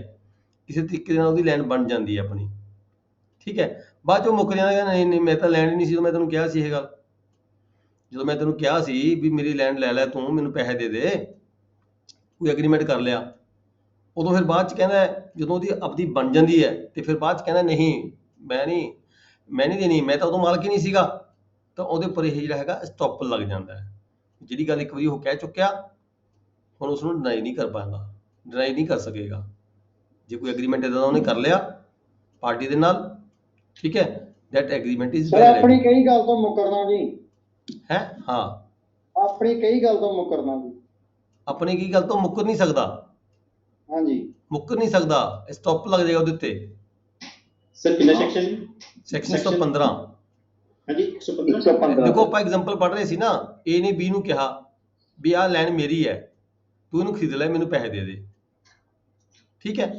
ਕਿਸੇ ਤਰੀਕੇ ਦੇ ਨਾਲ ਉਹਦੀ ਲੈਂਡ ਬਣ ਜਾਂਦੀ ਹੈ ਆਪਣੀ, ਠੀਕ ਹੈ। ਬਾਅਦ 'ਚ ਉਹ ਮੁੱਕ ਜਾਂਦਾ, ਨਹੀਂ ਨਹੀਂ ਮੈਂ ਤਾਂ ਲੈਂਡ ਹੀ ਨਹੀਂ ਸੀ, ਜਦੋਂ ਮੈਂ ਤੈਨੂੰ ਕਿਹਾ ਸੀ ਇਹ ਗੱਲ, ਜਦੋਂ ਮੈਂ ਤੈਨੂੰ ਕਿਹਾ ਸੀ ਵੀ ਮੇਰੀ ਲੈਂਡ ਲੈ ਲੈ ਤੂੰ, ਮੈਨੂੰ ਪੈਸੇ ਦੇ ਦੇ, ਕੋਈ ਐਗਰੀਮੈਂਟ ਕਰ ਲਿਆ, ਉਦੋਂ ਫਿਰ ਬਾਅਦ 'ਚ ਕਹਿੰਦਾ ਜਦੋਂ ਉਹਦੀ ਆਪਦੀ ਬਣ ਜਾਂਦੀ ਹੈ ਤੇ ਫਿਰ ਬਾਅਦ 'ਚ ਕਹਿੰਦਾ ਨਹੀਂ ਮੈਂ ਨਹੀਂ ਦੇਣੀ, ਮੈਂ ਤਾਂ ਉਦੋਂ ਮਾਲਕ ਹੀ ਨਹੀਂ ਸੀਗਾ, ਤਾਂ ਉਹਦੇ ਉੱਪਰ ਇਹ ਜਿਹੜਾ ਹੈਗਾ ਸਟੋਪਲ ਲੱਗ ਜਾਂਦਾ ਹੈ। ਜਿਹੜੀ ਗੱਲ ਇੱਕ ਵਾਰੀ ਉਹ ਕਹਿ ਚੁੱਕਿਆ, ਹੁਣ ਉਸ ਨੂੰ ਡਿਨਾਈ ਨਹੀਂ ਕਰ ਪਾਏਗਾ, ਡਿਨਾਈ ਨਹੀਂ ਕਰ ਸਕੇਗਾ। ਜੇ ਕੋਈ ਐਗਰੀਮੈਂਟ ਇਦਾਂ ਦਾ ਉਹਨੇ ਕਰ ਲਿਆ ਪਾਰਟੀ ਦੇ ਨਾਲ, ਠੀਕ ਹੈ, ਦੈਟ ਐਗਰੀਮੈਂਟ ਇਜ਼ ਸਰ ਆਪਣੀ ਕਈ ਗੱਲ ਤੋਂ ਮੁਕਰਨਾ ਜੀ ਹੈ। ਹਾਂ, ਆਪਣੀ ਕਈ ਗੱਲ ਤੋਂ ਮੁਕਰਨਾ ਜੀ, ਆਪਣੀ ਕੀ ਗੱਲ ਤੋਂ ਮੁੱਕਰ ਨਹੀਂ ਸਕਦਾ, ਹਾਂਜੀ ਮੁੱਕਰ ਨਹੀਂ ਸਕਦਾ, ਸਟੋਪ ਲੱਗ ਜਾਏਗਾ ਉਹਦੇ ਉੱਤੇ। ਸਰ ਕਿੰਨਾ ਸੈਕਸ਼ਨ? ਸੈਕਸ਼ਨ 115। ਹਾਂਜੀ 115। ਦੇਖੋ ਆਪਾਂ ਐਗਜ਼ਾਮਪਲ ਪੜ੍ਹ ਰਹੇ ਸੀ ਨਾ, ਏ ਨੇ ਬੀ ਨੂੰ ਕਿਹਾ ਵੀ ਆਹ ਲੈਂਡ ਮੇਰੀ ਹੈ, ਤੂੰ ਇਹਨੂੰ ਖਰੀਦ ਲੈ, ਮੈਨੂੰ ਪੈਸੇ ਦੇ ਦੇ, ਠੀਕ ਹੈ।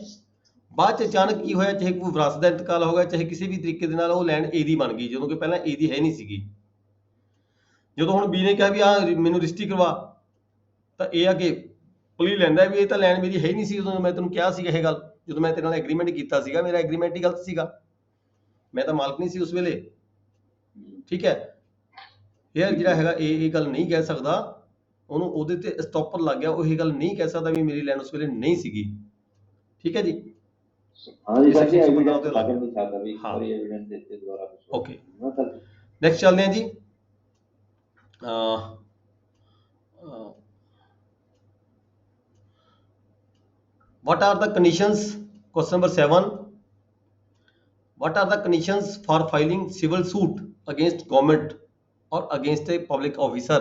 ਬਾਅਦ ਚ ਅਚਾਨਕ ਕੀ ਹੋਇਆ, ਚਾਹੇ ਕੋਈ ਵਿਰਾਸਤ ਦਾ ਇੰਤਕਾਲ ਹੋ ਗਿਆ, ਚਾਹੇ ਕਿਸੇ ਵੀ ਤਰੀਕੇ ਦੇ ਨਾਲ ਉਹ ਲੈਂਡ ਏ ਦੀ ਬਣ ਗਈ, ਜਦੋਂ ਕਿ ਪਹਿਲਾਂ ਏ ਦੀ ਹੈ ਨਹੀਂ ਸੀਗੀ। ਜਦੋਂ ਹੁਣ ਬੀ ਨੇ ਕਿਹਾ ਵੀ ਆਹ ਮੈਨੂੰ ਰਜਿਸਟਰੀ ਕਰਵਾ, ਤਾਂ ਇਹ ਆ ਕਿ ਪਲੀ ਲੈਂਦਾ ਵੀ ਇਹ ਤਾਂ ਲੈਂਡ ਮੇਰੀ ਹੈ ਹੀ ਨਹੀਂ ਸੀ, ਜਦੋਂ ਮੈਂ ਤੈਨੂੰ ਕਿਹਾ ਸੀਗਾ ਇਹ ਗੱਲ, ਜਦੋਂ ਮੈਂ ਤੇਰੇ ਨਾਲ ਐਗਰੀਮੈਂਟ ਕੀਤਾ ਸੀਗਾ, ਮੇਰਾ ਐਗਰੀਮੈਂਟ ਹੀ ਗਲਤ ਸੀਗਾ, ਮੈਂ ਤਾਂ ਮਾਲਕ ਨਹੀਂ ਸੀ ਉਸ ਵੇਲੇ, ਠੀਕ ਹੈ। ਇਹ ਜਿਹੜਾ ਹੈਗਾ ਇਹ ਗੱਲ ਨਹੀਂ ਕਹਿ ਸਕਦਾ, ਉਹਨੂੰ ਉਹਦੇ ਤੇ ਸਟੋਪਰ ਲੱਗ ਗਿਆ, ਉਹ ਇਹ ਗੱਲ ਨਹੀਂ ਕਹਿ ਸਕਦਾ ਵੀ ਮੇਰੀ ਲੈਂਡ ਉਸ ਵੇਲੇ ਨਹੀਂ ਸੀਗੀ, ਠੀਕ ਹੈ ਜੀ। ਹਾਂਜੀ ਸਰ ਜੀ, Section 115 ਐਵੀਡੈਂਸ ਤੇ ਲੱਗ ਲੱਗ ਨਹੀਂ ਸਕਦਾ ਵੀ ਹਾਂ। ਕੋਈ ਐਵੀਡੈਂਸ ਦਿੱਤੇ ਦੁਆਰਾ ਕੁਛ ਓਕੇ, ਨਾ ਸਰ। ਨੈਕਸਟ ਚੱਲਦੇ ਹਾਂ ਜੀ। What are the conditions? Question number 7. What are the conditions for filing civil suit against government or against a public officer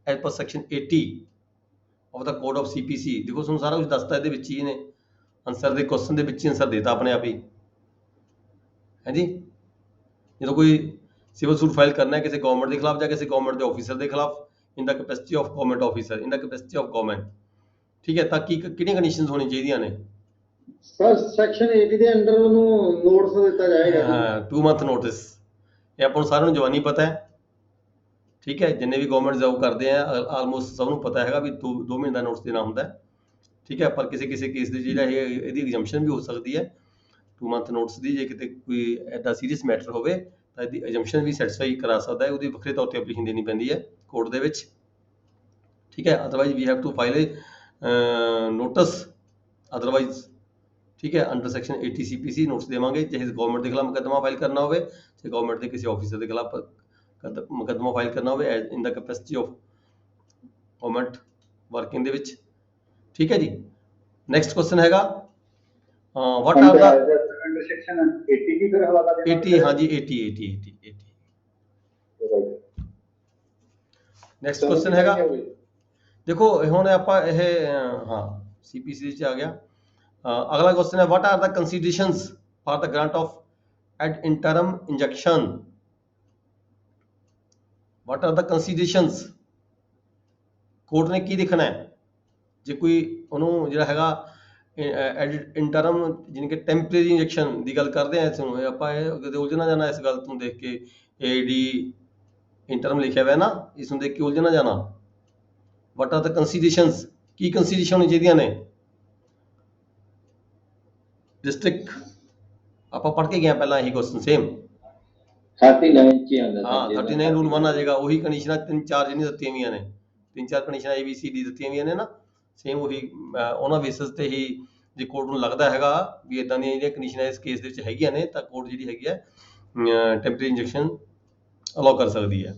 as per section 80 of the code of CPC? देखो ਤੁਹਾਨੂੰ ਸਾਰਾ ਕੁਝ ਦੱਸਤਾ ਇਹਦੇ ਵਿੱਚ ਹੀ ਨੇ, ਆਨਸਰ ਦੇ ਕੁਐਸਚਨ ਦੇ ਵਿੱਚ ਹੀ ਆਨਸਰ ਦੇਤਾ ਆਪਣੇ ਆਪ ਹੀ, ਹੈ ਜੀ। ਜਦੋਂ ਕੋਈ ਸਿਵਲ ਸੂਟ ਫਾਈਲ ਕਰਨਾ ਹੈ ਕਿਸੇ ਗਵਰਨਮੈਂਟ ਦੇ ਖਿਲਾਫ ਜਾਂ ਕਿਸੇ ਗਵਰਨਮੈਂਟ ਦੇ ਆਫੀਸਰ ਦੇ ਖਿਲਾਫ, in the capacity of government officer, in the capacity of government, ਠੀਕ ਹੈ, ਤਾਂ ਕਿਹੜੀਆਂ ਕੰਡੀਸ਼ਨਸ ਹੋਣੀਆਂ ਚਾਹੀਦੀਆਂ ਨੇ? ਸਰ ਸੈਕਸ਼ਨ 80 ਦੇ ਅੰਡਰ ਉਹਨੂੰ ਨੋਟਿਸ ਦਿੱਤਾ ਜਾਏਗਾ। ਹਾਂ, 2 month ਨੋਟਿਸ, ਇਹ ਆਪਾਂ ਨੂੰ ਸਾਰਿਆਂ ਨੂੰ ਜਵਾਨੀ ਪਤਾ ਹੈ, ਠੀਕ ਹੈ। ਜਿੰਨੇ ਵੀ ਗਵਰਨਮੈਂਟ ਜੌਬ ਕਰਦੇ ਆ ਆਲਮੋਸਟ ਸਭ ਨੂੰ ਪਤਾ ਹੈਗਾ ਵੀ 2 ਮਹੀਨੇ ਦਾ ਨੋਟਿਸ ਦੇਣਾ ਹੁੰਦਾ ਹੈ, ਠੀਕ ਹੈ। ਪਰ ਕਿਸੇ ਕੇਸ ਦੇ ਜਿਹੜਾ ਇਹਦੀ ਐਗਜ਼ੈਂਪਸ਼ਨ ਵੀ ਹੋ ਸਕਦੀ ਹੈ 2 month ਨੋਟਿਸ ਦੀ, ਜੇ ਕਿਤੇ ਕੋਈ ਐਡਾ ਸੀਰੀਅਸ ਮੈਟਰ ਹੋਵੇ ਤਾਂ ਇਹਦੀ ਐਗਜ਼ੈਂਪਸ਼ਨ ਵੀ ਸੈਟੀਸਫਾਈ ਕਰਾ ਸਕਦਾ ਹੈ, ਉਹਦੀ ਵੱਖਰੇ ਤੌਰ ਤੇ ਐਪਲੀਕੇਸ਼ਨ ਦੇਣੀ ਪੈਂਦੀ ਹੈ ਕੋਰਟ ਦੇ ਵਿੱਚ, ਠੀਕ ਹੈ। Otherwise we have to file a notice, otherwise, ਠੀਕ ਹੈ, ਅੰਡਰ ਸੈਕਸ਼ਨ 80 CPC ਨੋਟਿਸ ਦੇਵਾਂਗੇ, ਚਾਹੇ ਗਵਰਨਮੈਂਟ ਦੇ ਖਿਲਾਫ ਮੁਕੱਦਮਾ ਫਾਈਲ ਕਰਨਾ ਹੋਵੇ, ਚਾਹੇ ਗਵਰਨਮੈਂਟ ਦੇ ਕਿਸੇ ਆਫੀਸਰ ਦੇ ਖਿਲਾਫ ਮੁਕੱਦਮਾ ਫਾਈਲ ਕਰਨਾ ਹੋਵੇ, ਇਨ the capacity of government working ਦੇ ਵਿੱਚ, ਠੀਕ ਹੈ ਜੀ। ਨੈਕਸਟ ਕੁਐਸਚਨ ਹੈਗਾ what are the under section 80 ਕੀ ਫਿਰ ਹਵਾਲਾ ਦੇਣਾ? 80, ਹਾਂਜੀ 80। ਨੈਕਸਟ ਕੁਐਸਚਨ ਹੈਗਾ, ਦੇਖੋ ਹੁਣ ਆਪਾਂ ਇਹ ਹਾਂ CPC ਚ ਆ ਗਿਆ। ਅਗਲਾ ਕੁਐਸਚਨ ਹੈ what are the considerations for the grant of ad interim injunction? What are the considerations? Court ਨੇ ਕੀ ਦੇਖਣਾ ਹੈ ਜੇ ਕੋਈ ਉਹਨੂੰ ਜਿਹੜਾ ਹੈਗਾ ਇੰਟਰਮ ਜਿਹਨੇ ਕਿ ਟੈਂਪਰੇਰੀ ਇੰਜੈਕਸ਼ਨ ਦੀ ਗੱਲ ਕਰਦੇ ਆ, ਇਸ ਨੂੰ ਆਪਾਂ ਇਹ ਕਿਤੇ ਉਲਝਣਾ ਜਾਣਾ ਇਸ ਗੱਲ ਤੋਂ ਦੇਖ ਕੇ, AD ਇੰਟਰਮ ਲਿਖਿਆ ਹੋਇਆ ਨਾ, ਇਸ ਨੂੰ ਦੇਖ ਕੇ ਉਲਝਣਾ ਜਾਣਾ। ਵਾਟ ਆਰ ਦਾ ਕੰਸੀਡਰੇਸ਼ਨਸ, ਕੀ ਕੰਸੀਡਰੇਸ਼ਨ ਹੋਣੀ ਚਾਹੀਦੀਆਂ ਨੇ? ਡਿਸਟ੍ਰਿਕਟ ਆਪਾਂ ਪੜ੍ਹ ਕੇ ਗਏ ਪਹਿਲਾਂ ਇਹੀ ਕੁਐਸਚਨ ਸੇਮ 39 ਚ ਆਉਂਦਾ ਹਾਂ, 39 ਰੂਲ 1 ਆ ਜਾਏਗਾ, ਉਹੀ ਕੰਡੀਸ਼ਨਾਂ 3-4 ਜਿਹੜੀਆਂ ਦਿੱਤੀਆਂ ਹੋਈਆਂ ਨੇ, 3-4 ਕੰਡੀਸ਼ਨਾਂ ABCD ਦਿੱਤੀਆਂ ਹੋਈਆਂ ਨੇ ਨਾ, ਸੇਮ ਉਹੀ ਉਹਨਾਂ ਬੇਸਿਸ ਤੇ ਹੀ ਜੇ ਕੋਰਟ ਨੂੰ ਲੱਗਦਾ ਹੈਗਾ ਵੀ ਇਦਾਂ ਦੀਆਂ ਜਿਹੜੀਆਂ ਕੰਡੀਸ਼ਨਾਂ ਇਸ ਕੇਸ ਦੇ ਵਿੱਚ ਹੈਗੀਆਂ ਨੇ, ਤਾਂ ਕੋਰਟ ਜਿਹੜੀ ਹੈਗੀ ਹੈ ਟੈਂਪਰੇਰੀ ਇੰਜੈਕਸ਼ਨ ਅਲਾਉ ਕਰ ਸਕਦੀ ਹੈ।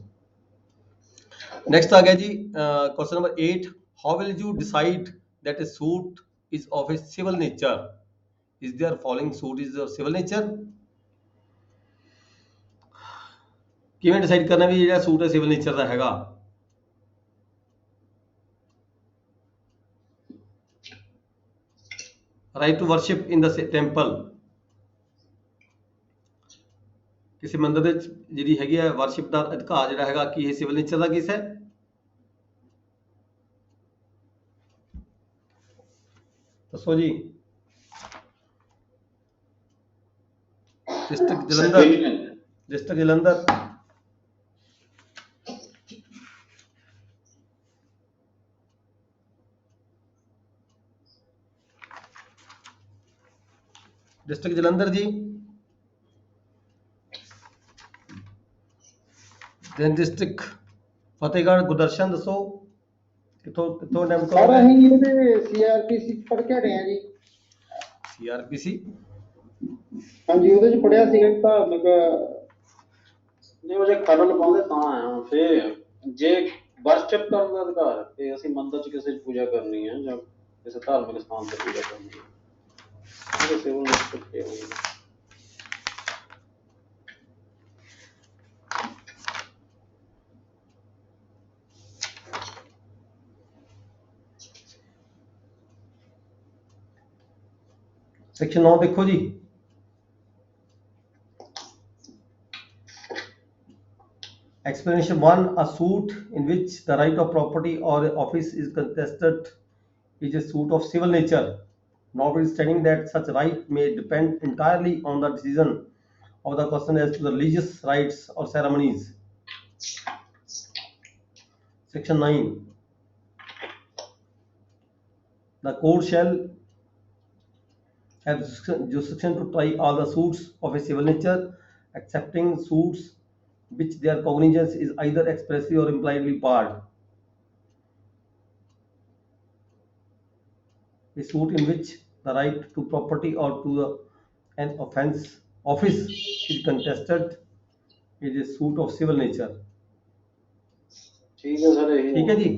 ਨੈਕਸਟ ਆ ਗਿਆ ਜੀ question number 8, how will you decide that a suit is of a civil nature? Is there following suit is of civil nature? ਕਿਵੇਂ ਡਿਸਾਈਡ ਕਰਨਾ ਵੀ ਜਿਹੜਾ ਸੂਟ ਹੈ ਸਿਵਲ ਨੇਚਰ ਦਾ ਹੈਗਾ? Right to worship in the temple, ਕਿਸੇ ਮੰਦਿਰ ਦੇ ਵਿੱਚ ਜਿਹੜੀ ਹੈਗੀ ਹੈ ਵਰਸ਼ਿਪ ਦਾ ਅਧਿਕਾਰ ਜਿਹੜਾ ਹੈਗਾ, ਕੀ ਇਹ ਸਿਵਲ ਨੇਚਰ ਦਾ ਕੇਸ ਹੈ? ਦੱਸੋ ਜੀ। District Jalandhar, district Jalandhar, district Jalandhar ji. Then district Fatehgarh, Gurdarshan ਦੱਸੋ ਕਿੱਥੋਂ ਅਟੈਂਪਟ ਸਰ ਕਰੋਗੇ? ਅਸੀਂ ਇਹਦੇ CRPC ਪੜ੍ਹ ਕੇ ਹਟੇ ਆ ਜੀ। CRPC ਹਾਂਜੀ ਉਹਦੇ ਚ ਪੜਿਆ ਸੀਗਾ ਧਾਰਮਿਕ। ਨਹੀਂ ਉਹ ਜੇ ਖਰਲ ਪਾਉਂਦੇ ਤਾਂ ਆਇਆ ਫੇਰ ਜੇ ਵਰਸ਼ਿਪ ਕਰਨ ਦਾ ਅਧਿਕਾਰ ਹੈ ਤੇ ਅਸੀਂ ਮੰਦਰ ਚ ਕਿਸੇ ਦੀ ਪੂਜਾ ਕਰਨੀ ਹੈ ਜਾਂ ਕਿਸੇ ਧਾਰਮਿਕ ਸਥਾਨ ਤੇ ਪੂਜਾ ਕਰਨੀ ਹੈ ਉਹਦੇ ਸਿਵਲ ਰਿਸਪੈਕਟ ਤੇ ਹੋਊਗੀ। ਸੈਕਸ਼ਨ 9 ਦੇਖੋ ਜੀ। Explanation 1. A suit in which the right of property or office is contested is a suit of civil nature, notwithstanding that such right may depend entirely on the decision of the person as to the religious rites or ceremonies. Section 9. The court shall have jurisdiction to try all the suits of a civil nature, excepting suits which their cognizance is either expressly or impliedly barred. A suit in which the right to property or to an office is contested is a suit of civil nature. ਠੀਕ ਹੈ sir ਇਹ ठीक है जी।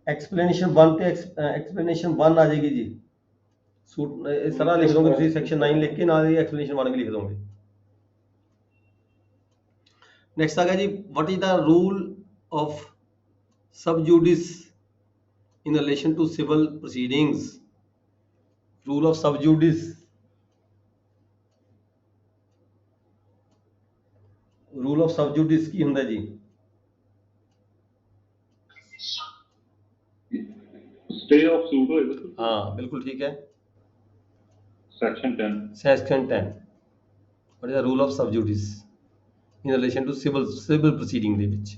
Explanation 1 ਤੇ explanation 1 आ जाएगी जी। Suit सारा लिख दोगे ਤੁਸੀਂ सेक्शन 9 लिख के ਨਾਲ ही एक्सप्लेनेशन 1 भी लिख दोगे। नेक्स्ट आ गया जी, what is the rule of sub judice in relation to civil proceedings? Rule of sub judice, rule of sub जुडिस की ਹੁੰਦਾ ਜੀ? स्टे ऑफ सूट होएगा हाँ बिल्कुल ठीक है। Section 10। Section 10 what is the rule of sub जुडिस in relation to civil proceeding ਦੇ ਵਿੱਚ?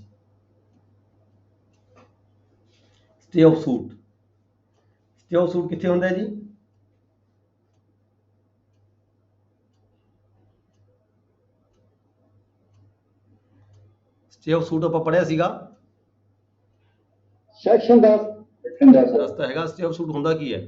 stay of suit, stay of suit ਕਿੱਥੇ ਹੁੰਦਾ ਹੈ ਜੀ? stay of suit ਆਪਾਂ ਪੜਿਆ ਸੀਗਾ। ਸੈਕਸ਼ਨ 10 ਰਸਤਾ ਹੈਗਾ stay of suit ਹੁੰਦਾ ਕੀ ਹੈ?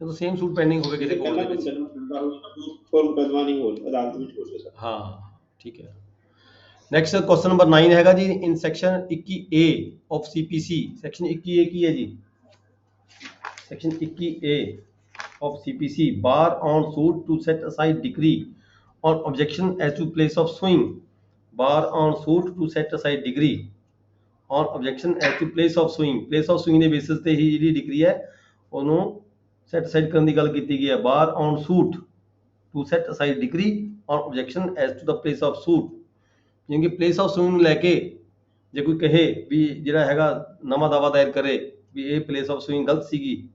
तो सेम सूट पेंडिंग हो गया किसी कोर्ट ਦੇ ਵਿੱਚ। ਕੋਈ ਮੁਕੱਦਮਾ ਨਹੀਂ ਹੋ ਅਦਾਲਤ ਵਿੱਚ ਹੋ ਸਕਦਾ। हाँ ठीक है। नेक्स्ट क्वेश्चन नंबर 9 हैगा जी। In section 21A of CPC, section 21A की है जी? Section 21A of CPC, bar on suit to set aside decree on objection as to place of suing, bar on suit to set aside decree on objection as to place of suing. Place of suing ਦੇ basis ਤੇ ਹੀ ਜਿਹੜੀ degree ਹੈ ਉਹਨੂੰ set aside ਕਰਨ ਦੀ ਗੱਲ ਕੀਤੀ ਗਈ ਹੈ। Bar on suit to set aside decree on objection as to the place of suit. ਜਿਵੇਂ ਕਿ ਪਲੇਸ ਆਫ ਸੂਟ ਨੂੰ ਲੈ ਕੇ ਜੇ ਕੋਈ ਕਹੇ ਵੀ ਜਿਹੜਾ ਹੈਗਾ ਨਵਾਂ ਦਾਵਾ ਦਾਇਰ ਕਰੇ ਵੀ ਇਹ ਪਲੇਸ ਆਫ ਸੂਇੰਗ ਗਲਤ ਸੀਗੀ,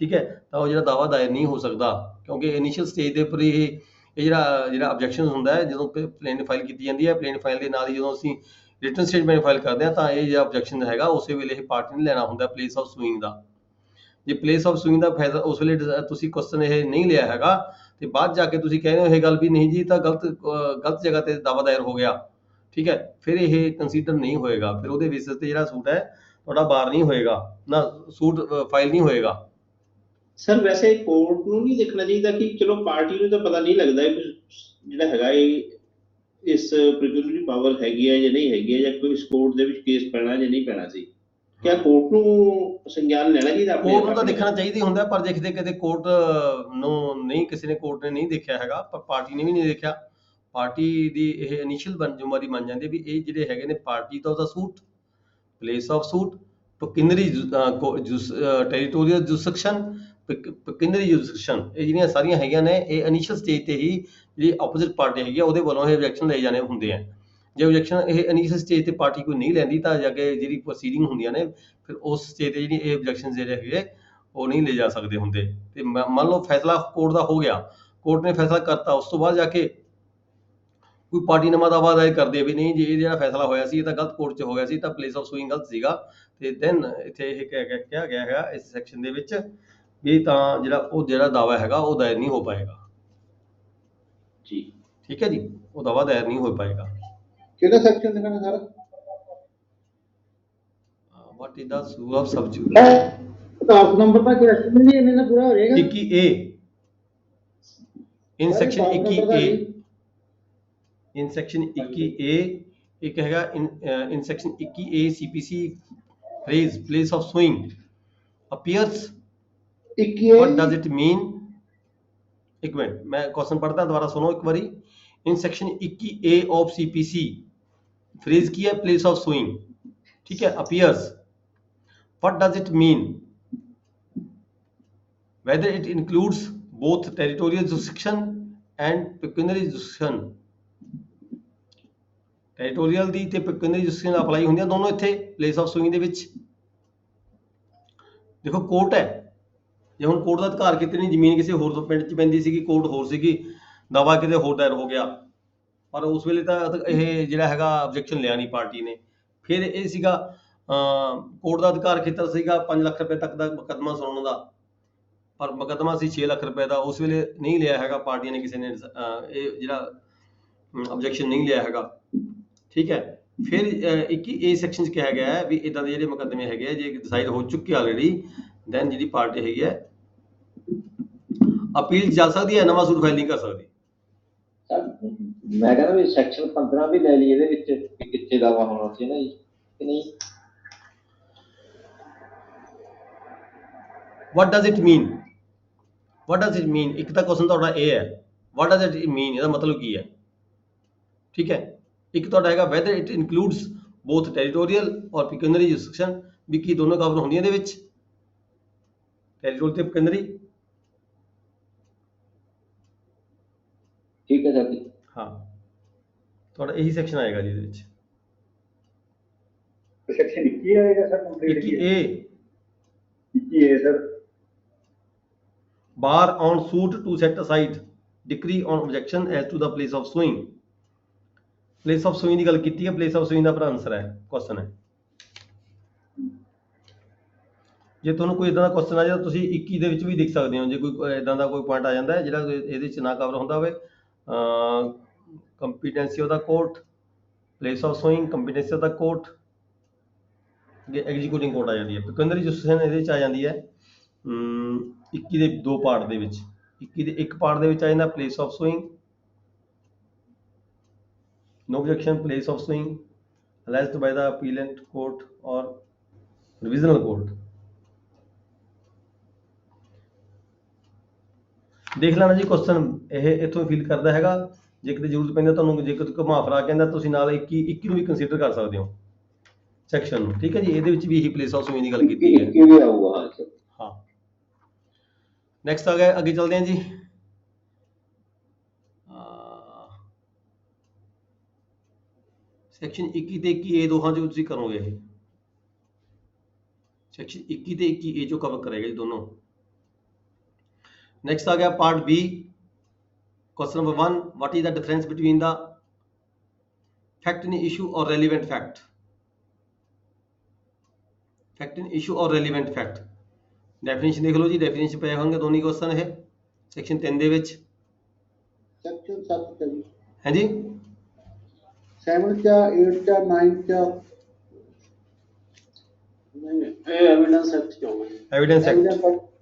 ਠੀਕ ਹੈ, ਤਾਂ ਉਹ ਜਿਹੜਾ ਦਾਵਾ ਦਾਇਰ ਨਹੀਂ ਹੋ ਸਕਦਾ ਕਿਉਂਕਿ ਇਨੀਸ਼ੀਅਲ ਸਟੇਜ ਦੇ ਉੱਪਰ ਇਹ ਜਿਹੜਾ ਆਬਜੈਕਸ਼ਨ ਹੁੰਦਾ ਹੈ ਜਦੋਂ ਪਲੇਨ ਫਾਈਲ ਕੀਤੀ ਜਾਂਦੀ ਹੈ, ਪਲੇਨ ਫਾਈਲ ਦੇ ਨਾਲ ਹੀ ਜਦੋਂ ਅਸੀਂ ਰਿਟਨ ਸਟੇਟਮੈਂਟ ਫਾਈਲ ਕਰਦੇ ਹਾਂ ਤਾਂ ਇਹ ਜਿਹੜਾ ਆਬਜੈਕਸ਼ਨ ਹੈਗਾ ਉਸੇ ਵੇਲੇ ਇਹ ਪਾਰਟੀ ਨੇ ਲੈਣਾ ਹੁੰਦਾ ਪਲੇਸ ਆਫ ਸੂਇੰਗ ਦਾ। ਜੇ ਪਲੇਸ ਆਫ ਸੂਇੰਗ ਦਾ ਫਾਇਦਾ ਉਸ ਵੇਲੇ ਤੁਸੀਂ ਕੁਐਸਚਨ ਇਹ ਨਹੀਂ ਲਿਆ ਹੈਗਾ ਤੇ ਬਾਅਦ ਜਾ ਕੇ ਤੁਸੀਂ ਕਹਿੰਦੇ ਹੋ ਇਹ ਗੱਲ ਵੀ ਨਹੀਂ ਜੀ ਤਾਂ ਗਲਤ ਜਗ੍ਹਾ ਤੇ ਦਾਵਾ ਦਾਇਰ ਹੋ ਗਿਆ, ਠੀਕ ਹੈ, ਫਿਰ ਇਹ ਕੰਸੀਡਰ ਨਹੀਂ ਹੋਏਗਾ, ਫਿਰ ਉਹਦੇ ਬੇਸਿਸ ਤੇ ਜਿਹੜਾ ਸੂਟ ਹੈ ਤੁਹਾਡਾ ਬਾਰ ਨਹੀਂ ਹੋਏਗਾ ਨਾ ਸੂਟ ਫਾਈਲ ਨਹੀਂ ਹੋਏਗਾ। ਸਰ ਵੈਸੇ ਕੋਰਟ ਨੂੰ ਨਹੀਂ ਦੇਖਣਾ ਚਾਹੀਦਾ ਕਿ ਚਲੋ ਪਾਰਟੀ ਨੂੰ ਤਾਂ ਪਤਾ ਨਹੀਂ ਲੱਗਦਾ ਜਿਹੜਾ ਹੈਗਾ ਇਹ ਇਸ ਪ੍ਰਕਿਰਿਆ ਪਾਵਰ ਹੈਗੀ ਹੈ ਜਾਂ ਨਹੀਂ ਹੈਗੀ ਹੈ ਜਾਂ ਕੋਈ ਇਸ ਕੋਰਟ ਦੇ ਵਿੱਚ ਕੇਸ ਪੈਣਾ ਜਾਂ ਨਹੀਂ ਪੈਣਾ ਸੀ, ਕਿਆ ਕੋਰਟ ਨੂੰ ਸੰਗਿਆਨ ਲੈਣਾ ਚਾਹੀਦਾ? ਕੋਰਟ ਨੂੰ ਤਾਂ ਦੇਖਣਾ ਚਾਹੀਦਾ ਹੀ ਹੁੰਦਾ ਪਰ ਜੇ ਕਿਤੇ ਕੋਰਟ ਨੂੰ ਨਹੀਂ ਕਿਸੇ ਨੇ ਕੋਰਟ ਨੇ ਨਹੀਂ ਦੇਖਿਆ ਹੈਗਾ ਪਰ ਪਾਰਟੀ ਨੇ ਵੀ ਨਹੀਂ ਦੇਖਿਆ, ਪਾਰਟੀ ਦੀ ਇਹ ਇਨੀਸ਼ੀਅਲ ਜ਼ਿੰਮੇਵਾਰੀ ਮੰਨ ਜਾਂਦੀ ਵੀ ਇਹ ਜਿਹੜੇ ਹੈਗੇ ਨੇ ਪਾਰਟੀ ਦਾ ਉਹਦਾ suit, place of suit, pecuniary territorial jurisdiction, pecuniary jurisdiction, ਇਹ ਜਿਹੜੀਆਂ ਸਾਰੀਆਂ ਹੈਗੀਆਂ ਨੇ ਇਹ ਇਨੀਸ਼ੀਅਲ ਸਟੇਜ ਤੇ ਹੀ ਜਿਹੜੀ ਆਪੋਜ਼ਿਟ ਪਾਰਟੀ ਹੈਗੀ ਆ ਉਹਦੇ ਵੱਲੋਂ ਇਹ ਆਬਜੈਕਸ਼ਨ ਲਏ ਜਾਣੇ ਹੁੰਦੇ ਆ। ਜੇ ਆਬਜੈਕਸ਼ਨ ਇਹ ਇਨੀਸ਼ੀਅਲ ਸਟੇਜ ਤੇ ਪਾਰਟੀ ਕੋਈ ਨਹੀਂ ਲੈਂਦੀ ਤਾਂ ਜਾ ਕੇ ਜਿਹੜੀ ਪ੍ਰੋਸੀਡਿੰਗ ਹੁੰਦੀਆਂ ਨੇ ਫਿਰ ਉਸ ਸਟੇਜ ਤੇ ਜਿਹੜੀ ਇਹ ਆਬਜੈਕਸ਼ਨ ਜਿਹੜੇ ਹੈਗੇ ਉਹ ਨਹੀਂ ਲੈ ਜਾ ਸਕਦੇ ਹੁੰਦੇ ਤੇ ਮੰਨ ਲਓ ਫੈਸਲਾ ਕੋਰਟ ਦਾ ਹੋ ਗਿਆ ਕੋਰਟ ਨੇ ਫੈਸਲਾ ਕਰਤਾ, ਉਸ ਤੋਂ ਬਾਅਦ ਜਾ ਕੇ ਕੋਈ ਪਾਰਟੀ ਨਵਾਂ ਦਾਅਵਾ ਦਾਇਰ ਕਰਦੇ ਵੀ ਨਹੀਂ ਜੀ ਇਹ ਜਿਹੜਾ ਫੈਸਲਾ ਹੋਇਆ ਸੀ ਇਹ ਤਾਂ ਗਲਤ ਕੋਰਟ 'ਚ ਹੋ ਗਿਆ ਸੀ, ਤਾਂ ਪਲੇਸ ਆਫ ਸੂਇੰਗ ਗਲਤ ਸੀਗਾ, ਤੇ ਦੈਨ ਇੱਥੇ ਇਹ ਕਿਹਾ ਗਿਆ ਹੈਗਾ ਇਸ ਸੈਕਸ਼ਨ ਦੇ ਵਿੱਚ ਵੀ ਤਾਂ ਜਿਹੜਾ ਦਾਅਵਾ ਹੈਗਾ ਉਹ ਦਾਇਰ ਨਹੀਂ ਹੋ ਪਾਏਗਾ। ਜੀ ਠੀਕ ਹੈ ਜੀ, ਉਹ ਦਾਅਵਾ ਦਾਇਰ ਨਹੀਂ ਹੋ ਪਾਏਗਾ। ਕਿਹੜੇ ਸੈਕਸ਼ਨ ਦੇ ਕਹਿੰਦੇ ਸਰ? ਵਾਟ ਇਜ਼ ਦਾ ਸੂ ਆਫ ਸਬਜੂਟ? 10 ਨੰਬਰ ਤੱਕ ਐਸਟੀਮੇਟ ਨਹੀਂ ਇਹਨਾਂ ਦਾ ਪੂਰਾ ਹੋ ਜਾਏਗਾ। 21A in section 21A in section 21A एक हैगा in section 21A CPC phrase place of suing appears, 21 what does it mean? एक मिनट मैं क्वेश्चन पढ़ता दोबारा सुनो एक बारी। in section 21A of CPC phrase की है place of suing, ठीक है, appears, what does it mean? Whether it includes both territorial jurisdiction and pecuniary jurisdiction। Territorial ਦੀ ਤੇ ਪੈਕੂਨਰੀ ਜੁਰਿਸਡਿਕਸ਼ਨ ਅਪਲਾਈ ਹੁੰਦੀਆਂ ਦੋਨੋਂ ਇੱਥੇ ਪਲੇਸ ਆਫ ਸੂਇੰਗ ਦੇ ਵਿੱਚ। ਦੇਖੋ ਕੋਰਟ ਹੈ, ਜੇ ਹੁਣ ਕੋਰਟ ਦਾ ਅਧਿਕਾਰ ਕਿਤੇ ਨਹੀਂ, ਜ਼ਮੀਨ ਕਿਸੇ ਹੋਰ ਪਿੰਡ 'ਚ ਪੈਂਦੀ ਸੀਗੀ, ਕੋਰਟ ਹੋਰ ਸੀਗੀ, ਦਾਵਾ ਕਿਤੇ ਹੋਰ ਦਾਇਰ ਹੋ ਗਿਆ, ਪਰ ਉਸ ਵੇਲੇ ਤਾਂ ਇਹ ਜਿਹੜਾ ਹੈਗਾ ਆਬਜੈਕਸ਼ਨ ਲਿਆ ਨਹੀਂ ਪਾਰਟੀ ਨੇ। ਫਿਰ ਇਹ ਸੀਗਾ ਕੋਰਟ ਦਾ ਅਧਿਕਾਰ ਖੇਤਰ ਸੀਗਾ 5 ਲੱਖ ਰੁਪਏ ਤੱਕ ਦਾ ਮੁਕੱਦਮਾ ਸੁਣਨ ਦਾ, ਪਰ ਮੁਕੱਦਮਾ ਸੀ 6 ਲੱਖ ਰੁਪਏ ਦਾ, ਉਸ ਵੇਲੇ ਨਹੀਂ ਲਿਆ ਹੈਗਾ ਪਾਰਟੀਆਂ ਨੇ, ਕਿਸੇ ਨੇ ਇਹ ਜਿਹੜਾ ਆਬਜੈਕਸ਼ਨ ਨਹੀਂ ਲਿਆ ਹੈਗਾ। ਠੀਕ ਹੈ, ਫਿਰ 21A ਸੈਕਸ਼ਨ 'ਚ ਕਿਹਾ ਗਿਆ ਹੈ ਵੀ ਇਦਾਂ ਦੇ ਜਿਹੜੇ ਮੁਕੱਦਮੇ ਹੈਗੇ ਆ ਜੇ ਡਿਸਾਈਡ ਹੋ ਚੁੱਕੇ ਆਲਰੇਡੀ, ਦੈਨ ਜਿਹੜੀ ਪਾਰਟੀ ਹੈਗੀ ਹੈ ਅਪੀਲ ਜਾ ਸਕਦੀ ਹੈ, ਨਵਾਂ ਸੂਟ ਫਾਈਲ ਨਹੀਂ ਕਰ ਸਕਦੀ। ਮੈਂ ਕਹਿੰਦਾ ਵੀ ਸੈਕਸ਼ਨ 15 ਵੀ ਲੈ ਲਈ ਇਹਦੇ ਵਿੱਚ ਵੀ ਕਿੱਥੇ ਦਾਵਾ ਹੋਣਾ ਚਾਹੀਦਾ ਜੀ ਕਿ ਨਹੀਂ। What does it mean? What does it mean? ਇੱਕ ਤਾਂ ਕੁਐਸਚਨ ਤੁਹਾਡਾ ਇਹ ਹੈ, what does it mean? ਇਹਦਾ ਮਤਲਬ ਕੀ ਹੈ? ਠੀਕ ਹੈ, ਇੱਕ ਤੁਹਾਡਾ ਹੈਗਾ whether it includes both territorial or pecuniary jurisdiction, ਵੀ ਕੀ ਦੋਨੋਂ ਕਵਰ ਹੁੰਦੀਆਂ ਇਹਦੇ ਵਿੱਚ, territorial ਤੇ pecuniary। ਠੀਕ ਹੈ ਸਰ ਜੀ। ਹਾਂ, ਤੁਹਾਡਾ ਇਹੀ ਸੈਕਸ਼ਨ ਆਏਗਾ ਜੀ ਇਹਦੇ ਵਿੱਚ। ਸੈਕਸ਼ਨ 21 ਆਏਗਾ sir complete 21A 21 sir. bar on suit to set aside decree on objection as to the place of suing। Place of suing ਦੀ ਗੱਲ ਕੀਤੀ ਹੈ, ਪਲੇਸ ਆਫ ਸੂਇੰਗ ਦਾ ਪਰ ਆਨਸਰ ਹੈ, ਕੁਐਸਚਨ ਹੈ। ਜੇ ਤੁਹਾਨੂੰ ਕੋਈ ਇਦਾਂ ਦਾ ਕੁਐਸਚਨ ਆ ਜਾਂਦਾ ਤੁਸੀਂ 21 ਦੇ ਵਿੱਚ ਵੀ ਦੇਖ ਸਕਦੇ ਹੋ, ਜੇ ਕੋਈ ਇਦਾਂ ਦਾ ਕੋਈ ਪੁਆਇੰਟ ਆ ਜਾਂਦਾ ਹੈ ਜਿਹੜਾ ਇਹਦੇ ਵਿੱਚ ਨਾ ਕਵਰ ਹੁੰਦਾ ਹੋਵੇ, competency of the court, place of suing, competency of the court, executing court ਆ ਜਾਂਦੀ ਹੈ। ਪੈਕੂਨਰੀ ਜੁਰਿਸਡਿਕਸ਼ਨ ਇਹਦੇ ਵਿੱਚ ਆ ਜਾਂਦੀ ਹੈ 21 ਦੇ 2 ਪਾਰਟ ਦੇ ਵਿੱਚ। 21 ਦੇ 1 ਪਾਰਟ ਦੇ ਵਿੱਚ ਆ ਜਾਂਦਾ place of suing, no objection, place of suing alleged by the appellant court or revisional court। ਦੇਖ ਲੈਣਾ ਜੀ ਕੁਐਸਚਨ ਇਹ ਇੱਥੋਂ ਫੀਲ ਕਰਦਾ ਹੈਗਾ, ਜੇ ਕਿਤੇ ਜ਼ਰੂਰਤ ਪੈਂਦੀ ਤੁਹਾਨੂੰ, ਜੇ ਕੋਈ ਘੁਮਾ ਫਿਰਾ ਕਹਿੰਦਾ ਤੁਸੀਂ ਨਾਲ 21 ਨੂੰ ਵੀ ਕੰਸੀਡਰ ਕਰ ਸਕਦੇ ਹੋ ਸੈਕਸ਼ਨ ਨੂੰ। ਠੀਕ ਹੈ ਜੀ, ਇਹਦੇ ਵਿੱਚ ਵੀ ਇਹੀ ਪਲੇਸ ਆਫ ਸੂਇੰਗ ਦੀ ਗੱਲ ਕੀਤੀ ਹੈ। 21 ਵੀ ਆਊਗਾ। ਹਾਂ ਸਰ। ਹਾਂ, ਨੈਕਸਟ ਆ ਗਿਆ, ਅੱਗੇ ਚੱਲਦੇ ਹਾਂ ਜੀ। ਸੈਕਸ਼ਨ 21 ਤੇ 21A ਦੋਹਾਂ ਚੋਂ ਤੁਸੀਂ ਕਰੋਗੇ, ਇਹ ਸੈਕਸ਼ਨ 21 ਤੇ 21A ਚੋਂ ਕਵਰ ਕਰੇਗਾ ਜੀ ਦੋਨੋਂ। ਨੈਕਸਟ ਆ ਗਿਆ part B, question number 1, what is the difference between the fact in issue or relevant fact? fact in issue or relevant fact, definition ਦੇਖ ਲਓ ਜੀ, ਡੈਫੀਨੇਸ਼ਨ ਪਏ ਹੋਣਗੇ ਦੋਨੋਂ ਕੁਐਸਚਨ ਇਹ ਸੈਕਸ਼ਨ 3 ਦੇ ਵਿੱਚ। ਸੈਕਸ਼ਨ 7 ਤੇ ਜੀ ਹੈ ਜੀ 7 ਚ 8 ਚ 9 ਚ ਨਹੀਂ ਇਹ ਐਵੀਡੈਂਸ ਐਕਟ ਚ ਆਉਣਾ ਜੀ। ਐਵੀਡੈਂਸ ਐਕਟ,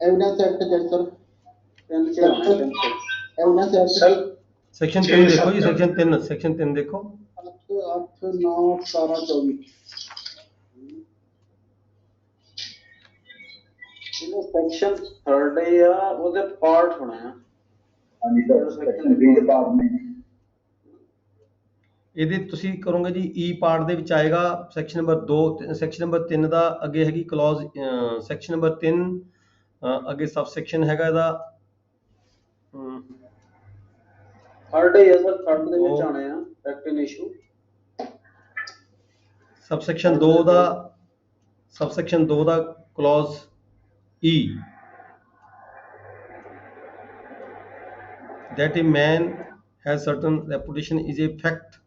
ਐਵੀਡੈਂਸ ਐਕਟ ਚ ਸਰ 3 ਚ ਆਉਣਾ 3 ਚ। ਐਵੀਡੈਂਸ ਐਕਟ ਸੈਕਸ਼ਨ 3 ਦੇਖੋ ਜੀ, ਸੈਕਸ਼ਨ 3 ਦੇਖੋ। 8 9 17 24 ਇਹਨੂੰ ਸੈਕਸ਼ਨ 3 ਆ, ਉਹਦੇ ਪਾਰਟ ਹੋਣਾ ਆ। ਹਾਂਜੀ ਸਰ, ਸੈਕਸ਼ਨ 3 ਦੇ ਪਾਰਟ ਨੇ। ਇਹਦੇ ਤੁਸੀਂ ਕਰੋਗੇ ਜੀ ਈ ਪਾਰਟ ਦੇ ਵਿੱਚ ਆਏਗਾ ਸੈਕਸ਼ਨ ਨੰਬਰ 2, ਸੈਕਸ਼ਨ ਨੰਬਰ 3 ਦਾ ਅੱਗੇ ਹੈਗੀ ਕਲੌਜ਼, ਸੈਕਸ਼ਨ ਨੰਬਰ 3 ਅੱਗੇ ਸਬ ਸੈਕਸ਼ਨ ਹੈਗਾ ਇਹਦਾ 3rd ਹੀ ਆ ਸਰ, 3rd ਦੇ ਵਿੱਚ ਆਣੇ ਆ ਫੈਕਟ ਇਨ ਇਸ਼ੂ। ਸਬਸੈਕਸ਼ਨ 2 ਦਾ clause E, that a man has certain reputation is a fact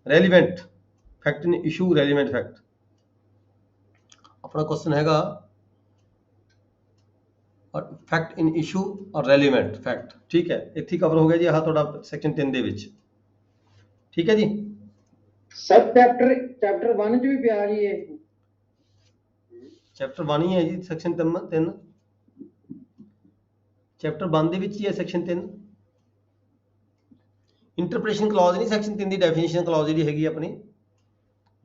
relevant fact in issue relevant fact ਆਪਣਾ ਕੁਐਸਚਨ ਹੈਗਾ ਫੈਕਟ ਇਨ ਇਸ਼ੂ ਔਰ ਰੈਲੀਵੈਂਟ ਫੈਕਟ ਠੀਕ ਹੈ ਇੱਥੇ ਕਵਰ ਹੋ ਗਿਆ ਜੀ ਆਹ ਤੁਹਾਡਾ ਸੈਕਸ਼ਨ 3 ਦੇ ਵਿੱਚ ਠੀਕ ਹੈ ਜੀ ਸਰ ਚੈਪਟਰ 1 ਚ ਵੀ ਪਿਆ ਜੀ ਇਹ ਚੈਪਟਰ 1 ਹੀ ਹੈ ਜੀ ਸੈਕਸ਼ਨ 3 ਚੈਪਟਰ 1 ਦੇ ਵਿੱਚ ਹੀ ਹੈ ਸੈਕਸ਼ਨ 3 ਇੰਟਰਪ੍ਰੀਟੇਸ਼ਨ ਕਲੌਜ਼ ਨਹੀਂ ਸੈਕਸ਼ਨ 3 ਦੀ ਡੈਫੀਨੇਸ਼ਨ ਕਲੌਜ਼ ਜਿਹੜੀ ਹੈਗੀ ਆਪਣੀ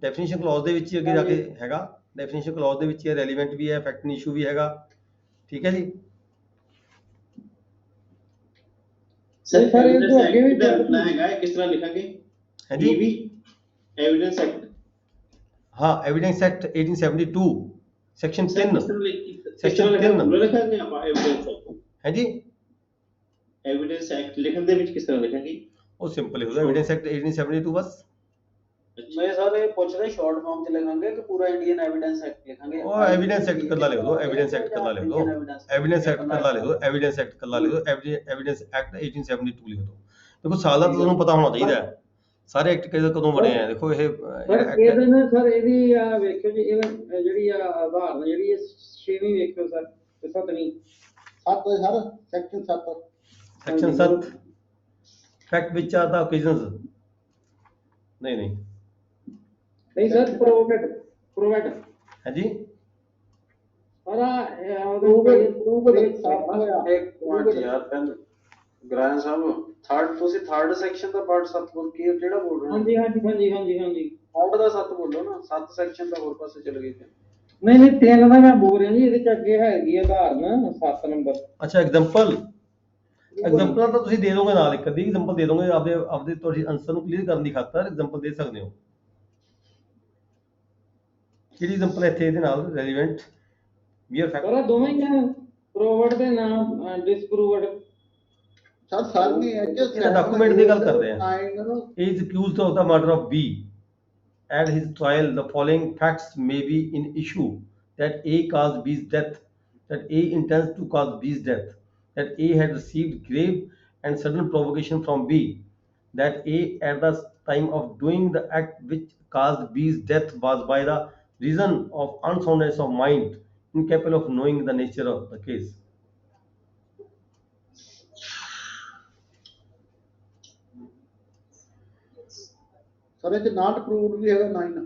ਡੈਫੀਨੇਸ਼ਨ ਕਲੌਜ਼ ਦੇ ਵਿੱਚ ਹੀ ਅੱਗੇ ਜਾ ਕੇ ਹੈਗਾ ਡੈਫੀਨੇਸ਼ਨ ਕਲੌਜ਼ ਦੇ ਵਿੱਚ ਹੀ ਰੈਲੀਵੈਂਟ ਵੀ ਹੈ ਫੈਕਟ ਇਨ ਇਸ਼ੂ ਵੀ ਹੈਗਾ ਠੀਕ ਹੈ ਜੀ ਸਰ ਇਹ ਸਾਰੇ evidence ਤੋਂ ਅੱਗੇ ਵੀ act ਦਾ ਲਿਖਣਾ ਹੈਗਾ ਕਿਸ ਤਰ੍ਹਾਂ ਲਿਖਾਂਗੇ ਹੈ ਜੀ ਵੀ ਐਵੀਡੈਂਸ ਐਕਟ हाँ एविडेंस एक्ट 1872 सेक्शन 3 ਕਿਸ Section ਤਰ੍ਹਾਂ ਲਿਖਾਂਗੇ 3 ਪੂਰਾ ਲਿਖਾਂਗੇ ਆਪਾਂ ਐਵੀਡੈਂਸ ਐਕਟ है जी ਐਵੀਡੈਂਸ ਐਕਟ ਲਿਖਣ ਦੇ ਵਿੱਚ ਕਿਸ ਤਰ੍ਹਾਂ ਲਿਖਾਂਗੇ वो सिंपल है एविडेंस एक्ट 1872 बस ਮੈਂ ਸਰ ਇਹ ਪੁੱਛਦਾ ਸ਼ਾਰਟ ਫਾਰਮ ਚ ਲਿਖਾਂਗੇ ਕਿ ਪੂਰਾ ਇੰਡੀਅਨ ਐਵੀਡੈਂਸ ਐਕਟ ਲਿਖਾਂਗੇ वो एविडेंस एक्ट कल्ला लिख दो एविडेंस एक्ट कल्ला लिख दो एविडेंस एक्ट कल्ला लिख दो एविडेंस एक्ट कल्ला लिख दो एविडेंस एक्ट 1872 लिख दो देखो साल ਦਾ ਤੁਹਾਨੂੰ ਪਤਾ ਹੋਣਾ ਚਾਹੀਦਾ ਹੈ ਸਾਰੇ ਐਕਟ ਕਦੋਂ ਬਣੇ ਆ ਦੇਖੋ ਇਹ ਸਰ ਇਹਦੇ ਨਾਲ ਸਰ ਇਹਦੀ ਆ ਵੇਖਿਓ ਜੀ ਇਹ ਜਿਹੜੀ ਆ ਆਧਾਰਨ ਜਿਹੜੀ ਇਹ 6ਵੀਂ ਵੇਖਿਓ ਸਰ ਤੇ 7ਵੀਂ 7 sir section 7 section 7 fact which are the occasions नहीं नहीं ਨਹੀਂ ਸਰ ਪ੍ਰੋਵਾਈਡ है जी ਸਾਰਾ ਪ੍ਰੂਵ ਸਾਫ ਹੋਇਆ ਇੱਕ ਪੁਆਇੰਟ ਯਾਰ ਪੈਨ ਗ੍ਰਾਹਨ ਸਾਹਿਬ ਤੁਸੀਂ ਥਰਡ ਸੈਕਸ਼ਨ ਦਾ ਪਾਰਟ 7 ਬੋਲ ਕੇ ਕਿਹੜਾ ਬੋਲ ਰਹੇ ਹੋ ਹਾਂਜੀ ਆਊਟ ਦਾ 7 ਬੋਲੋ ਨਾ 7 ਸੈਕਸ਼ਨ ਦਾ ਹੋਰ ਪਾਸੇ ਚਲੇ ਗਏ ਨਹੀਂ 3 ਦਾ ਮੈਂ ਬੋਲ ਰਿਹਾ ਜੀ ਇਹਦੇ ਚ ਅੱਗੇ ਹੈਗੀ ਆ ਆਧਾਰਨ 7 ਨੰਬਰ अच्छा एग्जांपल एग्जांपल ਤਾਂ ਤੁਸੀਂ ਦੇ ਦੋਗੇ ਨਾਲ ਇੱਕ ਅੱਧੀ ਐਗਜ਼ਾਮਪਲ ਦੇ ਦੋਗੇ ਆਪਦੇ ਤੁਹਾਡੇ ਆਨਸਰ ਨੂੰ ਕਲੀਅਰ ਕਰਨ ਦੀ ਖਾਤਰ ਐਗਜ਼ਾਮਪਲ ਦੇ ਸਕਦੇ ਹੋ ਕਿਹੜੀ ਐਗਜ਼ਾਮਪਲ ਇੱਥੇ ਇਹਦੇ ਨਾਲ ਰੈਲੇਵੈਂਟ ਵੀਅਰ ਫੈਕਟ ਸਾਰਾ ਦੋਵੇਂ ਹੀ ਆ ਪ੍ਰੋਵਰਡ ਦੇ ਨਾਮ ਡਿਸਪਰੂਵਡ ਸਰ ਸਾਰੀ ਐਚ ਇਹਦਾ document ਦੀ ਗੱਲ ਕਰਦੇ ਆ। 9 is accused of the murder of B. At his trial, the following facts may be in issue: that A caused B's death, that A intends to cause B's death, that A had received grave and sudden provocation from B, that A at the time of doing the act which caused B's death was by the reason of unsoundness of mind, incapable of knowing the nature of the case. Sir ਇਹ ਚ ਨਾਟ proved ਵੀ ਹੈਗਾ 9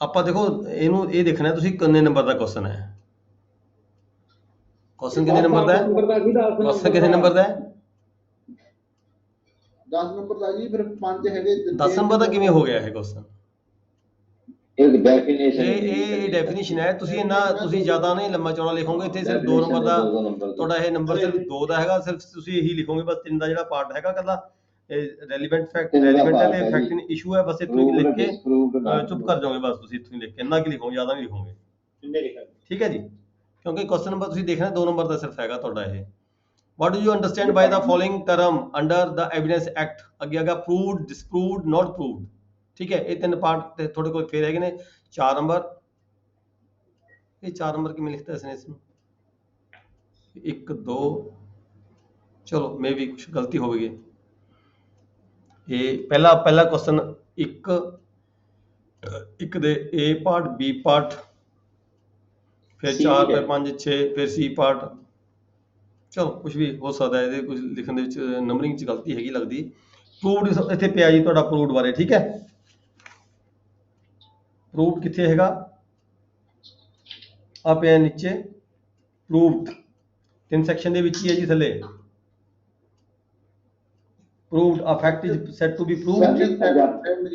ਆਪਾਂ ਦੇਖੋ ਇਹਨੂੰ ਇਹ ਦੇਖਣਾ ਤੁਸੀਂ ਕਿੰਨੇ ਨੰਬਰ ਦਾ ਕੁਐਸਚਨ ਹੈ ਕੁਐਸਚਨ ਕਿੰਨੇ ਨੰਬਰ ਦਾ ਹੈ ਕੁਐਸਚਨ ਕਿੰਨੇ ਨੰਬਰ ਦਾ ਹੈ 10 ਨੰਬਰ ਦਾ ਜੀ ਫਿਰ 5 ਹੈਗੇ 10 ਨੰਬਰ ਦਾ ਕਿਵੇਂ ਹੋ ਗਿਆ ਇਹ ਕੁਐਸਚਨ ਇੱਕ ਡੈਫੀਨੇਸ਼ਨ ਇਹ ਡੈਫੀਨੇਸ਼ਨ ਹੈ ਤੁਸੀਂ ਤੁਸੀਂ ਜ਼ਿਆਦਾ ਨਹੀਂ ਲੰਮਾ ਚੌੜਾ ਲਿਖੋਗੇ ਇੱਥੇ ਸਿਰਫ 2 ਨੰਬਰ ਦਾ ਤੁਹਾਡਾ ਇਹ ਨੰਬਰ ਸਿਰਫ 2 ਦਾ ਹੈਗਾ ਸਿਰਫ ਤੁਸੀਂ ਇਹੀ ਲਿਖੋਗੇ ਬਸ 3 ਦਾ ਜਿਹੜਾ ਪਾਰਟ ਹੈਗਾ ਕੱਲਾ ਰੈਲੇਵੈਂਟ ਫੈਕਟ ਰੈਲੇਵੈਂਟ ਹੈ ਤੇ ਫੈਕਟ ਇਨ ਇਸ਼ੂ ਹੈ ਬਸ ਇੱਥੋਂ ਹੀ ਲਿਖ ਕੇ ਚੁੱਪ ਕਰ ਜਾਓਗੇ ਬਸ ਤੁਸੀਂ ਇੱਥੋਂ ਹੀ ਲਿਖ ਕੇ ਇੰਨਾ ਕੀ ਲਿਖੋਗੇ ਜ਼ਿਆਦਾ ਨਹੀਂ ਲਿਖੋਗੇ ਕਿੰਨੇ ਲਿਖਾਂਗੇ ਠੀਕ ਹੈ ਜੀ ਕਿਉਂਕਿ ਕੁਐਸਚਨ ਨੰਬਰ ਤੁਸੀਂ ਦੇਖਣਾ 2 ਨੰਬਰ ਦਾ ਸਿਰਫ ਹੈਗਾ ਤੁਹਾਡਾ ਇਹ what do you understand by the following term under the evidence act ਅੱਗੇ ਆਗਾ proved disproved not proved ਠੀਕ ਹੈ ਇਹ ਤਿੰਨ ਪਾਰਟ ਤੇ ਤੁਹਾਡੇ ਕੋਲ ਫੇਰ ਹੈਗੇ ਨੇ 4 ਨੰਬਰ ਇਹ 4 ਨੰਬਰ ਕਿਵੇਂ ਲਿਖਤਾ ਇਸਨੇ ਇਸ ਨੂੰ 1 2 ਚਲੋ ਮੇ ਵੀ ਕੁਝ ਗਲਤੀ ਹੋ ਗਈ ਇਹ ਪਹਿਲਾ ਕੁਐਸਚਨ ਇੱਕ ਦੇ A ਪਾਰਟ B ਪਾਰਟ ਫਿਰ 4 ਫਿਰ 5 6 ਫਿਰ C ਪਾਰਟ ਚਲੋ ਕੁਝ ਵੀ ਹੋ ਸਕਦਾ ਹੈ ਇਹਦੇ ਕੁਝ ਲਿਖਣ ਦੇ ਵਿੱਚ ਨੰਬਰਿੰਗ 'ਚ ਗਲਤੀ ਹੈਗੀ ਲੱਗਦੀ ਪ੍ਰੂਵਡ ਇੱਥੇ ਪਿਆ ਜੀ ਤੁਹਾਡਾ ਪ੍ਰੂਵਡ ਬਾਰੇ ਠੀਕ ਹੈ ਪ੍ਰੂਵਡ ਕਿੱਥੇ ਹੈਗਾ ਆ ਪਿਆ ਨੀਚੇ ਪ੍ਰੂਵਡ 3 ਸੈਕਸ਼ਨ ਦੇ ਵਿੱਚ ਹੀ ਹੈ ਜੀ ਥੱਲੇ proved a fact is said to be proved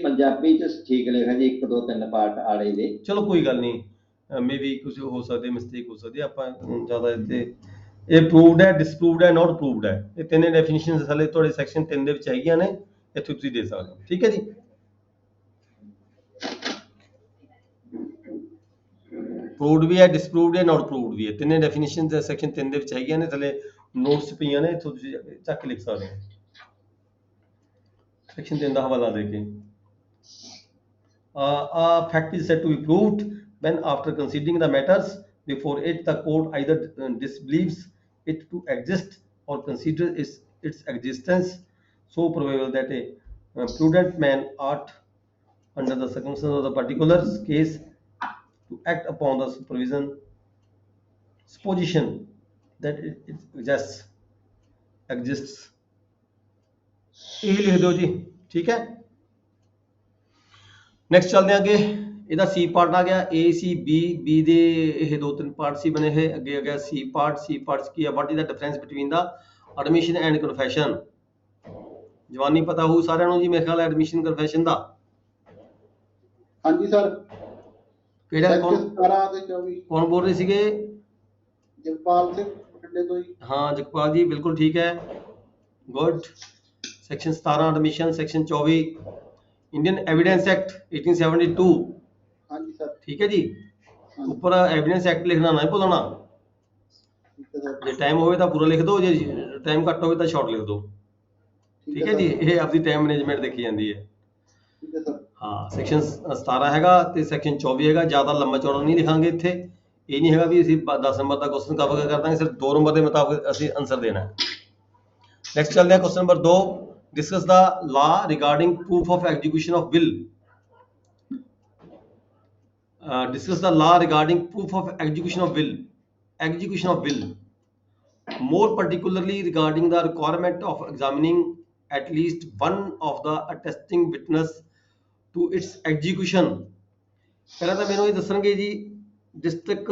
Punjabi ਚ ਠੀਕ ਲਿਖਿਆ ਜੀ 1 2 3 ਪਾਰਟ ਆੜੇ ਦੇ ਚਲੋ ਕੋਈ ਗੱਲ ਨਹੀਂ ਮੇ ਵੀ ਕੁਝ ਹੋ ਸਕਦੇ ਮਿਸਟੇਕ ਹੋ ਸਕਦੀ ਆਪਾਂ ਜ਼ਿਆਦਾ ਇੱਥੇ ਇਹ proved ਹੈ disproved ਹੈ not proved ਹੈ ਇਹ ਤਿੰਨੇ ਡੈਫੀਨੇਸ਼ਨਸ ਹਲੇ ਤੁਹਾਡੇ ਸੈਕਸ਼ਨ 3 ਦੇ ਵਿੱਚ ਹੈਗੀਆਂ ਨੇ ਇੱਥੇ ਤੁਸੀਂ ਦੇ ਸਕਦੇ ਹੋ ਠੀਕ ਹੈ ਜੀ proved ਵੀ ਹੈ disproved ਹੈ not proved ਵੀ ਹੈ ਤਿੰਨੇ ਡੈਫੀਨੇਸ਼ਨਸ ਸੈਕਸ਼ਨ 3 ਦੇ ਵਿੱਚ ਹੈਗੀਆਂ ਨੇ ਥੱਲੇ ਨੋਟਸ ਪਈਆਂ ਨੇ ਇੱਥੋਂ ਤੁਸੀਂ ਚੱਕ ਕੇ ਲਿਖ ਸਕਦੇ ਹੋ section 3 ਦਾ ਹਵਾਲਾ ਦੇ ਕੇ a fact is said to be proved when after considering the matters before it the court either disbelieves it to exist or consider its existence so probable that a prudent man ought, under the circumstances of the particular case, to act upon the supposition that it exists। ਇਹ ਲਿਖ ਦਿਓ ਜੀ, ਠੀਕ ਹੈ। Next ਚੱਲਦੇ ਹਾਂ ਅੱਗੇ। ਇਹਦਾ ਸੀ ਪਾਰਟ ਆ ਗਿਆ, ਏ ਸੀ ਬੀ ਦੇ ਇਹ 2-3 ਪਾਰਟ ਸੀ ਬਣੇ ਹੋਏ। ਅੱਗੇ ਆ ਗਿਆ ਸੀ ਪਾਰਟ। ਸੀ ਪਾਰਟ ਕੀ ਹੈ? What is the difference between the admission and confession. ਜਵਾਨੀ ਪਤਾ ਹੋਊ ਸਾਰਿਆਂ ਨੂੰ ਜੀ ਮੇਰੇ ਖਿਆਲ ਐਡਮਿਸ਼ਨ ਕਨਫੈਸ਼ਨ ਦਾ। ਹਾਂਜੀ ਸਰ। ਕਿਹੜਾ ਕੌਣ 17 ਤੇ 24 ਕੌਣ ਬੋਲ ਰਹੇ ਸੀਗੇ? ਜਗਪਾਲ ਸਿੰਘ ਬਠਿੰਡੇ ਤੋਂ ਜੀ। ਹਾਂ ਜਗਪਾਲ ਜੀ, ਬਿਲਕੁਲ ਠੀਕ ਹੈ, good. Section 17 admission, section 24 Indian evidence act 1872। ਹਾਂਜੀ ਸਰ। ठीक है जी, ऊपर एविडेंस एक्ट लिखना ना भूलना। ਠੀਕ ਹੈ ਸਰ। जे टाइम होवे तो पूरा लिख दो, जे टाइम घट होवे तो शॉर्ट लिख दो। ठीक है जी, ये आपकी टाइम मैनेजमेंट देखी जाती है। ਠੀਕ ਹੈ ਸਰ। हाँ, सैक्शन 17 हैगा ते सैक्शन 24 हैगा। ज़्यादा लंबा चौड़ा नहीं लिखांगे इत्थे। ये नहीं हैगा भी असीं 10 नंबर का क्वेश्चन कवर कर देंगे, सिर्फ 2 नंबर के मुताबिक असीं आंसर देना है। नेक्स्ट चलते हैं question number 2। Discuss the law regarding proof of execution of will. Discuss the law regarding proof of execution of will. Execution of will, more particularly regarding the requirement of examining at least one of the attesting witness to its execution। ਪਹਿਲਾਂ ਤਾਂ ਮੈਨੂੰ ਇਹ ਦੱਸਣਗੇ ਜੀ district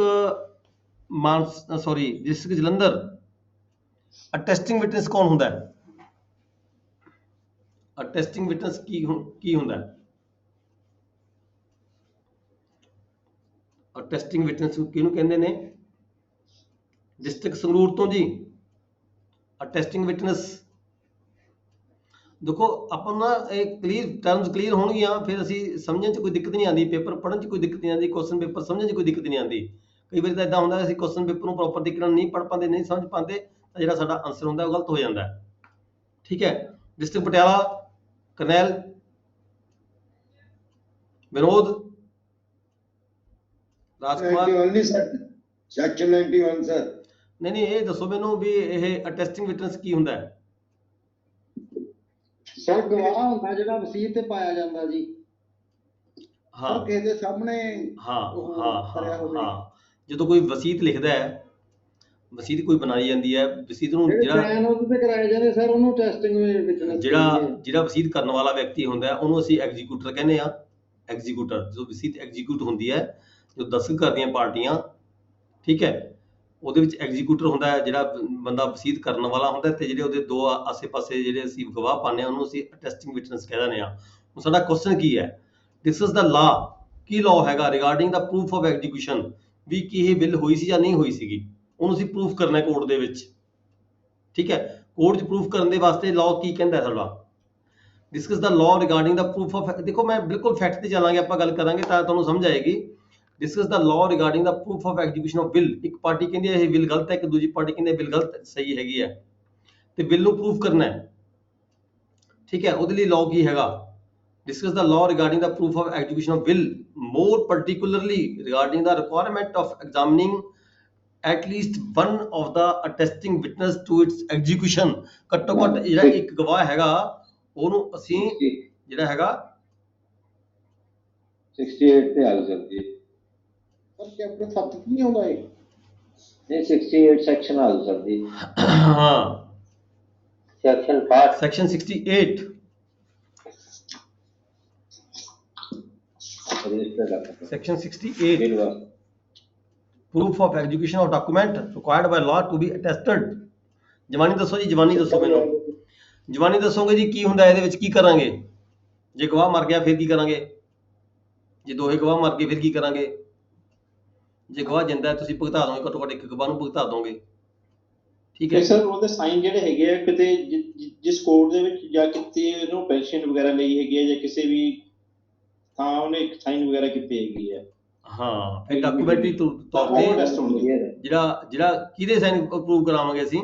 Jalandhar ਅਟੈਸਟਿੰਗ witness ਕੌਣ ਹੁੰਦਾ ਹੈ? ਅਟੈਸਟਿੰਗ witness ਕੀ ਹੁੰਦਾ ਹੈ? ਅਟੈਸਟਿੰਗ ਵਿਟਨੈਸ ਕਿਹਨੂੰ ਕਹਿੰਦੇ ਨੇ? ਡਿਸਟ੍ਰਿਕਟ ਸੰਗਰੂਰ ਤੋਂ ਜੀ। ਅਟੈਸਟਿੰਗ ਵਿਟਨੈਸ ਦੇਖੋ ਆਪਾਂ ਨਾ ਇਹ ਟਰਮਸ ਕਲੀਅਰ ਹੋਣਗੀਆਂ, ਫਿਰ ਅਸੀਂ ਸਮਝਣ 'ਚ ਕੋਈ ਦਿੱਕਤ ਨਹੀਂ ਆਉਂਦੀ, ਪੇਪਰ ਪੜ੍ਹਨ 'ਚ ਕੋਈ ਦਿੱਕਤ ਨਹੀਂ ਆਉਂਦੀ, ਕੁਐਸਚਨ ਪੇਪਰ ਸਮਝਣ 'ਚ ਕੋਈ ਦਿੱਕਤ ਨਹੀਂ ਆਉਂਦੀ। ਕਈ ਵਾਰੀ ਤਾਂ ਇਦਾਂ ਹੁੰਦਾ ਅਸੀਂ ਕੁਐਸਚਨ ਪੇਪਰ ਨੂੰ ਪ੍ਰੋਪਰ ਤਰੀਕੇ ਨਾਲ ਨਹੀਂ ਪੜ੍ਹ ਪਾਉਂਦੇ, ਨਹੀਂ ਸਮਝ ਪਾਉਂਦੇ, ਤਾਂ ਜਿਹੜਾ ਸਾਡਾ ਆਨਸਰ ਹੁੰਦਾ ਉਹ ਗਲਤ ਹੋ ਜਾਂਦਾ ਹੈ। ਠੀਕ ਹੈ। District Patiala Karnail Vinod Rajkumar. Section 91 sir. ਨਹੀਂ ਇਹ ਦੱਸੋ ਮੈਨੂੰ ਵੀ ਇਹ ਅਟੈਸਟਿੰਗ ਵਿਟਨੈਸ ਕੀ ਹੁੰਦਾ ਹੈ? ਸਰ ਗਵਾਹ ਹੁੰਦਾ ਜਿਹੜਾ ਵਸੀਅਤ ਤੇ ਪਾਇਆ ਜਾਂਦਾ ਜੀ। ਹਾਂ ਕਿਸੇ ਦੇ ਸਾਹਮਣੇ ਹਾਂ ਜਦੋਂ ਕੋਈ ਵਸੀਅਤ ਲਿਖਦਾ ਹੈ, ਵਸੀਅਤ ਕੋਈ ਬਣਾਈ ਜਾਂਦੀ ਹੈ, ਵਸੀਅਤ ਨੂੰ ਜਿਹੜਾ ਸਾਈਨ ਉਹਦੇ ਤੇ ਕਰਾਏ ਜਾਂਦੇ ਸਰ, ਉਹਨੂੰ ਟੈਸਟਿੰਗ ਵਿਟਨੈਸ। ਜਿਹੜਾ ਵਸੀਅਤ ਕਰਨ ਵਾਲਾ ਵਿਅਕਤੀ ਹੁੰਦਾ ਹੈ ਉਹਨੂੰ ਅਸੀਂ ਐਗਜ਼ੀਕਿਊਟਰ ਕਹਿੰਦੇ ਆ। ਐਗਜ਼ੀਕਿਊਟਰ ਜਦੋਂ ਵਸੀਅਤ ਐਗਜ਼ੀਕਿਊਟ ਹੁੰਦੀ ਹੈ, ਜੋ ਦਸਤਖਤ ਕਰਦੀਆਂ ਪਾਰਟੀਆਂ, ਠੀਕ ਹੈ, ਉਹਦੇ ਵਿੱਚ ਐਗਜ਼ੀਕਿਊਟਰ ਹੁੰਦਾ ਹੈ, ਜਿਹੜਾ ਬੰਦਾ ਵਸੀਅਤ ਕਰਨ ਵਾਲਾ ਹੁੰਦਾ, ਤੇ ਜਿਹੜੇ ਉਹਦੇ ਦੋ ਆਸੇ-ਪਾਸੇ ਜਿਹੜੇ ਅਸੀਂ ਗਵਾਹ ਪਾਉਂਦੇ ਹਾਂ ਉਹਨੂੰ ਅਸੀਂ ਅਟੈਸਟਿੰਗ ਵਿਟਨੈਸ ਕਹਿ ਦਿੰਦੇ ਹਾਂ। ਹੁਣ ਸਾਡਾ ਕੁਐਸਚਨ ਕੀ ਹੈ? Discuss the law. ਕੀ ਲਾਅ ਹੈਗਾ regarding the proof of execution, ਵੀ ਕੀ ਇਹ ਬਿੱਲ ਹੋਈ ਸੀ ਜਾਂ ਨਹੀਂ ਹੋਈ ਸੀਗੀ, ਉਹਨੂੰ ਅਸੀਂ ਪ੍ਰੂਫ ਕਰਨਾ ਕੋਰਟ ਦੇ ਵਿੱਚ। ਠੀਕ ਹੈ, ਕੋਰਟ 'ਚ ਪ੍ਰੂਫ ਕਰਨ ਦੇ ਵਾਸਤੇ ਲਾਅ ਕੀ ਕਹਿੰਦਾ ਸਾਡਾ? Discuss the law regarding the proof of, ਦੇਖੋ ਮੈਂ ਬਿਲਕੁਲ ਫੈਕਟ ਤੇ ਚੱਲਾਂਗੇ, ਆਪਾਂ ਗੱਲ ਕਰਾਂਗੇ ਤਾਂ ਤੁਹਾਨੂੰ ਸਮਝ ਆਏਗੀ। Discuss the law regarding the proof of execution of bill. ਇੱਕ ਪਾਰਟੀ ਕਹਿੰਦੀ ਹੈ ਇਹ ਬਿੱਲ ਗਲਤ ਹੈ, ਇੱਕ ਦੂਜੀ ਪਾਰਟੀ ਕਹਿੰਦੀ ਹੈ ਬਿੱਲ ਗਲਤ ਸਹੀ ਹੈਗੀ ਹੈ, ਤੇ ਬਿੱਲ ਨੂੰ ਪ੍ਰੂਫ ਕਰਨਾ ਹੈ। ਠੀਕ ਹੈ, ਉਹਦੇ ਲਈ ਲਾਅ ਕੀ ਹੈਗਾ? Discuss the law regarding the proof of execution of will, more particularly regarding the requirement of examining at least one of the attesting witness to its execution। ਘੱਟੋ ਘੱਟ ਜਿਹੜਾ ਇੱਕ ਗਵਾਹ ਹੈਗਾ ਉਹਨੂੰ ਅਸੀਂ ਜਿਹੜਾ ਹੈਗਾ 68 ਤੇ ਆ ਗਈ ਜੀ। ਸਰ ਚੈਪਟਰ 7 ਨਹੀਂ ਆਉਂਦਾ ਇਹ? ਨਹੀਂ 68 ਸੈਕਸ਼ਨ ਆ ਗਈ ਸਰ ਜੀ। ਹਾਂ section 5 section 68 Section 68 proof of execution of document required by law to be attested। ਜਵਾਨੀ ਦੱਸੋ ਜੀ, ਜਵਾਨੀ ਦੱਸੋ ਮੈਨੂੰ। ਜਵਾਨੀ ਦੱਸੋਗੇ ਜੀ ਕੀ ਹੁੰਦਾ ਇਹਦੇ ਵਿੱਚ, ਕੀ ਕਰਾਂਗੇ? ਜੇ ਗਵਾਹ ਮਰ ਗਿਆ ਫਿਰ ਕੀ ਕਰਾਂਗੇ? ਜੇ ਦੋਹੇ ਗਵਾਹ ਮਰ ਗਏ ਫਿਰ ਕੀ ਕਰਾਂਗੇ? ਜੇ ਗਵਾਹ ਜਿੰਦਾ ਹੈ ਤੁਸੀਂ ਭੁਗਤਾ ਦੋਗੇ, ਘੱਟੋ ਘੱਟ ਇੱਕ ਗਵਾਹ ਨੂੰ ਭੁਗਤਾ ਦੋਗੇ। ਠੀਕ ਹੈ ਸਰ, ਉਹਦੇ ਸਾਈਨ ਜਿਹੜੇ ਹੈਗੇ ਆ ਕਿਤੇ ਜਿਸ ਕੋਰਟ ਦੇ ਵਿੱਚ ਜਾਂ ਕਿਤੇ ਉਹਨੂੰ ਪੈਨਸ਼ਨ ਵਗੈਰਾ ਲਈ ਹੈਗੀ ਹੈ ਜਾਂ ਕਿਸੇ ਵੀ ਹਾਂ ਉਹਨੇ ਇੱਕ ਸਾਈਨ ਵਗੈਰਾ ਕੀਤੀ ਹੈਗੀ ਹੈ। ਹਾਂ, ਫਿਰ ਡਾਕੂਮੈਂਟਰੀ ਤੌਰ ਤੇ ਜਿਹੜਾ ਕਿਹਦੇ ਸਾਈਨ ਅਪਰੂਵ ਕਰਾਵਾਂਗੇ ਅਸੀਂ?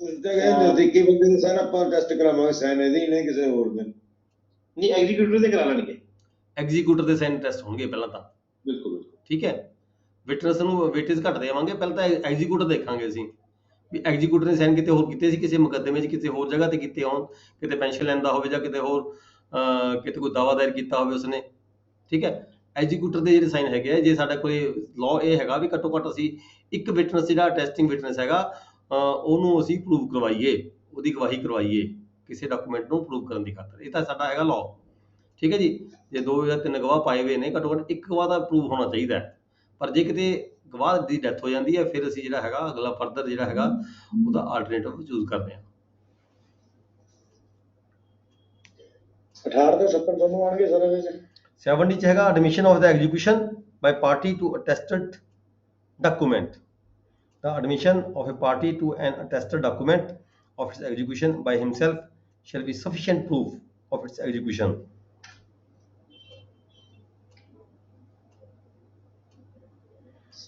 ਉਸ ਜਗ੍ਹਾ ਨਜ਼ਦੀਕੀ ਬੰਦੇ ਦੇ ਸਾਈਨ ਆਪਾਂ ਟੈਸਟ ਕਰਾਵਾਂਗੇ, ਸਾਈਨ ਇਹਦੇ ਨਹੀਂ ਕਿਸੇ ਹੋਰ ਦੇ ਨਹੀਂ, ਐਗਜ਼ੀਕਿਊਟਰ ਦੇ ਕਰਾ ਲੈਣਗੇ। ਐਗਜ਼ੀਕਿਊਟਰ ਦੇ ਸਾਈਨ ਟੈਸਟ ਹੋਣਗੇ ਪਹਿਲਾਂ ਤਾਂ। ਬਿਲਕੁਲ। ਠੀਕ ਹੈ, ਵਿਟਨੈਸ ਨੂੰ ਵੇਟੇਜ ਘੱਟ ਦੇਵਾਂਗੇ, ਪਹਿਲਾਂ ਤਾਂ ਐਗਜ਼ੀਕਿਊਟਰ ਦੇਖਾਂਗੇ ਅਸੀਂ ਵੀ ਐਗਜ਼ੀਕਿਊਟਰ ਨੇ ਸਾਈਨ ਕਿਤੇ ਹੋਰ ਕੀਤੇ ਸੀ, ਕਿਸੇ ਮੁਕੱਦਮੇ 'ਚ ਕਿਸੇ ਹੋਰ ਜਗ੍ਹਾ ਤੇ ਕੀਤੇ ਹੋਣ, ਕਿਤੇ ਪੈਨਸ਼ਨ ਲੈਂਦਾ ਹੋਵੇ ਜਾਂ ਕਿਤੇ ਹੋਰ ਕਿਤੇ ਕੋਈ ਦਾਵਾ ਦਾਇਰ ਕੀਤਾ ਹੋਵੇ ਉਸਨੇ, ਠੀਕ ਹੈ। ਐਗਜ਼ੀਕਿਊਟਰ ਦੇ ਜਿਹੜੇ ਸਾਈਨ ਹੈਗੇ ਆ, ਜੇ ਸਾਡਾ ਕੋਈ ਲਾਅ ਇਹ ਹੈਗਾ ਵੀ ਘੱਟੋ ਘੱਟ ਅਸੀਂ ਇੱਕ ਵਿਟਨੈਸ ਜਿਹੜਾ ਟੈਸਟਿੰਗ ਵਿਟਨੈਸ ਹੈਗਾ ਉਹਨੂੰ ਅਸੀਂ ਪ੍ਰੂਵ ਕਰਵਾਈਏ, ਉਹਦੀ ਗਵਾਹੀ ਕਰਵਾਈਏ ਕਿਸੇ ਡਾਕੂਮੈਂਟ ਨੂੰ ਪ੍ਰੂਵ ਕਰਨ ਦੀ ਖਾਤਰ। ਇਹ ਤਾਂ ਸਾਡਾ ਹੈਗਾ ਲਾਅ, ਠੀਕ ਹੈ ਜੀ। ਜੇ 2 ਜਾਂ 3 ਗਵਾਹ ਪਾਏ ਹੋਏ ਨੇ, ਘੱਟੋ ਘੱਟ ਇੱਕ ਗਵਾਹ ਦਾ ਪ੍ਰੂਵ ਹੋਣਾ ਚਾਹੀਦਾ ਹੈ। ਪਰ ਜੇ ਕਿਤੇ ਗਵਾਹ ਦੀ ਡੈਥ ਹੋ ਜਾਂਦੀ ਹੈ, ਫਿਰ ਅਸੀਂ ਜਿਹੜਾ ਹੈਗਾ ਅਗਲਾ ਫਰਦਰ ਜਿਹੜਾ ਹੈਗਾ ਉਹਦਾ ਆਲਟਰਨੇਟਿਵ ਚੂਜ਼ ਕਰਦੇ ਹਾਂ। 18 ਤੇ 70 ਦੋਨੋਂ ਆਣਗੇ ਸਰ ਇਹਦੇ ਚ। 70 ਚ ਹੈਗਾ admission of the execution by party to attested document. The admission of a party to an attested document of its execution by himself shall be sufficient proof of its execution.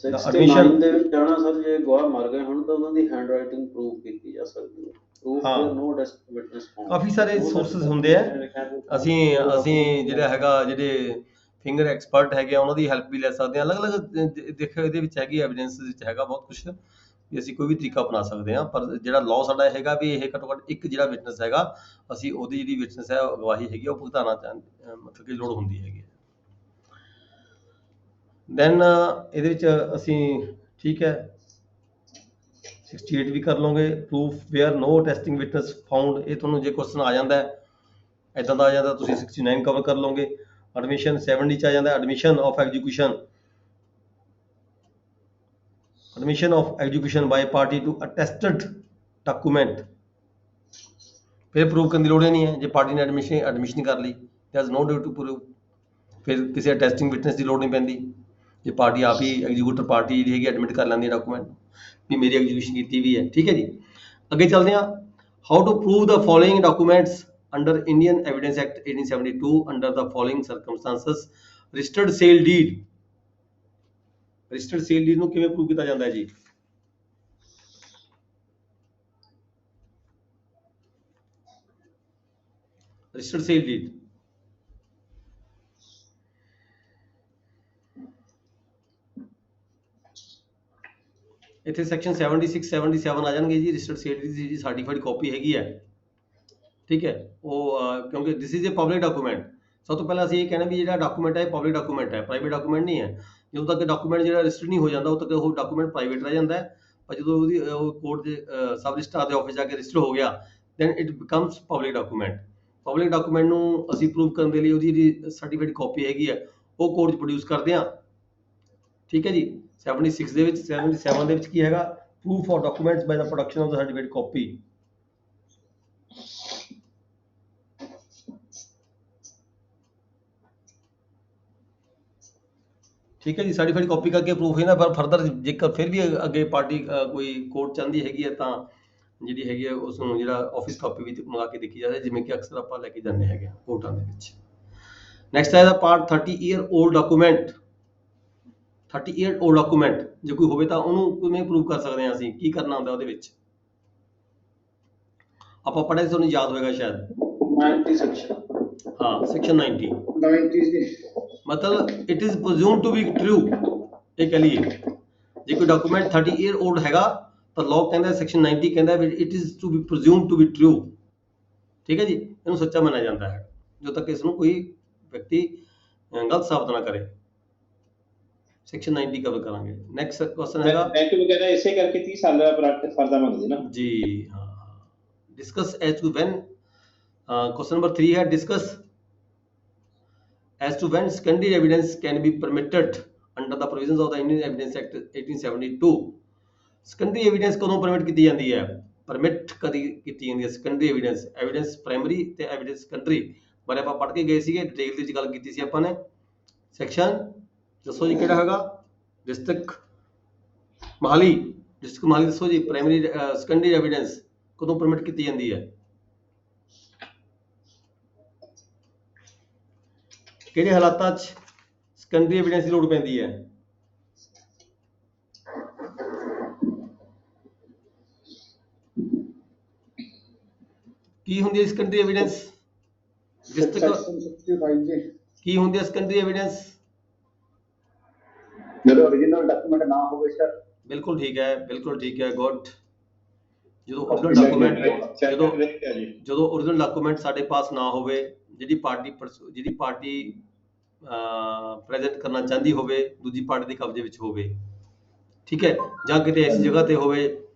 The 69 admission ਦੇ ਵਿੱਚ ਜਾਣਾ sir, ਜੇ ਗਵਾਹ ਮਰ ਗਏ ਹੁਣ ਤਾਂ ਉਹਨਾਂ ਦੀ ਹੈਂਡ ਰਾਈਟਿੰਗ ਪ੍ਰੂਫ ਕੀਤੀ ਜਾ ਸਕਦੀ ਹੈ। ਪ੍ਰੂਫ ਹਾਂ। ਨੋ ਵਿਟਨੈਸ ਫਾਊਂਡ। ਕਾਫੀ ਸਾਰੇ ਸੋਰਸਸ ਹੁੰਦੇ ਆ। ਅਸੀਂ ਜਿਹੜਾ ਹੈਗਾ ਜਿਹੜੇ ਫਿੰਗਰ ਐਕਸਪਰਟ ਹੈਗੇ ਆ ਉਹਨਾਂ ਦੀ ਹੈਲਪ ਵੀ ਲੈ ਸਕਦੇ ਆ। ਅਲੱਗ-ਅਲੱਗ ਦੇਖੋ ਇਹਦੇ ਵਿੱਚ ਹੈਗੀ ਐਵੀਡੈਂਸ ਵਿੱਚ ਹੈਗਾ ਬਹੁਤ ਕੁਝ ਵੀ ਅਸੀਂ ਕੋਈ ਵੀ ਤਰੀਕਾ ਅਪਣਾ ਸਕਦੇ ਹਾਂ। ਪਰ ਜਿਹੜਾ ਲਾਅ ਸਾਡਾ ਹੈਗਾ ਵੀ ਇਹ ਘੱਟੋ ਘੱਟ ਇੱਕ ਜਿਹੜਾ ਵਿਟਨੈਸ ਹੈਗਾ ਅਸੀਂ ਉਹਦੀ ਜਿਹੜੀ ਵਿਟਨੈਸ ਹੈ ਗਵਾਹੀ ਹੈਗੀ ਉਹ ਭੁਗਤਾਉਣਾ ਮਤਲਬ ਕਿ ਲੋੜ ਹੁੰਦੀ ਹੈਗੀ। ਦੈਨ ਇਹਦੇ ਵਿੱਚ ਅਸੀਂ ਠੀਕ ਹੈ 68 ਵੀ ਕਰ ਲਓਗੇ। ਪ੍ਰੂਫ ਵੇਅਰ ਨੋ ਟੈਸਟਿੰਗ ਵਿਟਨੈਸ ਫਾਊਂਡ, ਇਹ ਤੁਹਾਨੂੰ ਜੇ ਕੁਐਸਚਨ ਆ ਜਾਂਦਾ ਹੈ ਇਦਾਂ ਦਾ ਆ ਜਾਂਦਾ ਤੁਸੀਂ 69 ਕਵਰ ਕਰ ਲਓਗੇ। ਐਡਮਿਸ਼ਨ 70 ਚ ਆ ਜਾਂਦਾ admission of execution, admission of execution by party to attested document, ਫਿਰ ਪ੍ਰੂਵ ਕਰਨ ਦੀ ਲੋੜ ਹੀ ਨਹੀਂ ਹੈ। ਜੇ ਪਾਰਟੀ ਨੇ ਐਡਮਿਸ਼ਨ ਕਰ ਲਈ there is no need to prove, ਫਿਰ ਕਿਸੇ ਅਟੈਸਟਿੰਗ ਵਿਟਨੈਸ ਦੀ ਲੋੜ ਨਹੀਂ ਪੈਂਦੀ। ਜੇ ਪਾਰਟੀ ਆਪ ਹੀ ਐਗਜ਼ੀਕਿਊਟਰ ਪਾਰਟੀ ਜਿਹੜੀ ਹੈਗੀ ਐਡਮਿਟ ਕਰ ਲੈਂਦੀ ਹੈ ਡਾਕੂਮੈਂਟ ਵੀ ਮੇਰੀ ਐਗਜ਼ੀਕਿਊਸ਼ਨ ਕੀਤੀ ਵੀ ਹੈ, ਠੀਕ ਹੈ ਜੀ। ਅੱਗੇ ਚੱਲਦੇ ਹਾਂ। How to prove the following documents under Indian evidence Act 1872 under the following circumstances. Registered sale deed, registered sale deed ਨੂੰ ਕਿਵੇਂ ਪ੍ਰੂਵ ਕੀਤਾ ਜਾਂਦਾ ਹੈ ਜੀ? ਰਜਿਸਟਰਡ ਸੇਲ ਡੀਡ ਇੱਥੇ ਸੈਕਸ਼ਨ 76 77 ਆ ਜਾਣਗੇ ਜੀ। ਰਜਿਸਟਰਡ ਸੇਲ ਡੀਡ ਦੀ ਸਰਟੀਫਾਈਡ ਕਾਪੀ ਹੈਗੀ ਹੈ, ਠੀਕ ਹੈ। ਉਹ ਕਿਉਂਕਿ this is a public document. ਸਭ ਤੋਂ ਪਹਿਲਾਂ ਅਸੀਂ ਇਹ ਕਹਿਣਾ ਵੀ ਜਿਹੜਾ ਡਾਕੂਮੈਂਟ ਹੈ ਪਬਲਿਕ ਡਾਕੂਮੈਂਟ ਹੈ, ਪ੍ਰਾਈਵੇਟ ਡਾਕੂਮੈਂਟ ਨਹੀਂ ਹੈ। ਜਦੋਂ ਤੱਕ ਡਾਕੂਮੈਂਟ ਜਿਹੜਾ ਰਜਿਸਟਰਡ ਨਹੀਂ ਹੋ ਜਾਂਦਾ ਉਦੋਂ ਤੱਕ ਉਹ ਡਾਕੂਮੈਂਟ ਪ੍ਰਾਈਵੇਟ ਰਹਿ ਜਾਂਦਾ ਹੈ। ਪਰ ਜਦੋਂ ਉਹਦੀ ਕੋਰਟ ਦੇ ਸਬ ਰਜਿਸਟਰਾਰ ਦੇ ਆਫਿਸ ਜਾ ਕੇ ਰਜਿਸਟਰ ਹੋ ਗਿਆ then it becomes public document. Public document ਨੂੰ ਅਸੀਂ ਪ੍ਰੂਵ ਕਰਨ ਦੇ ਲਈ ਉਹਦੀ ਜਿਹੜੀ ਸਰਟੀਫਾਈਡ ਕਾਪੀ ਹੈਗੀ ਹੈ ਉਹ ਕੋਰਟ 'ਚ ਪ੍ਰੋਡਿਊਸ ਕਰਦੇ ਹਾਂ, ਠੀਕ ਹੈ ਜੀ। 76 ਦੇ ਵਿੱਚ 77 ਦੇ ਵਿੱਚ ਕੀ ਹੈਗਾ? Proof of documents by the production of the certified copy. ਠੀਕ ਹੈ ਜੀ। ਸਰਟੀਫਾਈਡ ਕਾਪੀ ਕਰਕੇ ਪ੍ਰੂਫ ਹੈ ਨਾ, ਪਰ ਫਰਦਰ ਜੇਕਰ ਫਿਰ ਵੀ ਅੱਗੇ ਪਾਰਟੀ ਕੋਈ ਕੋਰਟ ਚਾਹੁੰਦੀ ਹੈਗੀ ਹੈ ਤਾਂ ਜਿਹੜੀ ਹੈਗੀ ਹੈ ਉਸ ਨੂੰ ਜਿਹੜਾ ਆਫਿਸ ਕਾਪੀ ਵੀ ਮੰਗਾ ਕੇ ਦੇਖੀ ਜਾਂਦੀ, ਜਿਵੇਂ ਕਿ ਅਕਸਰ ਆਪਾਂ ਲੈ ਕੇ ਜਾਂਦੇ ਹੈਗੇ ਕੋਰਟਾਂ ਦੇ ਵਿੱਚ। ਨੈਕਸਟ ਹੈ the part 30 year old document. 30 year old document ਜੇ ਕੋਈ ਹੋਵੇ ਤਾਂ ਉਹਨੂੰ ਕਿਵੇਂ ਪ੍ਰੂਵ ਕਰ ਸਕਦੇ ਹਾਂ ਅਸੀਂ? ਕੀ ਕਰਨਾ ਹੁੰਦਾ ਉਹਦੇ ਵਿੱਚ? ਆਪਾਂ ਪੜ੍ਹਿਆ ਤੁਹਾਨੂੰ ਯਾਦ ਹੋਏਗਾ ਸ਼ਾਇਦ 90 ਸੈਕਸ਼ਨ। ਹਾਂ, ਸੈਕਸ਼ਨ 90 ਮਤਲਬ it is presume to be true. ਇਹ ਕਹ ਲਈਏ ਜੇ ਕੋਈ ਡਾਕੂਮੈਂਟ 30 ਈਅਰ 올ਡ ਹੈਗਾ ਤਾਂ ਲਾਅ ਕਹਿੰਦਾ ਸੈਕਸ਼ਨ 90 ਕਹਿੰਦਾ ਵੀ it is to be presume to be true, ਠੀਕ ਹੈ ਜੀ। ਇਹਨੂੰ ਸੱਚਾ ਮੰਨਿਆ ਜਾਂਦਾ ਹੈ ਜਦੋਂ ਤੱਕ ਇਸ ਨੂੰ ਕੋਈ ਵਿਅਕਤੀ ਗਲਤ ਸਾਬਤ ਨਾ ਕਰੇ। ਸੈਕਸ਼ਨ 90 ਕਵਰ ਕਰਾਂਗੇ। ਨੈਕਸਟ ਕੁਐਸਚਨ ਹੈਗਾ ਬੈਂਕ ਵਗੈਰਾ ਇਸੇ ਕਰਕੇ 30 ਸਾਲ ਦਾ ਫਰਦਾ ਮੰਗਦੇ ਨਾ ਜੀ। ਹਾਂ, discuss as to when question number 3 ਹੈ discuss as to when secondary evidence can be permitted under the provisions of the Indian Evidence Act 1872। secondary evidence ਕਦੋਂ permit ਕੀਤੀ ਜਾਂਦੀ ਹੈ? permit ਕਦੀ ਕੀਤੀ ਜਾਂਦੀ ਹੈ secondary evidence primary ਤੇ evidence secondary ਬਾਰੇ ਆਪਾਂ ਪੜ੍ਹ ਕੇ ਗਏ ਸੀਗੇ, ਡਿਟੇਲ ਦੇ ਵਿੱਚ ਗੱਲ ਕੀਤੀ ਸੀ ਆਪਾਂ ਨੇ। ਸੈਕਸ਼ਨ ਦੱਸੋ ਜੀ ਕਿਹੜਾ ਹੈਗਾ? ਡਿਸਟ੍ਰਿਕਟ ਮੋਹਾਲੀ ਦੱਸੋ ਜੀ। ਪ੍ਰਾਇਮਰੀ secondary evidence ਕਦੋਂ permit ਕੀਤੀ ਜਾਂਦੀ ਹੈ? ਕਿਹੜੇ ਹਾਲਾਤਾਂ 'ਚ ਸੈਕੰਡਰੀ ਐਵੀਡੈਂਸ ਦੀ ਲੋੜ ਪੈਂਦੀ ਹੈ? ਕੀ ਹੁੰਦੀ ਹੈ ਸੈਕੰਡਰੀ ਐਵੀਡੈਂਸ? ਕੀ ਹੁੰਦੀ ਹੈ ਸੈਕੰਡਰੀ ਐਵੀਡੈਂਸ? ਜਦੋਂ origignal ਡਾਕੂਮੈਂਟ ਨਾ ਹੋਵੇ ਸਰ। ਬਿਲਕੁਲ ਠੀਕ ਹੈ, ਬਿਲਕੁਲ ਠੀਕ ਹੈ, ਗੁੱਡ। ਜਦੋਂ original document ਜਦੋਂ ਹੈ ਜੀ ਜਦੋਂ original document ਸਾਡੇ ਪਾਸ ਨਾ ਹੋਵੇ, ਜਿਹੜੀ ਪਾਰਟੀ ਪ੍ਰੈਜ਼ੈਂਟ ਕਰਨਾ ਚਾਹੁੰਦੀ ਹੋਵੇ ਦੂਜੀ ਪਾਰਟੀ ਦੇ ਕਬਜ਼ੇ ਵਿੱਚ ਹੋਵੇ, ਠੀਕ ਹੈ, ਜਾਂ ਕਿਤੇ ਐਸੀ ਜਗ੍ਹਾ ਤੇ ਹੋਵੇ,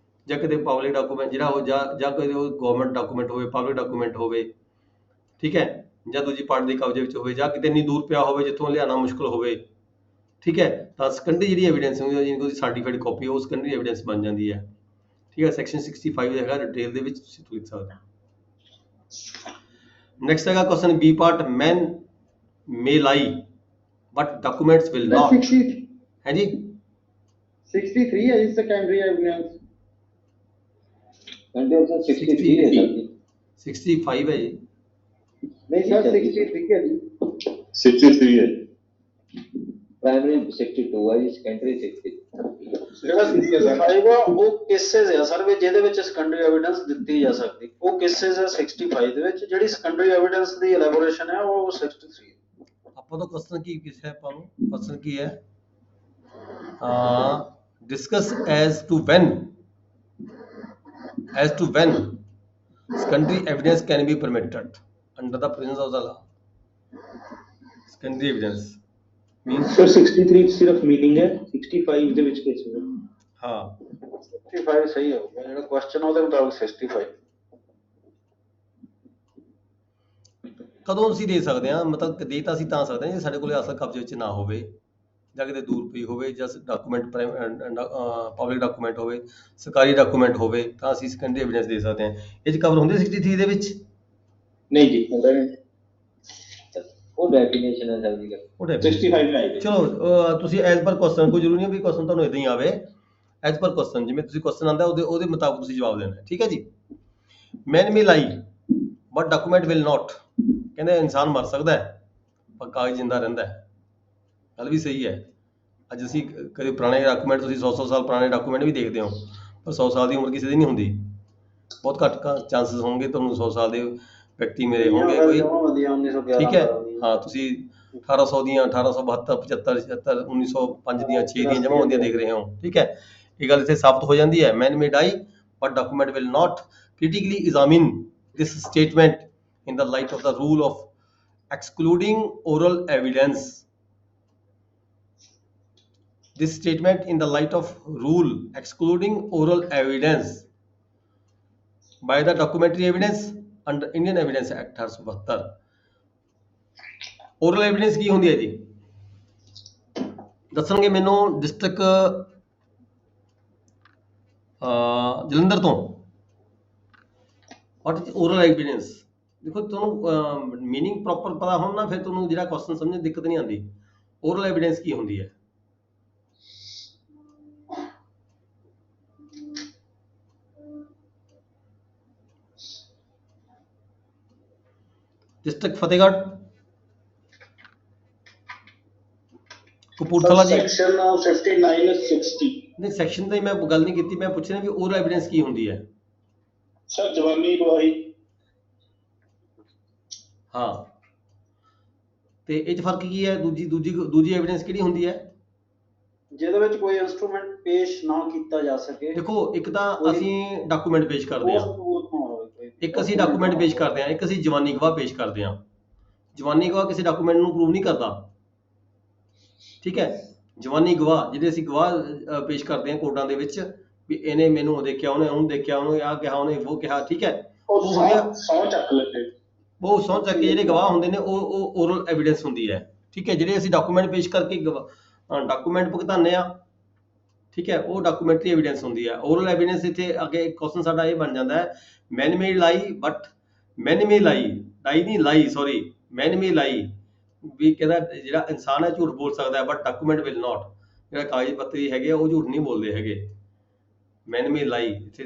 ਜਾਂ ਕਿਤੇ ਪਬਲਿਕ ਡਾਕੂਮੈਂਟ ਜਿਹੜਾ ਉਹ ਜਾਂ ਕੋਈ ਗਵਰਨਮੈਂਟ ਡਾਕੂਮੈਂਟ ਹੋਵੇ, ਪਬਲਿਕ ਡਾਕੂਮੈਂਟ ਹੋਵੇ, ਠੀਕ ਹੈ, ਜਾਂ ਦੂਜੀ ਪਾਰਟੀ ਦੇ ਕਬਜ਼ੇ ਵਿੱਚ ਹੋਵੇ, ਜਾਂ ਕਿਤੇ ਇੰਨੀ ਦੂਰ ਪਿਆ ਹੋਵੇ ਜਿੱਥੋਂ ਲਿਆਉਣਾ ਮੁਸ਼ਕਲ ਹੋਵੇ, ਠੀਕ ਹੈ, ਤਾਂ ਸੈਕੰਡਰੀ ਜਿਹੜੀ ਐਵੀਡੈਂਸ ਹੁੰਦੀ ਹੈ, ਜਿਹਨੂੰ ਕੋਈ ਸਰਟੀਫਾਈਡ ਕਾਪੀ ਉਹ ਸੈਕੰਡਰੀ ਐਵੀਡੈਂਸ ਬਣ ਜਾਂਦੀ ਹੈ, ਠੀਕ ਹੈ। ਸੈਕਸ਼ਨ 65 ਹੈਗਾ ਡਿਟੇਲ ਦੇ ਵਿੱਚ ਤੁਸੀਂ ਲਿਖ ਸਕਦੇ ਹੋ। ਨੈਕਸਟ ਹੈਗਾ question B part, man may lie but documents will not। 60 है जी 63 है जी सेकेंडरी एविडेंस। कंडीशन 63 है सर जी। 65 है जी, नहीं सर 63 है जी। 63 ਹੈ प्राइमरी 62 है जी, सेकेंडरी 60। ਜਿਹੜਾ 65 ਆ ਉਹ ਕੇਸਿਸ ਆ ਸਰ ਵੀ ਜਿਹਦੇ ਵਿੱਚ ਸੈਕੰਡਰੀ ਐਵੀਡੈਂਸ ਦਿੱਤੀ ਜਾ ਸਕਦੀ, ਉਹ ਕੇਸਿਸ ਆ 65 ਦੇ ਵਿੱਚ, ਜਿਹੜੀ ਸੈਕੰਡਰੀ ਐਵੀਡੈਂਸ ਦੀ ਐਲੈਬੋਰੇਸ਼ਨ ਹੈ ਉਹ 63 ਹੈ। ਆਪਾਂ ਤੋਂ ਕੁਐਸਚਨ ਕੀ ਕਿਸ ਹੈ, ਆਪਾਂ ਨੂੰ ਕੁਐਸਚਨ ਕੀ ਹੈ, discuss as to when secondary evidence can be permitted under the provisions of the law। secondary evidence means sir 63 ਸਿਰਫ ਮੀਨਿੰਗ ਹੈ, 65 ਦੇ ਵਿੱਚ ਕੇਸ ਹੈ। ਹਾਂ 65 ਸਹੀ ਹੋਊਗਾ, ਜਿਹੜਾ ਕੁਐਸਚਨ ਉਹਦੇ ਮੁਤਾਬਕ 65। ਕਦੋਂ ਅਸੀਂ ਦੇ ਸਕਦੇ ਹਾਂ, ਮਤਲਬ ਦੇ ਤਾਂ ਅਸੀਂ ਤਾਂ ਸਕਦੇ ਹਾਂ ਜੇ ਸਾਡੇ ਕੋਲ ਅਸਲ ਕਬਜ਼ੇ ਵਿੱਚ ਨਾ ਹੋਵੇ, ਜਾਂ ਕਿਤੇ ਦੂਰ ਪਈ ਹੋਵੇ, ਜਾਂ ਡਾਕੂਮੈਂਟ ਪਬਲਿਕ ਡਾਕੂਮੈਂਟ ਹੋਵੇ, ਸਰਕਾਰੀ ਡਾਕੂਮੈਂਟ ਹੋਵੇ, ਤਾਂ ਅਸੀਂ ਸੈਕੰਡਰੀ ਐਵੀਡੈਂਸ ਦੇ ਸਕਦੇ ਹਾਂ। ਇਹ 'ਚ ਕਵਰ ਹੁੰਦੇ 63 ਦੇ ਵਿੱਚ? ਨਹੀਂ ਜੀ ਹੁੰਦਾ ਨਹੀਂ, ਉਹ ਡੈਫੀਨੇਸ਼ਨ ਹੈ ਸਰ ਜੀ। ਉਹ definition। 65 ਹੈ ਜੀ। ਚਲੋ ਤੁਸੀਂ ਐਜ਼ ਪਰ ਕੁਐਸਚਨ, ਕੋਈ ਜ਼ਰੂਰੀ ਨਹੀਂ ਵੀ ਕੁਐਸਚਨ ਤੁਹਾਨੂੰ ਇਦਾਂ ਹੀ ਆਵੇ, ਐਜ਼ ਪਰ ਕੁਐਸਚਨ ਜਿਵੇਂ ਤੁਸੀਂ ਕੁਐਸਚਨ ਆਉਂਦਾ ਉਹਦੇ ਮੁਤਾਬਕ ਤੁਸੀਂ ਜਵਾਬ ਦੇਣਾ ਹੈ, ਠੀਕ ਹੈ ਜੀ। ਮੈਨ ਮੇ ਲਾਈ ਬਟ ਡਾਕੂਮੈਂਟ ਵਿਲ ਨਾਟ, ਕਹਿੰਦੇ ਇਨਸਾਨ ਮਰ ਸਕਦਾ ਹੈ ਪਰ ਕਾਗਜ਼ ਜਿੰਦਾ ਰਹਿੰਦਾ ਹੈ। ਗੱਲ ਵੀ ਸਹੀ ਹੈ। ਅੱਜ ਅਸੀਂ ਕਦੇ ਪੁਰਾਣੇ ਡਾਕੂਮੈਂਟ, ਤੁਸੀਂ 100 ਸਾਲ ਪੁਰਾਣੇ ਡਾਕੂਮੈਂਟ ਵੀ ਦੇਖਦੇ ਹੋ, ਪਰ 100 ਸਾਲ ਦੀ ਉਮਰ ਕਿਸੇ ਦੀ ਨਹੀਂ ਹੁੰਦੀ, ਬਹੁਤ ਘੱਟ ਚਾਂਸਸ ਹੋਣਗੇ ਤੁਹਾਨੂੰ 100 ਸਾਲ ਦੇ ਵਿਅਕਤੀ ਮੇਰੇ ਹੋਣਗੇ ਕੋਈ, ਠੀਕ ਹੈ। ਹਾਂ ਤੁਸੀਂ 1800 ਦੀਆਂ, 1872, 75, 76, 1905 ਦੀਆਂ 6 ਦੀਆਂ ਜਮ੍ਹਾਂ ਹੁੰਦੀਆਂ ਦੇਖ ਰਹੇ ਹੋ, ਠੀਕ ਹੈ। ਇਹ ਗੱਲ ਇੱਥੇ ਸਾਬਤ ਹੋ ਜਾਂਦੀ ਹੈ, man may die but document will not critically examine this statement in the light of the rule of excluding oral evidence। This statement in the light of rule excluding oral evidence by the documentary evidence under Indian Evidence Act 1872। oral evidence ਕੀ ਹੁੰਦੀ ਹੈ ਜੀ? ਦੱਸਣਗੇ ਮੈਨੂੰ district Jalandhar ਤੋਂ। what is oral evidence? ਦੇਖੋ ਤੁਹਾਨੂੰ meaning proper ਪਤਾ ਹੋਣ ਨਾ, ਫਿਰ ਤੁਹਾਨੂੰ ਜਿਹੜਾ ਕੁਐਸਚਨ ਸਮਝਣ ਦੀ ਦਿੱਕਤ ਨਹੀਂ ਆਉਂਦੀ। oral evidence ਕੀ ਹੁੰਦੀ ਹੈ? डिस्ट्रिक्ट फतेहगढ़, कपूरथला जी। ਸੈਕਸ਼ਨ 59 60 नहीं सैक्शन ਦੀ मैं गल नहीं की, मैं पूछ रहा भी ओरल एविडेंस की होंगी है। ਸਰ ਜਵਾਨੀ ਗਵਾਹੀ। हाँ ਤੇ ਇਹ 'ਚ ਫਰਕ ਕੀ ਹੈ? ਦੂਜੀ ਐਵੀਡੈਂਸ ਕਿਹੜੀ ਹੁੰਦੀ ਹੈ? ਜਿਹਦੇ ਵਿੱਚ ਕੋਈ ਇਨਸਟਰੂਮੈਂਟ ਪੇਸ਼ ਨਾ ਕੀਤਾ ਜਾ ਸਕੇ। ਦੇਖੋ ਇੱਕ ਤਾਂ ਅਸੀਂ ਡਾਕੂਮੈਂਟ ਪੇਸ਼ ਕਰਦੇ ਹਾਂ, ਇੱਕ ਅਸੀਂ ਡਾਕੂਮੈਂਟ ਪੇਸ਼ ਕਰਦੇ ਹਾਂ, ਇੱਕ ਅਸੀਂ ਜਵਾਨੀ ਗਵਾਹ ਪੇਸ਼ ਕਰਦੇ ਹਾਂ। ਜਵਾਨੀ ਗਵਾਹ ਕਿਸੇ ਡਾਕੂਮੈਂਟ ਨੂੰ ਪ੍ਰੂਵ ਨਹੀਂ ਕਰਦਾ, ਠੀਕ ਹੈ। ਜਵਾਨੀ ਗਵਾਹ ਜਿਹੜੇ ਅਸੀਂ ਗਵਾਹ ਪੇਸ਼ ਕਰਦੇ ਹਾਂ ਕੋਰਟਾਂ ਦੇ ਵਿੱਚ ਵੀ ਇਹਨੇ ਮੈਨੂੰ ਦੇਖਿਆ, ਉਹਨੇ ਉਹਨੂੰ ਦੇਖਿਆ, ਉਹਨੇ ਆਹ ਕਿਹਾ, ਉਹਨੇ ਉਹ ਕਿਹਾ, ਠੀਕ ਹੈ। ਉਹ ਸਹੁੰ ਚੱਕ ਲੈਂਦੇ, ਉਹ ਸਹੁੰ ਚੱਕ ਕੇ ਜਿਹੜੇ ਗਵਾਹ ਹੁੰਦੇ ਨੇ ਉਹ ਓਰਲ ਐਵੀਡੈਂਸ ਹੁੰਦੀ ਹੈ, ਠੀਕ ਹੈ। ਜਿਹੜੇ ਅਸੀਂ ਡਾਕੂਮੈਂਟ ਪੇਸ਼ ਕਰਕੇ ਡਾਕੂਮੈਂਟ ਭੁਗਤਾਉਂਦੇ ਆ, ਠੀਕ ਹੈ, ਉਹ ਡਾਕੂਮੈਂਟਰੀ ਐਵੀਡੈਂਸ ਹੁੰਦੀ ਹੈ। ਓਰਲ ਐਵੀਡੈਂਸ ਇੱਥੇ ਅੱਗੇ ਕੁਐਸਚਨ ਸਾਡਾ ਇਹ ਬਣ ਜਾਂਦਾ ਹੈ, ਮੈਨ ਮੇ ਲਾਈ ਬਟ ਮੈਨ ਮੇ ਲਾਈ, ਲਾਈ ਨਹੀਂ ਲਾਈ, ਸੌਰੀ, ਮੈਨ ਮੇ ਲਾਈ ਵੀ ਕਹਿੰਦਾ ਜਿਹੜਾ ਇਨਸਾਨ ਹੈ ਝੂਠ ਬੋਲ ਸਕਦਾ ਹੈ, ਬਟ ਡਾਕੂਮੈਂਟ ਵਿਲ ਨਾਟ, ਜਿਹੜਾ ਕਾਗਜ਼ ਪੱਤਰੀ ਹੈਗੇ ਉਹ ਝੂਠ ਨਹੀਂ ਬੋਲਦੇ ਹੈਗੇ। ਮੈਨ ਮੇ ਲਾਈ, ਇੱਥੇ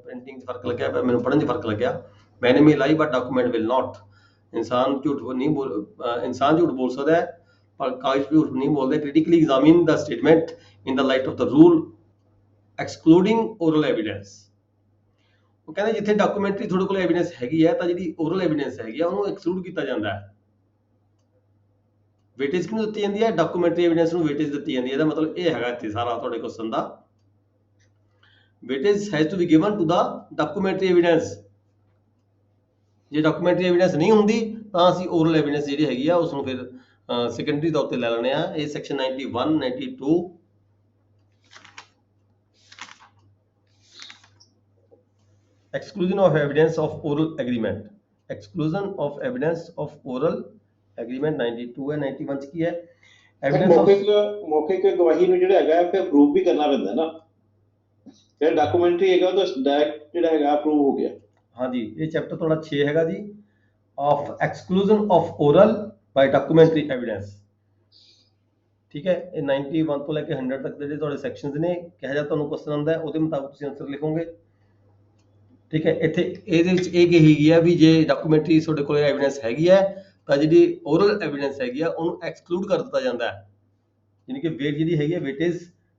ਪ੍ਰਿੰਟਿੰਗ 'ਚ ਫਰਕ ਲੱਗਿਆ ਪਿਆ, ਮੈਨੂੰ ਪੜ੍ਹਨ 'ਚ ਫਰਕ ਲੱਗਿਆ। ਮੈਨ ਮੇ ਲਾਈ ਬਟ ਡਾਕੂਮੈਂਟ ਵਿਲ ਨਾਟ, ਇਨਸਾਨ ਝੂਠ ਬੋਲ ਸਕਦਾ ਹੈ ਪਰ ਕਾਗਜ਼ ਝੂਠ ਨਹੀਂ ਬੋਲਦੇ। Critically examine the statement in the light of the rule excluding oral evidence. ਉਹ ਕਹਿੰਦੇ ਜਿੱਥੇ ਡਾਕੂਮੈਂਟਰੀ ਤੁਹਾਡੇ ਕੋਲ ਐਵੀਡੈਂਸ ਹੈਗੀ ਹੈ ਤਾਂ ਜਿਹੜੀ ਓਰਲ ਐਵੀਡੈਂਸ ਹੈਗੀ ਆ ਉਹਨੂੰ ਐਕਸਕਲੂਡ ਕੀਤਾ ਜਾਂਦਾ ਹੈ। ਵੇਟੇਜ ਕਿਹਨੂੰ ਦਿੱਤੀ ਜਾਂਦੀ ਹੈ? ਡਾਕੂਮੈਂਟਰੀ ਐਵੀਡੈਂਸ ਨੂੰ ਵੇਟੇਜ ਦਿੱਤੀ ਜਾਂਦੀ ਹੈ। ਇਹਦਾ ਮਤਲਬ ਇਹ ਹੈਗਾ ਇੱਥੇ ਸਾਰਾ ਤੁਹਾਡੇ question the weightage has to be given to the documentary evidence। ਜੇ documentary evidence ਨਹੀਂ ਹੁੰਦੀ ਤਾਂ ਅਸੀਂ oral evidence ਜਿਹੜੀ ਹੈਗੀ ਆ ਉਸ ਨੂੰ ਫਿਰ ਸੈਕੰਡਰੀ ਤੌਰ ਤੇ ਲੈ ਲੈਣੇ ਆ। ਇਹ section 91 92 exclusion of evidence of oral agreement, exclusion of evidence of oral agreement 92 ਹੈ। 91 ਚ ਕੀ ਹੈ? evidence of ਮੌਖਿਕ ਗਵਾਹੀ ਨੂੰ ਜਿਹੜਾ ਹੈਗਾ ਫਿਰ ਪ੍ਰੂਵ ਵੀ ਕਰਨਾ ਪੈਂਦਾ ਨਾ। ਜਿਹੜਾ ਡਾਕੂਮੈਂਟਰੀ ਹੈਗਾ ਉਹ ਤਾਂ ਡਾਇਰੈਕਟ ਜਿਹੜਾ ਹੈਗਾ ਅਪਰੂਵ ਹੋ ਗਿਆ। ਹਾਂਜੀ, ਇਹ ਚੈਪਟਰ ਤੁਹਾਡਾ 6 ਹੈਗਾ ਜੀ, of exclusion of oral by documentary evidence। ਠੀਕ ਹੈ, ਇਹ 91 ਤੋਂ ਲੈ ਕੇ 100 ਤੱਕ ਜਿਹੜੇ ਤੁਹਾਡੇ ਸੈਕਸ਼ਨਸ ਨੇ, ਕਿਹੋ ਜਿਹਾ ਤੁਹਾਨੂੰ ਕੁਐਸਚਨ ਆਉਂਦਾ ਹੈ ਉਹਦੇ ਮੁਤਾਬਕ ਤੁਸੀਂ ਆਨਸਰ ਲਿਖੋਗੇ। ਠੀਕ ਹੈ, ਇੱਥੇ ਇਹਦੇ ਵਿੱਚ ਇਹ ਕਹੀ ਗਈ ਹੈ ਵੀ ਜੇ ਡਾਕੂਮੈਂਟਰੀ ਤੁਹਾਡੇ ਕੋਲ ਐਵੀਡੈਂਸ ਹੈਗੀ ਹੈ ਤਾਂ ਜਿਹੜੀ ਓਰਲ ਐਵੀਡੈਂਸ ਹੈਗੀ ਆ ਉਹਨੂੰ ਐਕਸਕਲੂਡ ਕਰ ਦਿੱਤਾ ਜਾਂਦਾ ਹੈ, ਯਾਨੀ ਕਿ ਵੇਟ ਜਿਹੜੀ ਹੈਗੀ ਹੈ ਵੇਟੇਜ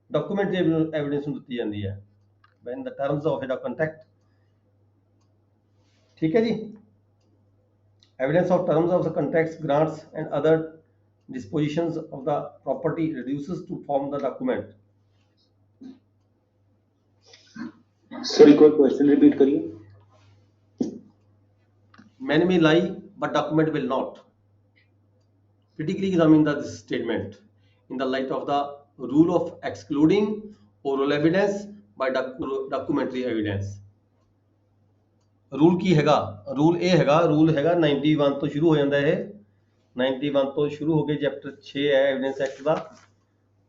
ਡਾਕੂਮੈਂਟਰੀ ਐਵੀਡੈਂਸ ਨੂੰ ਦਿੱਤੀ ਜਾਂਦੀ ਹੈ when the terms of a contract। ठीक है जी, evidence of terms of the contracts, grants and other dispositions of the property reduces to form the document। Sir एक और क्वेश्चन रिपीट करिए। Man may lie but document will not। Critically examine this statement in the light of the rule of excluding oral evidence by documentary evidence। Rule ਕੀ ਹੈਗਾ? Rule ਇਹ ਹੈਗਾ, rule ਹੈਗਾ 91 ਤੋਂ ਸ਼ੁਰੂ ਹੋ ਜਾਂਦਾ ਇਹ, 91 ਤੋਂ ਸ਼ੁਰੂ ਹੋ ਕੇ ਚੈਪਟਰ 6 ਹੈ ਐਵੀਡੈਂਸ ਐਕਟ ਦਾ,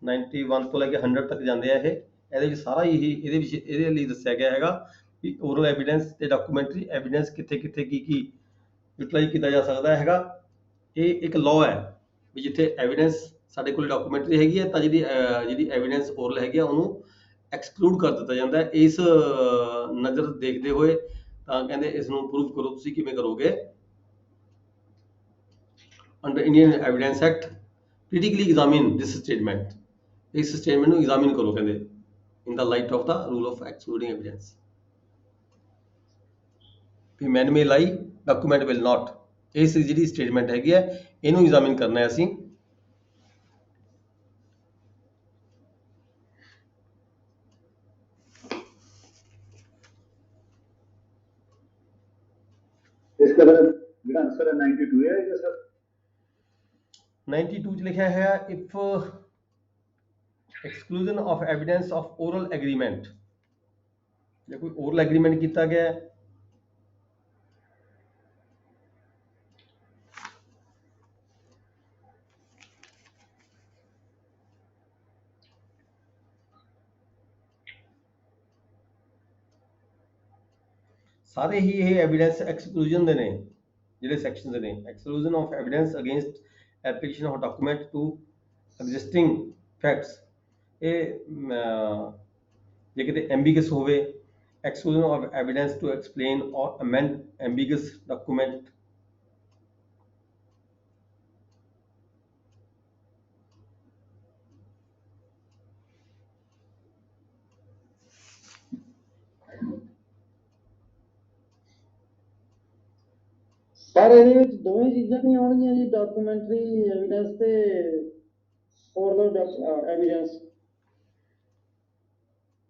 91 ਤੋਂ ਲੈ ਕੇ 100 ਤੱਕ ਜਾਂਦੇ ਆ ਇਹ। ਇਹਦੇ ਵਿੱਚ ਸਾਰਾ ਇਹਦੇ ਵਿੱਚ ਇਹਦੇ ਲਈ ਦੱਸਿਆ ਗਿਆ ਹੈਗਾ ਵੀ ਓਰਲ ਐਵੀਡੈਂਸ ਤੇ ਡਾਕੂਮੈਂਟਰੀ ਐਵੀਡੈਂਸ ਕਿੱਥੇ ਕਿੱਥੇ ਕੀ ਯੂਟਿਲਾਈਜ਼ ਕੀਤਾ ਜਾ ਸਕਦਾ ਹੈਗਾ। ਇਹ ਇੱਕ ਲਾਅ ਹੈ ਵੀ ਜਿੱਥੇ ਐਵੀਡੈਂਸ ਸਾਡੇ ਕੋਲ ਡਾਕੂਮੈਂਟਰੀ ਹੈਗੀ ਹੈ ਤਾਂ ਜਿਹੜੀ ਐਵੀਡੈਂਸ ਓਰਲ ਹੈਗੀ ਆ ਉਹਨੂੰ ਐਕਸਕਲੂਡ ਕਰ ਦਿੱਤਾ ਜਾਂਦਾ ਹੈ। ਇਸ ਨਜ਼ਰ ਦੇਖਦੇ ਹੋਏ ਤਾਂ ਕਹਿੰਦੇ ਇਸ ਨੂੰ ਪ੍ਰੂਵ ਕਰੋ। ਤੁਸੀਂ ਕਿਵੇਂ ਕਰੋਗੇ? Under Indian evidence act critically examine this statement. ਇਸ ਸਟੇਟਮੈਂਟ ਨੂੰ ਐਗਜ਼ਾਮਿਨ ਕਰੋ ਕਹਿੰਦੇ in the light of the rule of excluding evidence. ਵੀ man may lie document will ਨਾਟ, ਇਸ ਜਿਹੜੀ ਸਟੇਟਮੈਂਟ ਹੈਗੀ ਹੈ ਇਹਨੂੰ ਐਗਜ਼ਾਮਿਨ ਕਰਨਾ ਹੈ ਅਸੀਂ। इसका ਜਿਹੜਾ ਆਨਸਰ ਹੈ 92 ਹੈ ਜਾਂ ਸਰ 92 ਚ ਲਿਖਿਆ ਹੈ if exclusion of evidence of oral agreement, ਜੇ ਕੋਈ oral agreement ਕੀਤਾ ਗਿਆ ਹੈ ਸਾਰੇ ਹੀ ਇਹ ਐਵੀਡੈਂਸ ਐਕਸਕਲੂਜਨ ਦੇ ਨੇ ਜਿਹੜੇ ਸੈਕਸ਼ਨਸ ਨੇ। Exclusion of evidence against application of document to existing facts, ਇਹ ਜੇ ਕਿਤੇ ਐਂਬੀਗਸ ਹੋਵੇ, exclusion of evidence to explain or amend ambiguous document. ਪਰ ਇਹਦੇ ਵਿੱਚ ਦੋਵੇਂ ਚੀਜ਼ਾਂ ਨਹੀਂ ਆਉਣਗੀਆਂ ਜੀ, ਡਾਕੂਮੈਂਟਰੀ ਐਵੀਡੈਂਸ ਤੇ ਓਰਲ ਐਵੀਡੈਂਸ।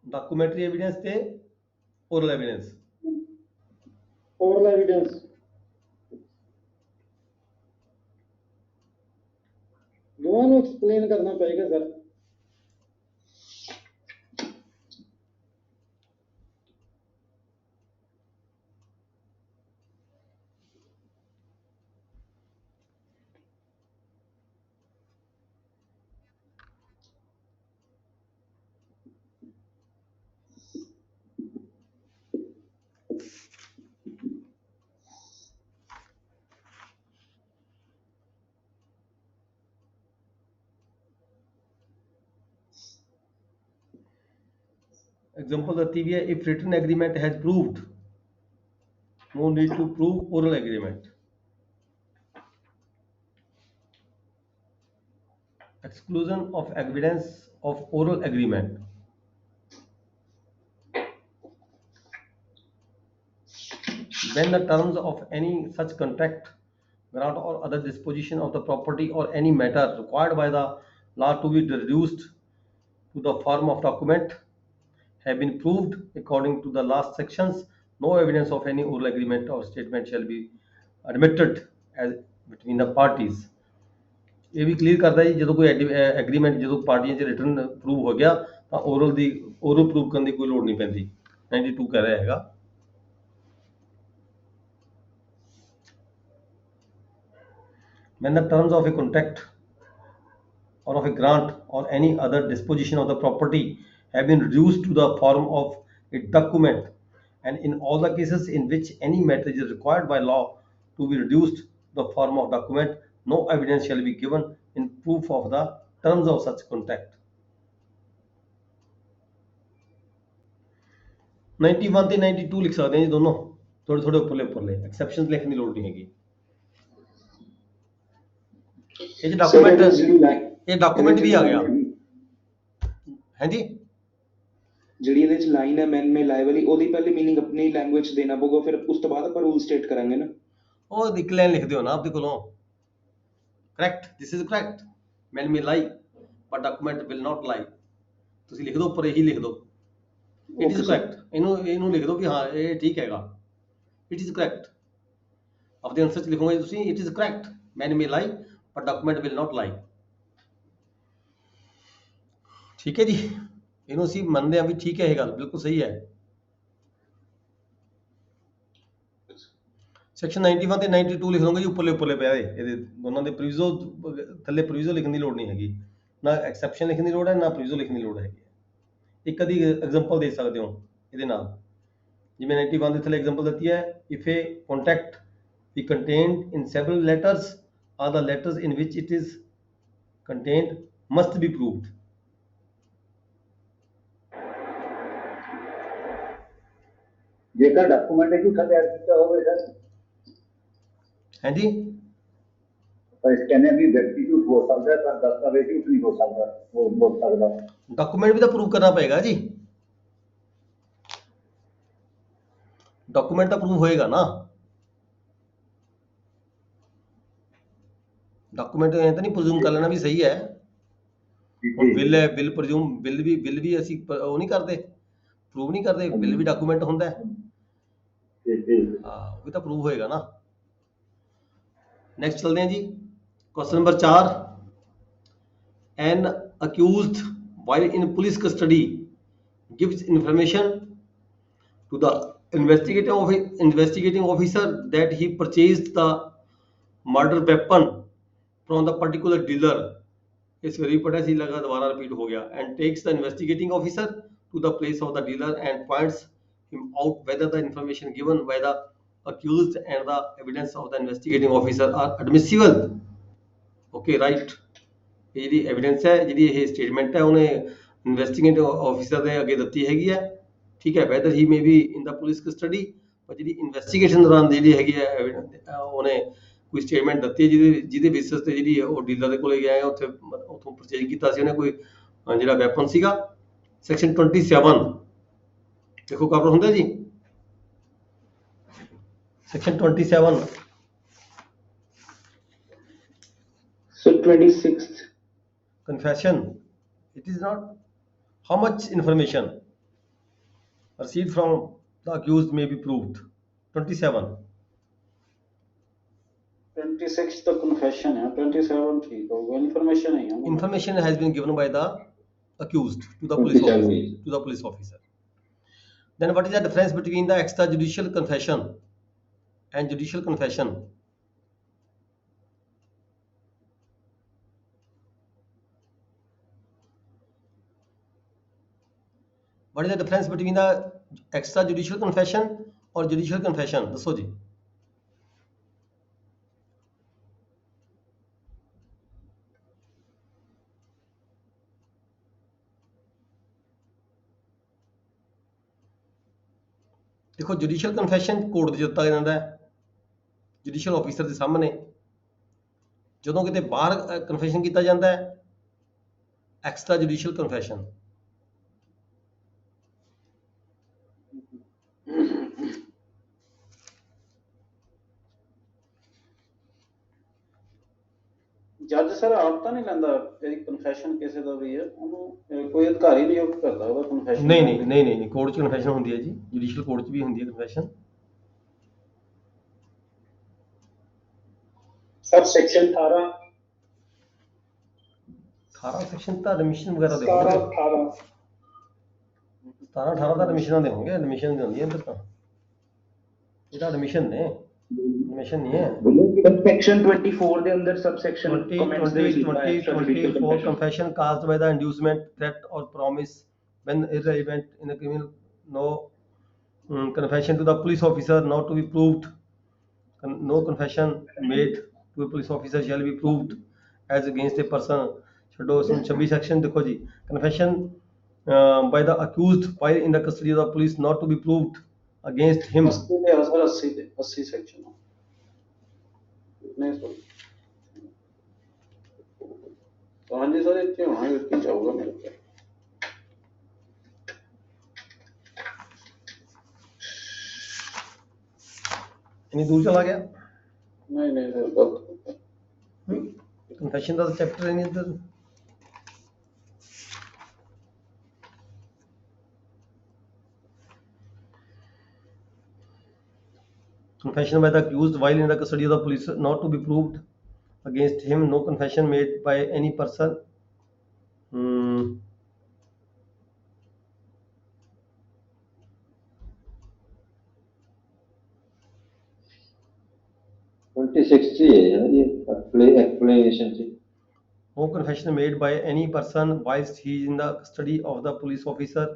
ਡਾਕੂਮੈਂਟਰੀ ਐਵੀਡੈਂਸ ਤੇ ਓਰਲ ਐਵੀਡੈਂਸ। ਓਰਲ ਐਵੀਡੈਂਸ ਦੋਵਾਂ ਨੂੰ ਐਕਸਪਲੇਨ ਕਰਨਾ ਪਏਗਾ ਸਰ। एग्जाम्पल ਦਿੱਤੀ ਵੀ ਹੈ if written agreement has proved, no need to prove oral agreement। exclusion of evidence of oral agreement, when the terms of any such contract, grant or other disposition of the property or any matter required by the law to be reduced to the form of document have been proved according to the last sections, no evidence of any oral agreement or statement shall be admitted as between the parties. ਇਹ ਵੀ clear ਕਰਦਾ ਜੀ ਜਦੋਂ ਕੋਈ agreement ਜਦੋਂ ਪਾਰਟੀਆਂ 'ਚ written prove ਹੋ ਗਿਆ ਤਾਂ ਓਰਲ ਪ੍ਰੂਵ ਕਰਨ ਦੀ ਕੋਈ ਲੋੜ ਨਹੀਂ ਪੈਂਦੀ 92 ਕਹਿ ਰਿਹਾ ਹੈਗਾ when the terms of a contract or of a grant or any other disposition of the property have been reduced to the form of a document, and in all the cases in which any matter is required by law to be reduced to the form of document, no evidence shall be given in proof of the terms of such contract. 91 ਤੇ 92 ਲਿਖ ਸਕਦੇ ਹਾਂ ਜੀ ਦੋਨੋਂ ਥੋੜੇ ਥੋੜੇ ਉੱਪਰਲੇ exceptions ਲਿਖਣ ਦੀ ਲੋੜ ਨਹੀਂ ਹੈਗੀ ਇਹ ਡਾਕੂਮੈਂਟ ਵੀ ਆ ਗਿਆ ਹਾਂਜੀ ਜਿਹੜੀ ਇਹਦੇ ਚ ਲਾਈਨ ਹੈ ਮੈਨ ਮੇ ਲਾਇਬਲੀ ਉਹਦੀ ਪਹਿਲੇ ਮੀਨਿੰਗ ਆਪਣੀ ਲੈਂਗੁਏਜ ਦੇਣਾ ਪਊਗਾ ਫਿਰ ਉਸ ਤੋਂ ਬਾਅਦ ਆਪਾਂ ਰੂਲ ਸਟੇਟ ਕਰਾਂਗੇ ਨਾ ਉਹ ਇੱਕ ਲਾਈਨ ਲਿਖ ਦਿਓ ਨਾ ਆਪਦੇ ਕੋਲੋਂ correct, this is correct, man may lie but document will not lie ਤੁਸੀਂ ਲਿਖ ਦਿਓ ਉੱਪਰ ਇਹੀ ਲਿਖ ਦਿਓ it is correct ਇਹਨੂੰ ਲਿਖ ਦਿਓ ਵੀ ਹਾਂ ਇਹ ਠੀਕ ਹੈਗਾ it is correct ਆਪਦੇ ਆਨਸਰ ਚ ਲਿਖੋਗੇ ਤੁਸੀਂ it is correct, man may lie but document will not lie ਠੀਕ ਹੈ ਜੀ ਇਹਨੂੰ ਅਸੀਂ ਮੰਨਦੇ ਹਾਂ ਵੀ ਠੀਕ ਹੈ ਇਹ ਗੱਲ ਬਿਲਕੁਲ ਸਹੀ ਹੈ ਸੈਕਸ਼ਨ 91 ਤੇ 92 ਲਿਖ ਦੋਗੇ ਜੀ ਉੱਪਰਲੇ ਪਿਆ ਇਹਦੇ ਦੋਨਾਂ ਦੇ ਪ੍ਰੋਵੀਜ਼ੋ ਥੱਲੇ ਪ੍ਰੋਵੀਜ਼ੋ ਲਿਖਣ ਦੀ ਲੋੜ ਨਹੀਂ ਹੈਗੀ ਨਾ ਐਕਸੈਪਸ਼ਨ ਲਿਖਣ ਦੀ ਲੋੜ ਹੈ ਨਾ ਪ੍ਰੋਵੀਜ਼ੋ ਲਿਖਣ ਦੀ ਲੋੜ ਹੈਗੀ ਇੱਕ ਅੱਧੀ ਐਗਜ਼ਾਮਪਲ ਦੇ ਸਕਦੇ ਹੋ ਇਹਦੇ ਨਾਲ ਜਿਵੇਂ 91 ਦੇ ਥੱਲੇ ਐਗਜ਼ਾਮਪਲ ਦਿੱਤੀ ਹੈ if a contract be contained in several letters are the letters in which it is contained must be proved ਜੇਕਰ ਡਾਕੂਮੈਂਟ ਝੂਠਾ ਤਿਆਰ ਕੀਤਾ ਹੋਵੇ ਸਰ ਹਾਂਜੀ ਤਾਂ ਇਸ ਕਹਿੰਦੇ ਵੀ ਵਿਅਕਤੀ ਝੂਠ ਬੋਲ ਸਕਦਾ ਪਰ ਦਸਤਾਵੇਜ਼ ਝੂਠ ਨਹੀਂ ਹੋ ਸਕਦਾ ਉਹ ਬੋਲ ਸਕਦਾ ਡਾਕੂਮੈਂਟ ਵੀ ਤਾਂ ਪ੍ਰੂਵ ਕਰਨਾ ਪਏਗਾ ਜੀ ਡਾਕੂਮੈਂਟ ਤਾਂ ਪ੍ਰੂਵ ਹੋਏਗਾ ਨਾ ਡਾਕੂਮੈਂਟ ਐਂ ਤਾਂ ਨਹੀਂ ਪ੍ਰਜ਼ੂਮ ਕਰ ਲੈਣਾ ਵੀ ਸਹੀ ਹੈ ਹੁਣ ਬਿੱਲ ਹੈ ਬਿੱਲ ਵੀ ਅਸੀਂ ਉਹ ਨਹੀਂ ਕਰਦੇ ਪ੍ਰੂਵ ਨਹੀਂ ਕਰਦੇ ਬਿੱਲ ਵੀ ਡਾਕੂਮੈਂਟ ਹੁੰਦਾ ਹੈ ਉਹ ਵੀ ਤਾਂ ਪ੍ਰੂਵ ਹੋਏਗਾ ਨਾ ਨੈਕਸਟ ਚਲਦੇ ਹਾਂ ਜੀ question number 4 N accused while in police custody gives information to the investigating officer that he purchased the murder weapon from the particular dealer ਇਸ ਵਾਰੀ ਪੜਿਆ ਸੀ ਲਗਾ ਦੁਬਾਰਾ ਰਿਪੀਟ ਹੋ ਗਿਆ and takes the investigating officer to the place of the dealer and points him out whether the information given by the accused and the evidence of the investigating officer are admissible okay right ਇਹ ਜਿਹੜੀ evidence ਹੈ ਜਿਹੜੀ ਇਹ statement ਹੈ ਉਹਨੇ investigating officer ਦੇ ਅੱਗੇ ਦਿੱਤੀ ਹੈਗੀ ਹੈ ਠੀਕ ਹੈ whether he may be in the police custody ਪਰ ਜਿਹੜੀ ਇਨਵੈਸਟੀਗੇਸ਼ਨ ਦੌਰਾਨ ਜਿਹੜੀ ਹੈਗੀ ਹੈ ਉਹਨੇ ਕੋਈ ਸਟੇਟਮੈਂਟ ਦਿੱਤੀ ਜਿਹਦੇ ਬੇਸਿਸ ਤੇ ਜਿਹੜੀ ਉਹ ਡੀਲਰ ਦੇ ਕੋਲੇ ਗਿਆ ਉੱਥੋਂ ਪਰਚੇਜ ਕੀਤਾ ਸੀ ਉਹਨੇ ਕੋਈ ਜਿਹੜਾ ਵੈਪਨ ਸੀਗਾ ਸੈਕਸ਼ਨ 27 ਦੇਖੋ ਕਵਰ ਹੁੰਦਾ ਜੀ section 27 so 26th confession it is not how much information received from the accused may be proved 27 26 ਤਾਂ ਕਨਫੈਸ਼ਨ ਹੈ 27 ਠੀਕ ਹੋਊਗਾ ਇਨਫੋਰਮੇਸ਼ਨ ਹੈ information has been given by the accused to the police officer then what is the difference between the extrajudicial confession and judicial confession what is the difference between the extrajudicial confession or judicial confession ਦੱਸੋ ਜੀ ਦੇਖੋ judicial confession court ਦੇ ਦਿੱਤਾ ਜਾਂਦਾ ਹੈ judicial officer ਦੇ ਸਾਹਮਣੇ ਜਦੋਂ ਕਿਤੇ ਬਾਹਰ ਕਨਫੈਸ਼ਨ ਕੀਤਾ ਜਾਂਦਾ ਹੈ ਐਕਸਟਰਾ ਜੁਡੀਸ਼ੀਅਲ ਕਨਫੈਸ਼ਨ ਜੱਜ ਸਰ ਆਪ ਤਾਂ ਨਹੀਂ ਲੈਂਦਾ ਇਹ ਕਨਫੈਸ਼ਨ ਕਿਸੇ ਦਾ ਵੀ ਹੈ ਉਹਨੂੰ ਕੋਈ ਅਧਿਕਾਰੀ ਨਿਯੁਕਤ ਕਰਦਾ ਉਹਦਾ ਕਨਫੈਸ਼ਨ ਨਹੀਂ ਕੋਰਟ 'ਚ ਕਨਫੈਸ਼ਨ ਹੁੰਦੀ ਹੈ ਜੀ, ਜੁਡੀਸ਼ੀਅਲ ਕੋਰਟ 'ਚ ਵੀ ਹੁੰਦੀ ਹੈ ਕਨਫੈਸ਼ਨ। ਸਰ ਸੈਕਸ਼ਨ 18 ਸੈਕਸ਼ਨ ਤਾਂ ਐਡਮਿਸ਼ਨ ਵਗੈਰਾ ਦੇ ਹੋਣਗੇ। 17-18 ਤਾਂ ਐਡਮਿਸ਼ਨਾਂ ਦੇ ਹੋਣਗੇ, ਐਡਮਿਸ਼ਨ ਦੇ ਹੁੰਦੀਆਂ ਇੱਧਰ ਤਾਂ, ਇਹ ਤਾਂ ਐਡਮਿਸ਼ਨ ਨੇ, ਐਡਮਿਸ਼ਨ ਨਹੀਂ ਹੈ। ਸੈਕਸ਼ਨ 24 ਦੇ ਅੰਦਰ subsection 24 confession caused by the inducement, threat or promise when irrelevant in a criminal, no confession to the police officer not to be proved, no confession made to a police officer shall be proved as against a person। ਛੱਡੋ 26 section देखो जी, confession by the accused while in the custody of the police not to be proved against him। 80 section ਨਹੀਂ sir, ਹਾਂਜੀ sir ਇੱਥੇ ਹੋਣਾ ਇੱਥੇ ਚਾਹੂਗਾ ਮੇਰੇ ਕੋਲ। इतनी दूर चला गया, नहीं सर गलत। कन्फेशन का चैप्टर है नहीं इधर। Confession by the accused while in the custody of the police not to be proved against him, no confession made by any person। No confession made by any person whilst he is in the custody of the police officer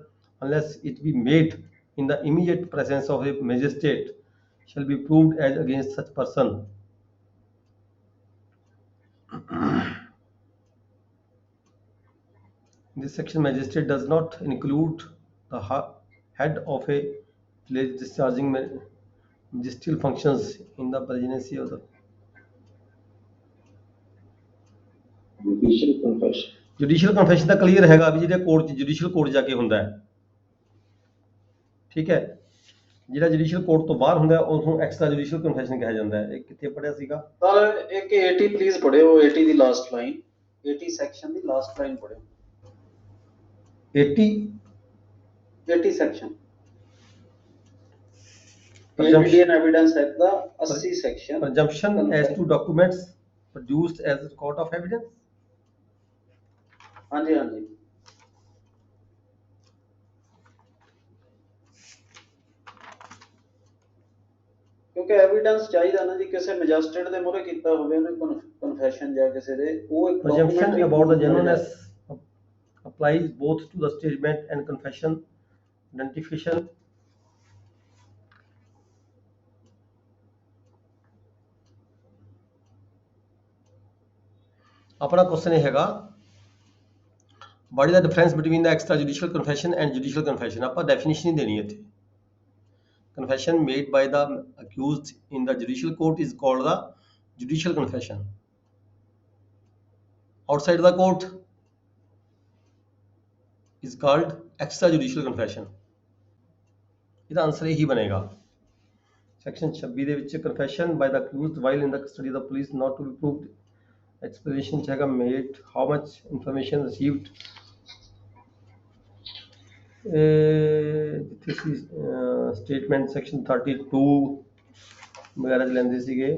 unless it be made in the immediate presence of a magistrate shall be proved as against such person। In this section, magistrate does not include the head of a village discharging magisterial functions in the presidency of the judicial confession ਤਾਂ clear ਹੈਗਾ ਵੀ ਜਿਹੜੇ court 'ਚ judicial court ਜਾ ਕੇ ਹੁੰਦਾ ਹੈ, ਠੀਕ ਹੈ। ਜਿਹੜਾ ਜੁਡੀਸ਼ੀਅਲ ਕੋਰਟ ਤੋਂ ਬਾਹਰ ਹੁੰਦਾ ਉਸਨੂੰ ਐਕਸਟਰਾ ਜੁਡੀਸ਼ੀਅਲ ਕਨਫੈਸ਼ਨ ਕਿਹਾ ਜਾਂਦਾ ਹੈ। ਇਹ ਕਿੱਥੇ ਪੜਿਆ ਸੀਗਾ ਸਰ? ਇੱਕ 80 ਪਲੀਜ਼ ਪੜਿਓ, 80 ਦੀ ਲਾਸਟ ਲਾਈਨ, 80 ਸੈਕਸ਼ਨ ਦੀ ਲਾਸਟ ਲਾਈਨ ਪੜਿਓ। 80 ਸੈਕਸ਼ਨ Indian Evidence Act ਦਾ 80 section, presumption as to documents produced as a court of evidence। ਹਾਂਜੀ ਹਾਂਜੀ, ਕਿਉਂਕਿ ਐਵੀਡੈਂਸ ਚਾਹੀਦਾ ਨਾ ਜੀ, ਕਿਸੇ ਮੈਜਿਸਟਰੇਟ ਦੇ ਮੂਹਰੇ ਕੀਤਾ ਹੋਵੇ ਉਹਨੇ ਕਨਫੈਸ਼ਨ ਜਾਂ ਕਿਸੇ ਦੇ, ਉਹ ਇੱਕ presumption about the genuineness applies both to the statement and confession identification। अपना क्वेश्चन ये हैगा what is the difference between the extrajudicial confession and judicial confession। ਆਪਾਂ definition ਹੀ ਦੇਣੀ ਹੈ ਇੱਥੇ। Confession made by the accused in the judicial court is called the judicial confession। Outside the court is called extrajudicial confession। ਇਹਦਾ answer ਇਹੀ ਬਣੇਗਾ। Section 26 ਦੇ ਵਿੱਚ confession by the accused while in the custody of the police not to be proved, explanation check made, how much information received। ਜਿੱਥੇ ਸੀ statement section 32 ਵਗੈਰਾ ਚ ਲੈਂਦੇ ਸੀਗੇ।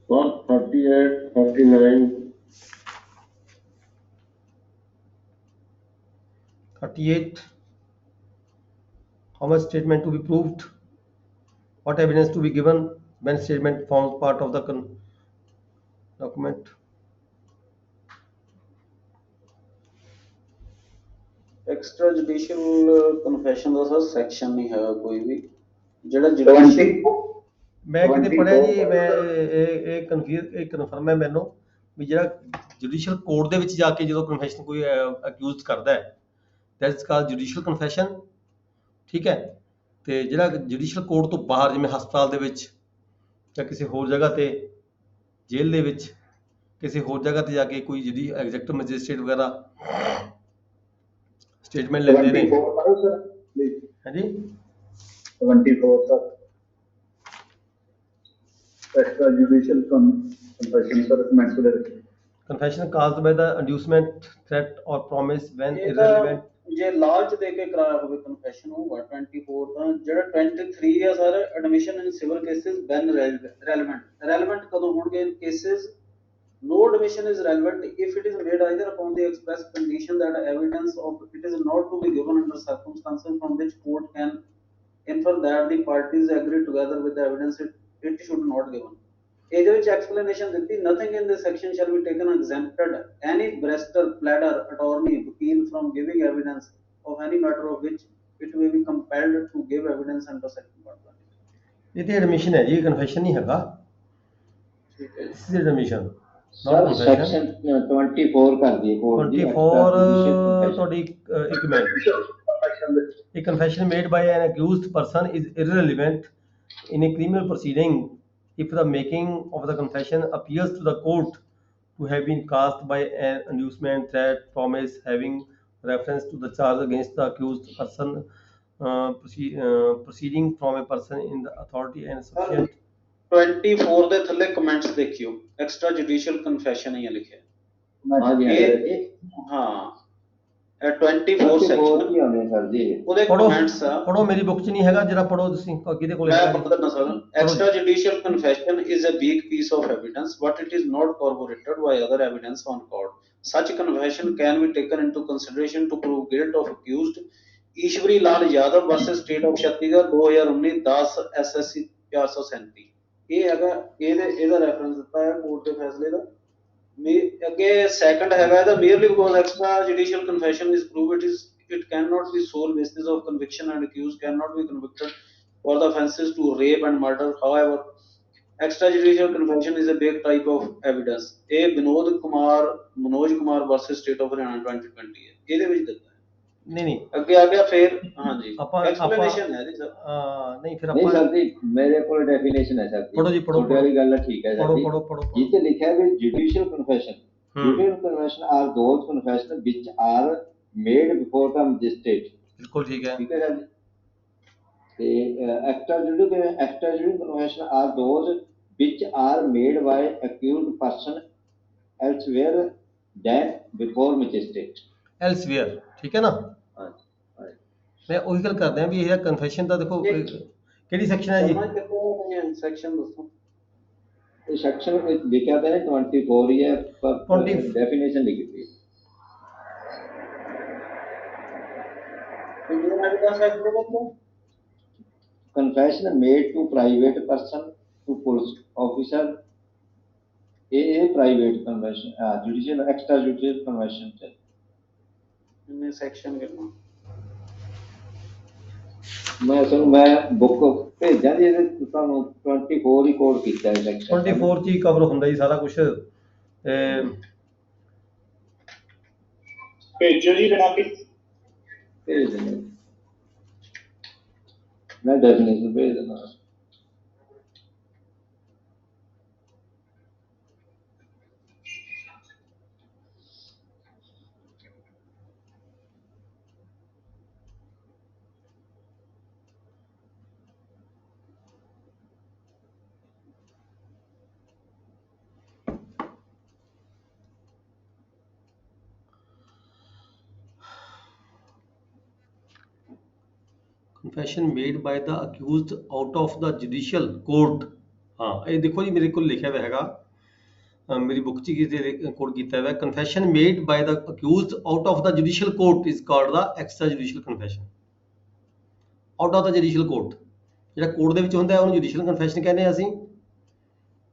Part 38, 39, 38 how much statement to be proved, what evidence to be given when statement forms part of the document। Extra judicial confession the sir section ਨਹੀਂ ਹੈਗਾ ਕੋਈ ਵੀ, ਜਿਹੜਾ judicial ਮੈਂ ਕਿਤੇ ਪੜਿਆ ਜੀ, ਮੈਂ ਇਹ ਕਨਫਰਮ ਹੈ ਮੈਨੂੰ ਵੀ ਜਿਹੜਾ ਜੁਡੀਸ਼ੀਅਲ ਕੋਰਟ ਦੇ ਵਿੱਚ ਜਾ ਕੇ ਜਦੋਂ ਕਨਫੈਸ਼ਨ ਕੋਈ ਅਕਿਊਜ਼ਡ ਕਰਦਾ ਹੈ that is called judicial confession, ਠੀਕ ਹੈ। ਤੇ ਜਿਹੜਾ ਜੁਡੀਸ਼ੀਅਲ ਕੋਰਟ ਤੋਂ ਬਾਹਰ ਜਿਵੇਂ ਹਸਪਤਾਲ ਦੇ ਵਿੱਚ ਜਾਂ ਕਿਸੇ ਹੋਰ ਜਗ੍ਹਾ ਤੇ, ਜੇਲ੍ਹ ਦੇ ਵਿੱਚ, ਕਿਸੇ ਹੋਰ ਜਗ੍ਹਾ ਤੇ ਜਾ ਕੇ ਕੋਈ ਜਿਹੜੀ ਐਗਜ਼ੈਕਟਿਵ ਮੈਜਿਸਟਰੇਟ ਵਗੈਰਾ ਸਟੇਟਮੈਂਟ ਲੈਂਦੇ ਨੇ 24 ਪੜੋ ਸਰ ਪਲੀਜ਼। ਹਾਂਜੀ 24 sir extra judicial confession sir comments ਦੇ ਵਿੱਚ ਕਨਫੈਸ਼ਨ ਕਾਜ਼ਡ ਬਾਈ ਦਾ ਇੰਡਿਊਸਮੈਂਟ ਥ੍ਰੈਟ ਔਰ ਪ੍ਰੋਮਿਸ ਵੈਨ ਇਹ ਤਾਂ ਇਰਰੈਲੇਵੈਂਟ ਜੇ ਲਾਲਚ ਦੇ ਕੇ ਕਰਾਇਆ ਹੋਵੇ ਕਨਫੈਸ਼ਨ ਹੋਊਗਾ 24 ਤਾਂ ਜਿਹੜਾ 23 ਆ ਸਰ ਐਡਮਿਸ਼ਨ ਇਨ ਸਿਵਲ ਕੇਸਿਸ ਵੈਨ ਰੈਲੇਵੈਂਟ ਕਦੋਂ ਹੋਣਗੇ ਇਨ cases no admission is relevant if it is made either upon the express condition that evidence of it is not to be given under circumstances from which court can infer that the parties agree together with the evidence it should not given. ਇਹਦੇ ਵਿੱਚ explanation ਦਿੱਤੀ nothing in this section shall be taken exempted any barrister, pleader, attorney, ਵਕੀਲ from giving evidence of any matter of which it may be compelled to give evidence under section 1. ਇਹ ਤੇ admission ਹੈ ਜੀ, confession ਨਹੀਂ ਹੈਗਾ। ਠੀਕ ਹੈ ਜੀ। ਇਸ ਦੀ ਐਡਮਿਸ਼ਨ ਸਰ ਸੈਕਸ਼ਨ 24 ਕਰ ਦਈਏ ਕੋਡ ਦੀ 24 ਤੁਹਾਡੀ ਇੱਕ minute. A confession made by an accused person is irrelevant in a criminal proceeding if the making of the confession appears to the court to have been caused by an inducement, threat, promise having reference to the charge against the accused person, proceeding from a person in the authority and sufficient 24 ਦੇ ਥੱਲੇ comments ਦੇਖਿਓ extra judicial confession ਹੀ ਲਿਖਿਆ ਹਾਂਜੀ ਹਾਂ ਇਹ 24 section ਕੀ ਆਉਂਦੇ sir ਜੀ ਉਹਦੇ ਕਮੈਂਟਸ ਆ ਪੜੋ, ਮੇਰੀ ਬੁੱਕ 'ਚ ਨਹੀਂ ਹੈਗਾ, ਜਰਾ ਪੜੋ ਤੁਸੀਂ ਕਿਹਦੇ ਕੋਲ ਮੈਂ ਪਤਾ ਨਾ sir extra judicial confession is a weak piece of evidence but it is not corroborated by other evidence on court. Such confession can be taken into consideration to prove guilt of accused. Ishwari Lal Yadav vs state of Chhattisgarh 2019 10 SSC 437 ਇਹ ਹੈਗਾ ਇਹਦਾ reference ਦਿੱਤਾ ਹੈ court ਦੇ ਫੈਸਲੇ ਦਾ। ਅੱਗੇ second ਹੈਗਾ ਇਹਦਾ merely because extra judicial confession is proved it cannot be sole basis of conviction and accused cannot be convicted for the offences to rape and murder. However, extrajudicial confession is a big type of evidence. ਇਹ Manoj Kumar vs state of Haryana 2020 ਹੈ, ਇਹਦੇ ਵਿੱਚ ਦਿੱਤਾ ਹੈ। ਨਹੀਂ ਅੱਗੇ ਆ ਗਿਆ ਫਿਰ ਹਾਂਜੀ ਆਪਾਂ ਐਕਸਪਲੇਨੇਸ਼ਨ ਹੈ ਜੀ ਸਰ। ਨਹੀਂ ਫਿਰ ਨਹੀਂ ਆਪਾਂ ਸਰ ਜੀ ਮੇਰੇ ਕੋਲ ਡੈਫੀਨੇਸ਼ਨ ਹੈ ਸਰ ਜੀ। ਪੜੋ ਜੀ, ਪੜੋ ਤੁਹਾਡੀ ਵਾਲੀ ਗੱਲ ਠੀਕ ਹੈ ਸਰ ਜੀ। ਪੜੋ ਜਿੱਥੇ ਲਿਖਿਆ ਵੀ judicial confession are those confession which are made before the magistrate. ਬਿਲਕੁਲ ਠੀਕ ਹੈ ਸਰ ਜੀ। ਤੇ extra confession are those which are made by accused person elsewhere than before magistrate. Elsewhere ਠੀਕ ਹੈ ਨਾ। ਮੈਂ ਉਹੀ ਗੱਲ ਕਰਦੇ ਆ ਵੀ ਇਹ ਕਨਫੈਸ਼ਨ ਦਾ ਦੇਖੋ ਕਿਹੜੀ ਸੈਕਸ਼ਨ ਹੈ ਜੀ? ਸੈਕਸ਼ਨ ਦੱਸੋ। ਇਹ ਸੈਕਸ਼ਨ ਵਿੱਚ ਲਿਖਿਆ ਤਾਂ ਹੈ 24 ਹੀ ਹੈ ਪਰ ਡੈਫੀਨੇਸ਼ਨ ਲਿਖੀ ਹੋਈ ਹੈ। confession made to private person to police officer ਇਹ private confession judicial extra judicial confession ਹੈ। ਇਹਨੇ ਸੈਕਸ਼ਨ ਕਿੰਨਾ ਮੈਂ ਬੁੱਕ ਭੇਜਾਂ ਜੀ ਇਹਦੇ ਤੁਹਾਨੂੰ 24 ਹੀ ਕੋਡ ਕੀਤਾ ਹੈ ਸੈਕਸ਼ਨ 24 ਚ ਹੀ ਕਵਰ ਹੁੰਦਾ ਜੀ ਸਾਰਾ ਕੁਝ। ਭੇਜੋ ਜੀ ਬਣਾ ਕੇ ਭੇਜ ਦਿੰਦਾ ਮੈਂ ਡੈਫੀਨੇਸ਼ਨ ਭੇਜ ਦਿੰਦਾ। confession made by the accused out of the judicial court। ਹਾਂ ਇਹ ਦੇਖੋ ਜੀ ਮੇਰੇ ਕੋਲ ਲਿਖਿਆ ਹੋਇਆ ਹੈਗਾ ਮੇਰੀ ਬੁੱਕ 'ਚ ਕਿਤੇ ਕੋਡ ਕੀਤਾ ਹੋਇਆ confession made by the accused out of the judicial court is called the extrajudicial confession। out of the judicial court ਜਿਹੜਾ ਕੋਰਟ ਦੇ ਵਿੱਚ ਹੁੰਦਾ ਹੈ ਉਹਨੂੰ judicial confession ਕਹਿੰਦੇ ਆ ਅਸੀਂ।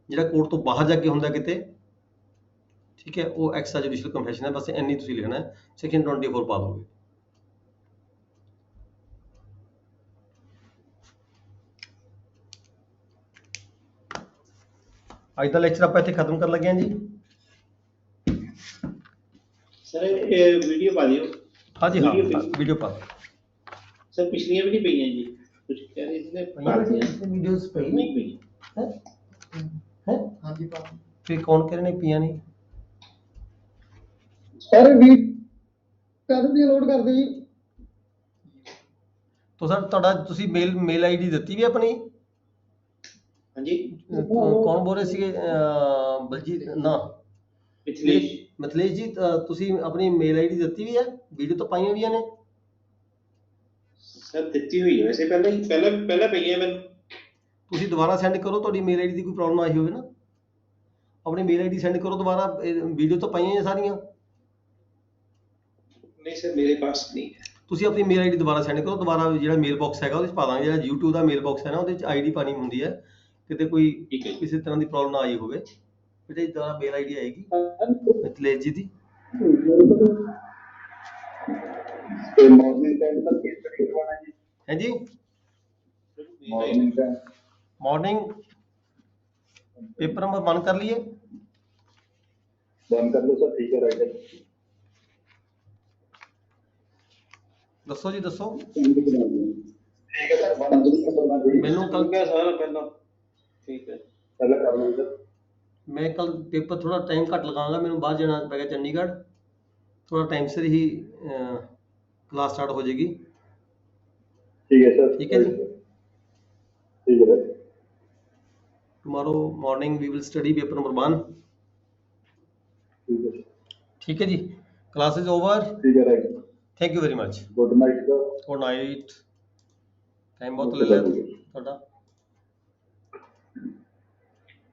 ਜਿਹੜਾ ਕੋਰਟ ਤੋਂ ਬਾਹਰ ਜਾ ਕੇ ਹੁੰਦਾ ਕਿਤੇ ਠੀਕ ਹੈ ਉਹ extrajudicial confession ਹੈ। ਬਸ ਇੰਨੀ ਤੁਸੀਂ ਲਿਖਣਾ ਹੈ ਸੈਕਸ਼ਨ 24 ਪਾ ਦੋਗੇ। ਅੱਜ ਦਾ ਲੈਕਚਰ ਆਪਾਂ ਇੱਥੇ ਖਤਮ ਕਰਨ ਲੱਗੇ ਹਾਂ ਜੀ। ਸਰ ਇਹ ਵੀਡੀਓ ਪਾ ਦਿਓ। ਹਾਂਜੀ ਹਾਂ ਵੀਡੀਓ ਪਾ ਸਰ ਪਿਛਲੀਆਂ ਵੀ ਨਹੀਂ ਪਈਆਂ ਜੀ ਕੁਝ ਕਹਿ ਰਹੇ ਸੀ ਵੀਡੀਓਜ਼ ਪਈ ਨਹੀਂ ਪਈ ਹੈ ਹਾਂਜੀ ਪਾ ਫਿਰ ਕੌਣ ਕਹਿ ਰਹੇ ਨੇ ਪੀਆਂ ਨਹੀਂ ਸਰ ਵੀ ਕਦ ਦੀ ਲੋਡ ਕਰਦੇ ਜੀ? तो सर ਤੁਹਾਡਾ ਤੁਸੀਂ ਮੇਲ ਆਈਡੀ ਦਿੱਤੀ ਵੀ ਆਪਣੀ ਹਾਂਜੀ ਕੌਣ ਬੋਲ ਰਹੇ ਸੀਗੇ ਬਲਜੀਤ ਨਾ ਮਿਥਲੇਸ਼ ਜੀ ਤੁਸੀਂ ਆਪਣੀ ਮੇਲ ਆਈਡੀ ਦਿੱਤੀ ਵੀ ਹੈ ਵੀਡੀਓ ਤਾਂ ਪਾਈਆਂ ਵੀਆਂ ਨੇ ਸਰ ਦਿੱਤੀ ਹੋਈ ਹੈ ਵੈਸੇ ਪਹਿਲਾਂ ਪਈ ਹੈ ਮੈਨੂੰ ਤੁਸੀਂ ਦੁਬਾਰਾ ਸੈਂਡ ਕਰੋ ਤੁਹਾਡੀ ਮੇਲ ਆਈਡੀ ਦੀ ਕੋਈ ਪ੍ਰੋਬਲਮ ਆਈ ਹੋਵੇ ਨਾ ਆਪਣੀ ਮੇਲ ਆਈਡੀ ਸੈਂਡ ਕਰੋ ਦੁਬਾਰਾ ਵੀਡੀਓ ਤਾਂ ਪਾਈਆਂ ਸਾਰੀਆਂ ਨਹੀਂ ਸਰ ਮੇਰੇ ਪਾਸ ਨਹੀਂ ਹੈ ਤੁਸੀਂ ਆਪਣੀ ਮੇਲ ਆਈਡੀ ਦੁਬਾਰਾ ਸੈਂਡ ਕਰੋ ਦੁਬਾਰਾ ਜਿਹੜਾ ਮੇਲ ਬਾਕਸ ਹੈਗਾ ਉਹਦੇ ਚ ਪਾ ਦਾਂਗੇ ਜਿਹੜਾ YouTube ਦਾ ਮੇਲ ਬਾਕਸ ਹੈ ਨਾ ਉਹਦੇ ਚ ਆਈਡੀ ਪਾਣੀ ਹੁੰਦੀ ਹੈ ਕਿਤੇ ਕੋਈ ਕਿਸੇ ਤਰ੍ਹਾਂ ਦੀ ਪ੍ਰੋਬਲਮ ਨਾ ਆਈ ਹੋਵੇ ਬੇਟੇ ਦੁਬਾਰਾ ਮੇਲ ਆਈਡੀ ਆਏਗੀ ਮਿਥਲੇਸ਼ ਜੀ ਦੀ ਤੇ ਮਾਰਨਿੰਗ ਟਾਈਮ ਤੱਕ ਕੇਸ ਸਟੱਡੀ ਕਰਵਾਉਣਾ ਜੀ ਹੈ ਜੀ morning time morning paper number 1 कर लिए बंद कर लो सर ठीक है राइट दसो जी दसो ठीक है सर मैनू कल सारा पहला ठीक है पहले कर लो सर मैं कल पेपर थोड़ा टाइम घट लगाऊंगा मैंने बाहर जाना पैगा चंडीगढ़ थोड़ा टाइम से ही क्लास स्टार्ट हो जाएगी ठीक है सर ठीक है जी ठीक है sir tomorrow morning we will study paper number 1 ठीक है जी class is over ठीक है right thank you very much good night sir good night time बहुत ले लिया ਤੁਹਾਡਾ